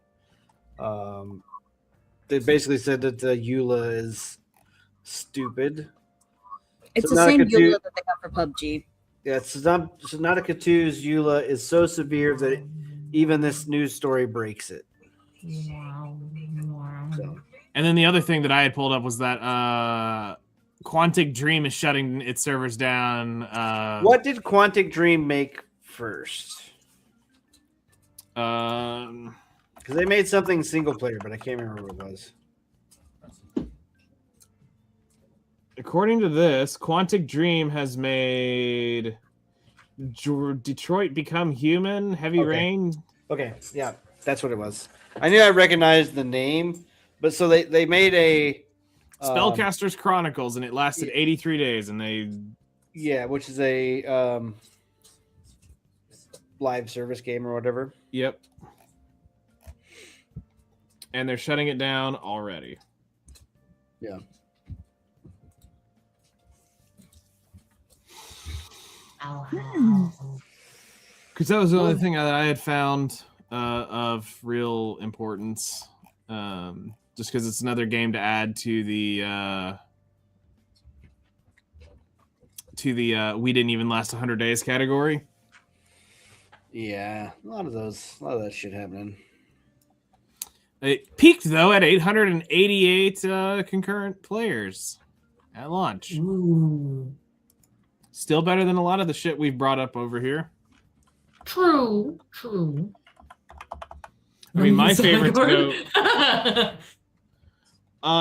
They basically said that the EULA is stupid. It's the Subnautica same 2 EULA that they got for PUBG. Yeah, Subnautica 2's EULA is so severe that even this news story breaks it. So. And then the other thing that I had pulled up was that Quantic Dream is shutting its servers down. What did Quantic Dream make first? Because they made something single player, but I can't remember what it was. According to this, Quantic Dream has made Detroit Become Human, Heavy Rain. Okay, yeah, that's what it was. I knew I recognized the name, but so they made a Spellcasters Chronicles, and it lasted 83 days, and they which is a live service game or whatever. Yep. And they're shutting it down already. Yeah. Because that was the only thing that I had found of real importance. Just because it's another game to add to the we didn't even last 100 days category. Yeah, a lot of that shit happening. It peaked though at 888 concurrent players at launch. Ooh. Still better than a lot of the shit we've brought up over here. True. I mean, my favorite to go.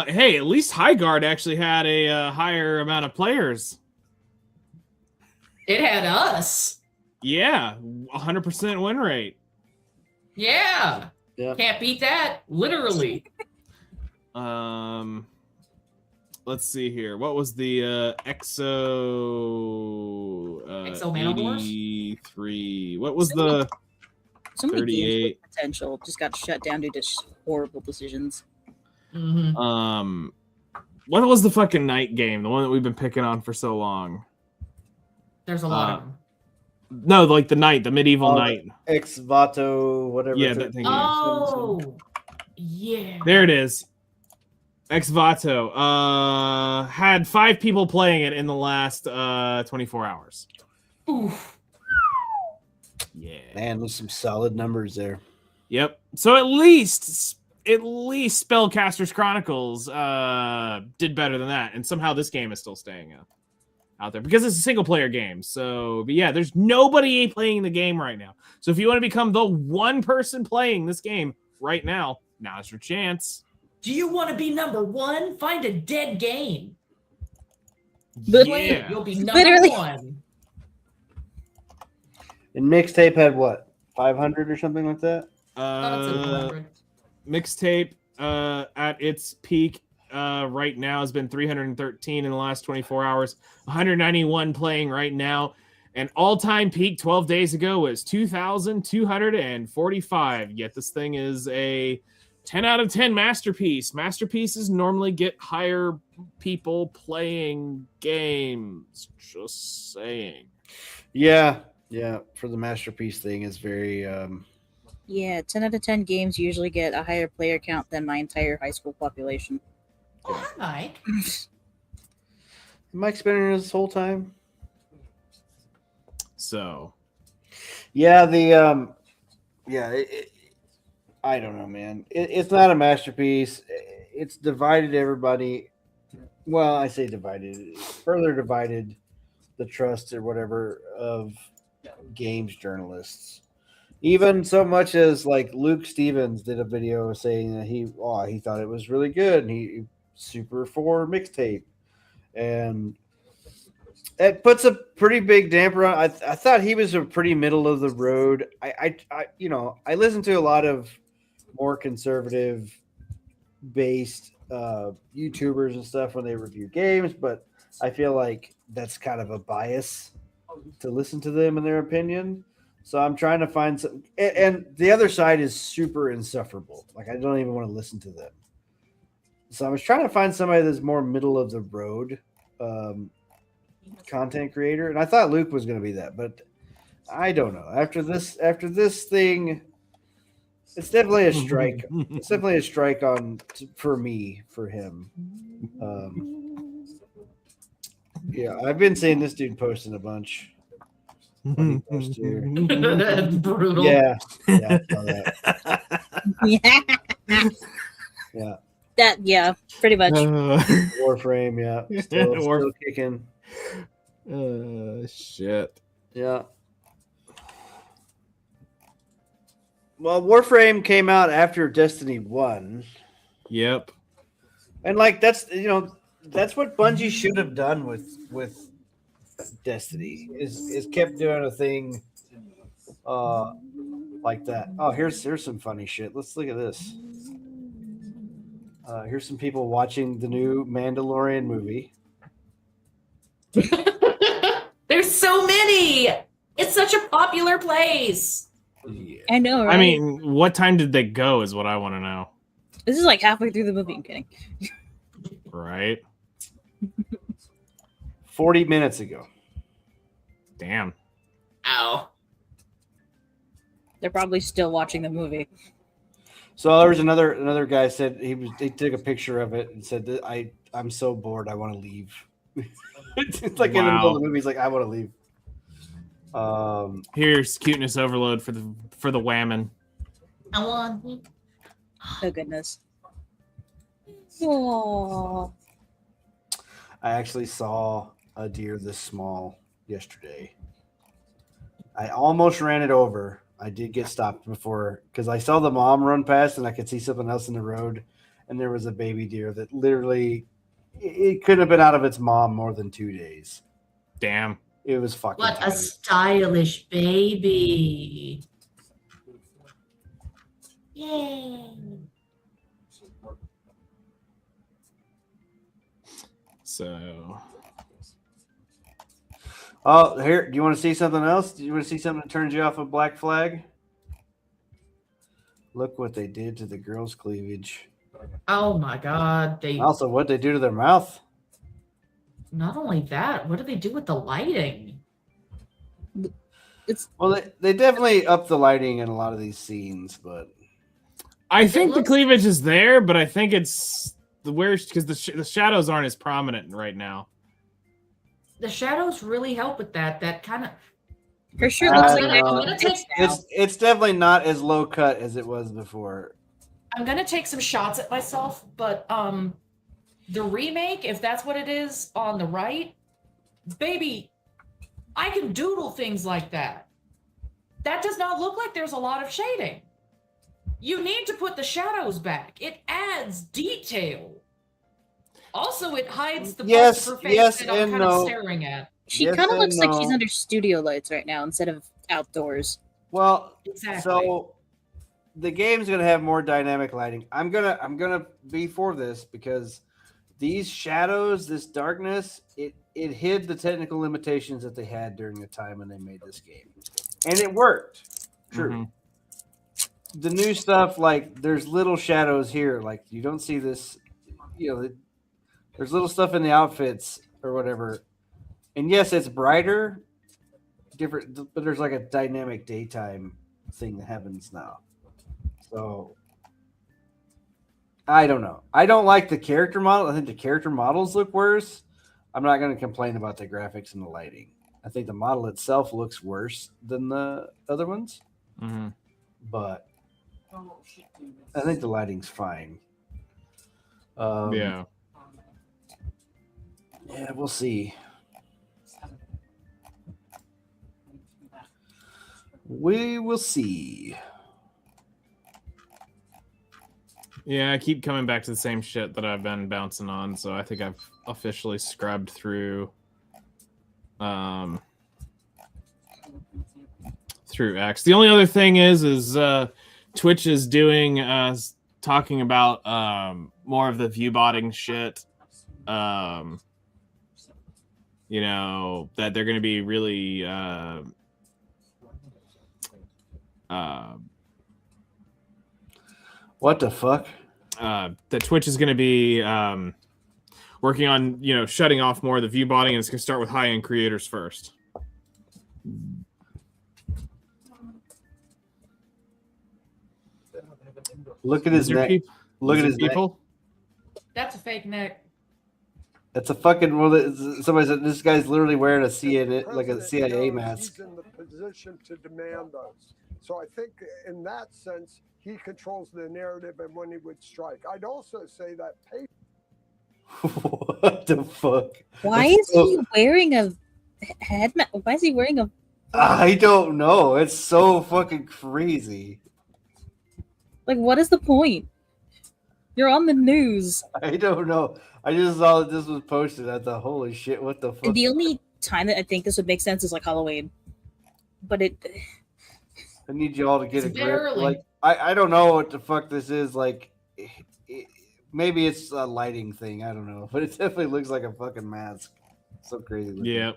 Hey, at least Highguard actually had a higher amount of players. It had us. Yeah, 100% win rate. Yeah. Can't beat that. Literally. Let's see here. What was the Exo Manowars? 83? What was the so many 38? games with potential just got shut down due to horrible decisions. Mm-hmm. What was the fucking night game? The one that we've been picking on for so long. There's a lot of them. No, like the medieval night. Ex Vato, whatever. Yeah, that thing. Oh, yeah. There it is. Ex Vato had 5 people playing it in the last 24 hours. Oof. Yeah, man, there's some solid numbers there. Yep. So at least Spellcasters Chronicles did better than that, and somehow this game is still staying out there because it's a single player game. So, but yeah, there's nobody playing the game right now. So if you want to become the one person playing this game right now, now's your chance. Do you want to be number one? Find a dead game. Yeah. You'll be number one. And Mixtape had what, 500 or something like that? Mixtape at its peak right now has been 313 in the last 24 hours. 191 playing right now. And all-time peak 12 days ago was 2,245. Yet this thing is a 10 out of 10 masterpiece. Masterpieces normally get higher people playing games. Just saying. Yeah. For the masterpiece thing is very. Yeah, 10 out of 10 games usually get a higher player count than my entire high school population. Oh, Mike. Mike's been here this whole time. So. Yeah, I don't know, man. It's not a masterpiece. It's divided everybody. Well, I say divided. It's further divided the trust or whatever of games journalists. Even so much as like Luke Stevens did a video saying that he thought it was really good and he super for Mixtape, and it puts a pretty big damper on. I thought he was a pretty middle of the road. I listen to a lot of more conservative based YouTubers and stuff when they review games, but I feel like that's kind of a bias to listen to them and their opinion. So I'm trying to find some, and the other side is super insufferable. Like I don't even want to listen to them. So I was trying to find somebody that's more middle of the road content creator, and I thought Luke was going to be that, but I don't know. After this thing, it's definitely a strike. It's definitely a strike for him. Yeah, I've been seeing this dude posting a bunch. That's brutal. Yeah, I saw that. Yeah. Yeah. That, yeah, pretty much. Warframe, yeah. Still kicking. Shit. Yeah. Well, Warframe came out after Destiny 1. Yep. And like that's what Bungie should have done with Destiny is kept doing a thing like that. Oh, here's some funny shit. Let's look at this. Here's some people watching the new Mandalorian movie. There's so many. It's such a popular place. Yeah. I know, right? I mean, what time did they go is what I want to know. This is like halfway through the movie. I'm kidding. Right? 40 minutes ago. Damn. Ow. They're probably still watching the movie. So there was another guy said he took a picture of it and said that I'm so bored I want to leave. It's like in the middle of the movie, he's like, I want to leave. Here's cuteness overload for the whammon. I want. Oh goodness. Aww. I actually saw a deer this small yesterday. I almost ran it over. I did get stopped before because I saw the mom run past and I could see something else in the road, and there was a baby deer that literally it couldn't have been out of its mom more than 2 days. Damn. It was fucking What tiny. a stylish baby. Yay. So. Oh, here. Do you want to see something else? Do you want to see something that turns you off of Black Flag? Look what they did to the girls' cleavage. Oh my God. Also, what they do to their mouth. Not only that, what do they do with the lighting? Well, they definitely up the lighting in a lot of these scenes, but I think the cleavage is there, but I think it's the worst because the shadows aren't as prominent right now. The shadows really help with that. That kind of. For sure looks like I'm gonna take. it's definitely not as low cut as it was before. I'm gonna take some shots at myself, but the remake, if that's what it is on the right, baby, I can doodle things like that. That does not look like there's a lot of shading. You need to put the shadows back. It adds detail. Also, it hides the parts of her face that I'm kind of staring at. She kind of looks like she's under studio lights right now instead of outdoors. Well, exactly. So the game's gonna have more dynamic lighting. I'm gonna be for this because these shadows, this darkness, it hid the technical limitations that they had during the time when they made this game, and it worked. True. Mm-hmm. The new stuff, like there's little shadows here, like you don't see this. There's little stuff in the outfits or whatever. And yes, it's brighter, different, but there's like a dynamic daytime thing that happens now. So I don't know. I don't like the character model. I think the character models look worse. I'm not going to complain about the graphics and the lighting. I think the model itself looks worse than the other ones. Mm-hmm. But I think the lighting's fine. Yeah, we'll see. We will see. Yeah, I keep coming back to the same shit that I've been bouncing on, so I think I've officially scrubbed through X. The only other thing is Twitch is doing talking about more of the viewbotting shit. That they're going to be really what the fuck? That Twitch is going to be working on, shutting off more of the viewbotting, and it's going to start with high-end creators first. Look at his neck. Look at his people. That's a fake neck. That's a fucking. Well, somebody said this guy's literally wearing a CIA, like a CIA mask. He's in the position to demand those. So I think in that sense, he controls the narrative and when he would strike. I'd also say that What the fuck? Why is he wearing a head? Why is he wearing a? I don't know. It's so fucking crazy. Like, what is the point? You're on the news. I don't know. I just saw that this was posted. I thought, holy shit, what the fuck? The only time that I think this would make sense is like Halloween, but it. I need you all to get It's a a bit grip. early. Like, I don't know what the fuck this is. Like, maybe it's a lighting thing. I don't know, but it definitely looks like a fucking mask. So crazy. Looking. Yeah.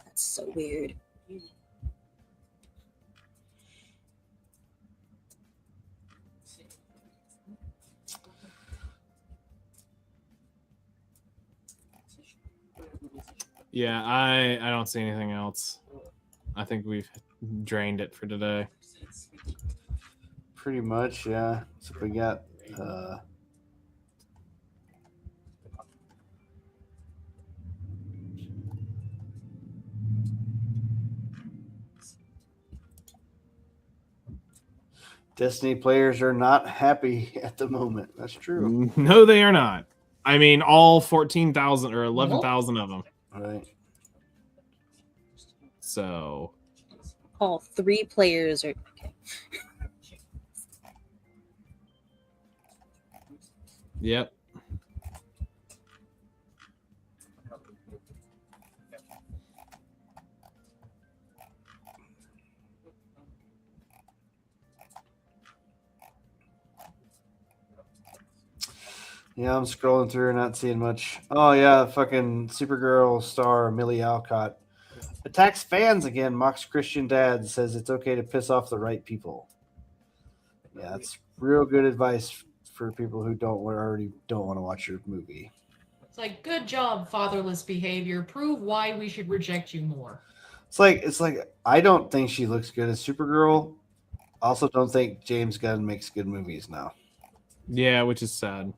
That's so weird. Yeah, I don't see anything else. I think we've drained it for today. Pretty much, yeah. So we got Destiny players are not happy at the moment. That's true. No, they are not. I mean, all 14,000 or 11,000 of them. Right. So. All 3 players are. Okay. Yep. Yeah, I'm scrolling through and not seeing much. Oh yeah, fucking Supergirl star Millie Alcott attacks fans again. Mocks Christian dad, says it's okay to piss off the right people. Yeah, that's real good advice for people who already don't want to watch your movie. It's like, good job, fatherless behavior. Prove why we should reject you more. It's like I don't think she looks good as Supergirl. Also, don't think James Gunn makes good movies now. Yeah, which is sad.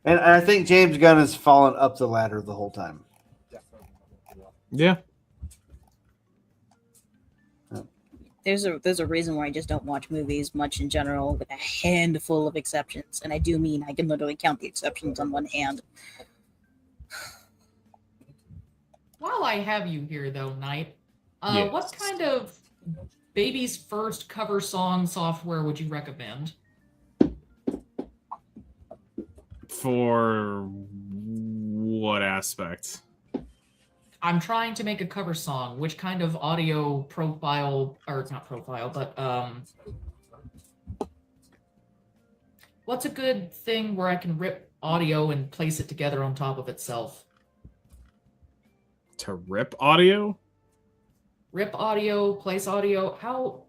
And I think James Gunn has fallen up the ladder the whole time. Yeah. There's a reason why I just don't watch movies much in general, with a handful of exceptions, and I do mean I can literally count the exceptions on one hand. While I have you here, though, Knight, Yes. what kind of baby's first cover song software would you recommend? For what aspect? I'm trying to make a cover song. Which kind of audio profile, or not profile, but what's a good thing where I can rip audio and place it together on top of itself? To rip audio? Rip audio, place audio. How?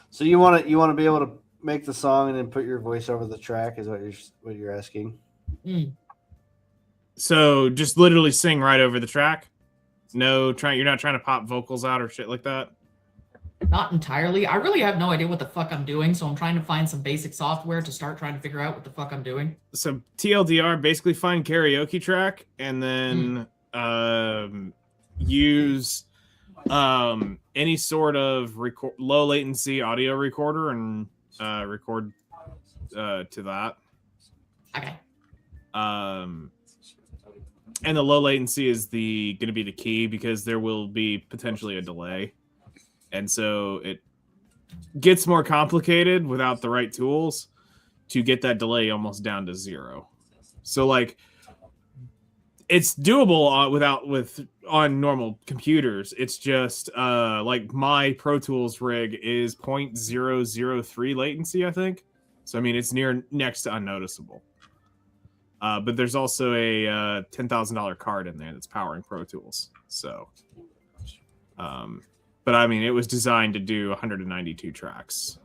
So you want to be able to make the song and then put your voice over the track is what you're asking. So just literally sing right over the track? No, you're not trying to pop vocals out or shit like that? Not entirely. I really have no idea what the fuck I'm doing, so I'm trying to find some basic software to start trying to figure out what the fuck I'm doing. So TLDR, basically find karaoke track and then use any sort of low latency audio recorder and record to that. Okay. And the low latency is going to be the key because there will be potentially a delay. And so it gets more complicated without the right tools to get that delay almost down to 0. So like it's doable on normal computers. It's just like my Pro Tools rig is 0.003 latency, I think. So I mean it's next to unnoticeable. But there's also a $10,000 card in there that's powering Pro Tools. So, but I mean, it was designed to do 192 tracks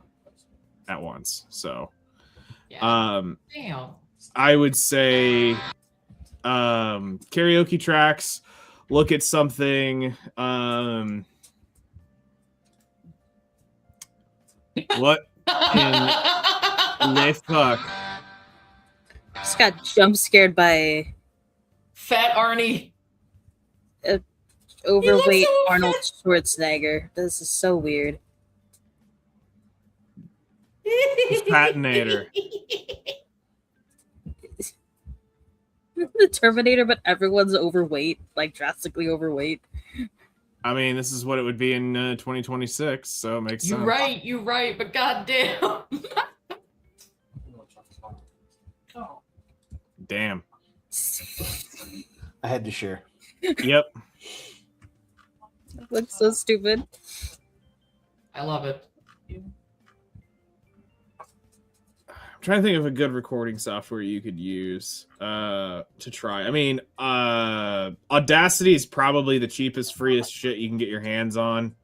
at once. So, Damn. I would say karaoke tracks. Look at something. What in the fuck? Just got jump scared by Fat Arnie. overweight so Arnold Schwarzenegger. This is so weird. It's Patinator. The Terminator, but everyone's overweight, like drastically overweight. I mean, this is what it would be in 2026, so it makes sense. You're right, but goddamn. Damn. I had to share. Yep. Looks so stupid. I love it. I'm trying to think of a good recording software you could use to try. I mean, Audacity is probably the cheapest, freest shit you can get your hands on.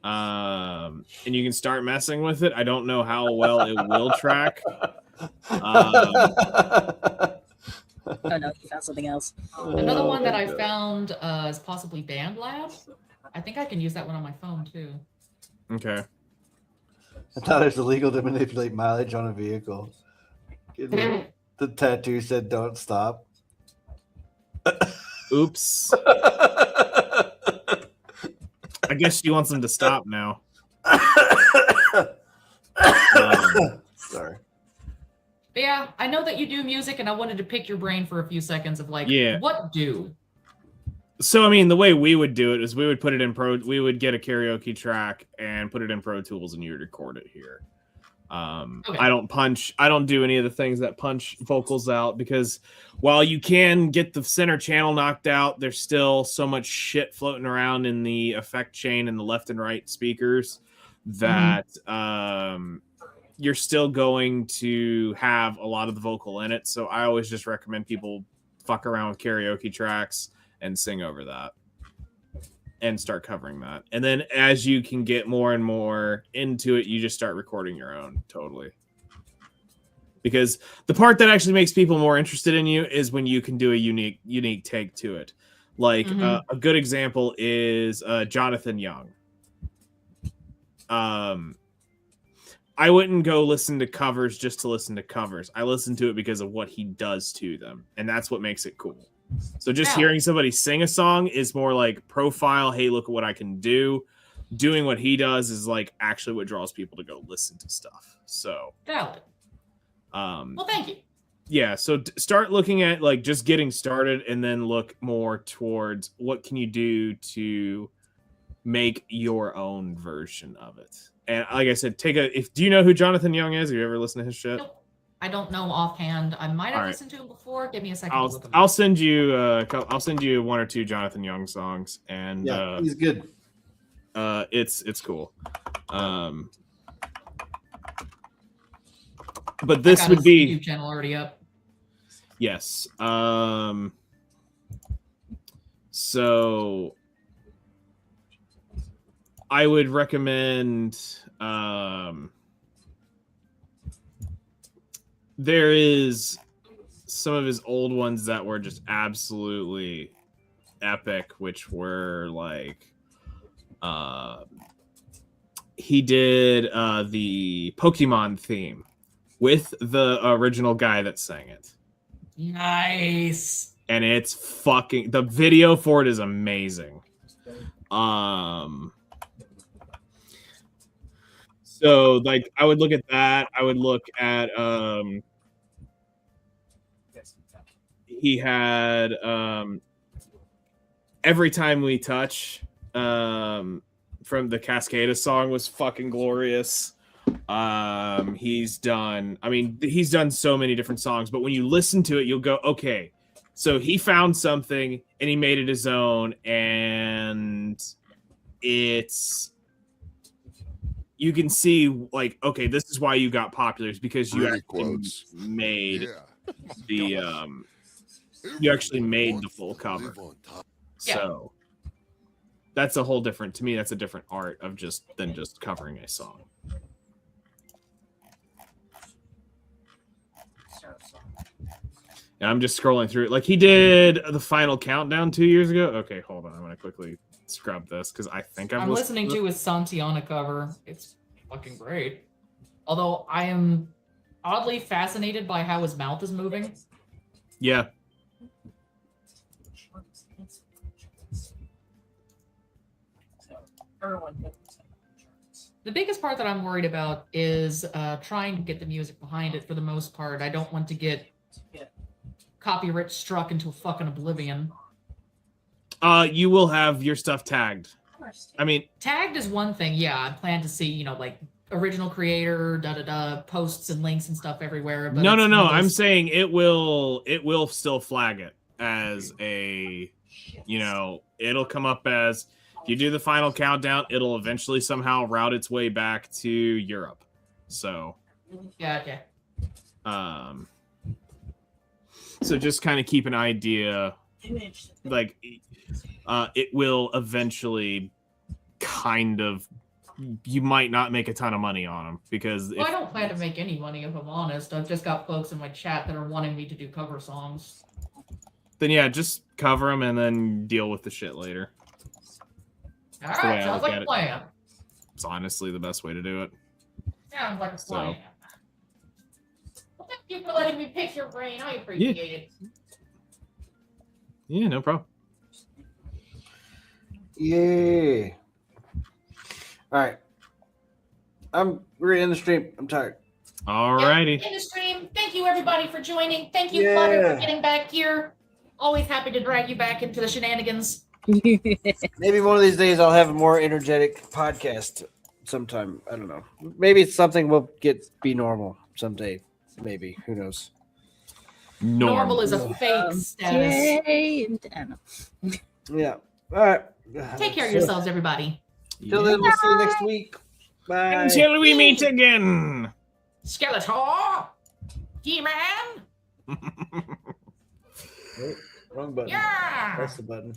And you can start messing with it. I don't know how well it will track. Oh no, he found something else. Another one that I found is possibly BandLab. I think I can use that one on my phone too. Okay. I thought it was illegal to manipulate mileage on a vehicle. The tattoo said "Don't stop." Oops. I guess she wants them to stop now. Sorry. But yeah, I know that you do music, and I wanted to pick your brain for a few seconds of like, what do? So, I mean, the way we would do it is we would put it in we would get a karaoke track and put it in Pro Tools, and you would record it here. Okay. I don't do any of the things that punch vocals out, because while you can get the center channel knocked out, there's still so much shit floating around in the effect chain and the left and right speakers that you're still going to have a lot of the vocal in it. So I always just recommend people fuck around with karaoke tracks and sing over that and start covering that. And then as you can get more and more into it, you just start recording your own. Totally. Because the part that actually makes people more interested in you is when you can do a unique take to it. Like a good example is Jonathan Young. I wouldn't go listen to covers just to listen to covers. I listen to it because of what he does to them. And that's what makes it cool. So just hearing somebody sing a song is more like profile. Hey, look at what I can do. Doing what he does is like actually what draws people to go listen to stuff. So valid. Well, thank you. Yeah. So start looking at like just getting started, and then look more towards what can you do to make your own version of it. And like I said, do you know who Jonathan Young is? Have you ever listened to his shit? Nope. I don't know offhand. I might have listened to him before. Give me a second. I'll send you one or two Jonathan Young songs, and he's good. It's cool. But this would be YouTube channel already up. Yes. So I would recommend there is some of his old ones that were just absolutely epic, which were like he did the Pokemon theme with the original guy that sang it. Nice. And it's fucking, the video for it is amazing. So like I would look at that. I would look at he had Every Time We Touch from the Cascada song was fucking glorious. He's done so many different songs, but when you listen to it, you'll go, okay, so he found something and he made it his own, and you can see like, okay, this is why you got popular, is because you actually made you actually made the full cover. So that's a whole different, to me, that's a different art of than just covering a song. And I'm just scrolling through it. Like he did the Final Countdown 2 years ago. Okay, hold on. I'm going to quickly scrub this because I think I'm listening to his Santiana cover. It's fucking great. Although I am oddly fascinated by how his mouth is moving. Yeah. The biggest part that I'm worried about is trying to get the music behind it for the most part. I don't want to get copyright struck into fucking oblivion. You will have your stuff tagged. I mean, tagged is one thing. Yeah, I plan to see, like original creator, posts and links and stuff everywhere. But no. I'm saying it will still flag it as a, it'll come up as, if you do the final countdown, it'll eventually somehow route its way back to Europe. So, gotcha. So just kind of keep an idea, like, it will eventually kind of, you might not make a ton of money on them because I don't plan to make any money if I'm honest. I've just got folks in my chat that are wanting me to do cover songs. Then yeah, just cover them and then deal with the shit later. All right, sounds like a plan. It's honestly the best way to do it. Sounds like a plan. Well, thank you for letting me pick your brain. I appreciate it. Yeah, no problem. Yeah. All right. We're in the stream. I'm tired. Alrighty. In the stream. Thank you, everybody, for joining. Thank you, Flutter, for getting back here. Always happy to drag you back into the shenanigans. Maybe one of these days I'll have a more energetic podcast sometime. I don't know. Maybe it's something we'll be normal someday. Maybe. Who knows? Normal is a fake status. Yeah. All right. Take care of yourselves, everybody. Till then, we'll see you next week. Bye. Until we meet again. Skeletor. He-Man. Oh, wrong button. Yeah. That's the button.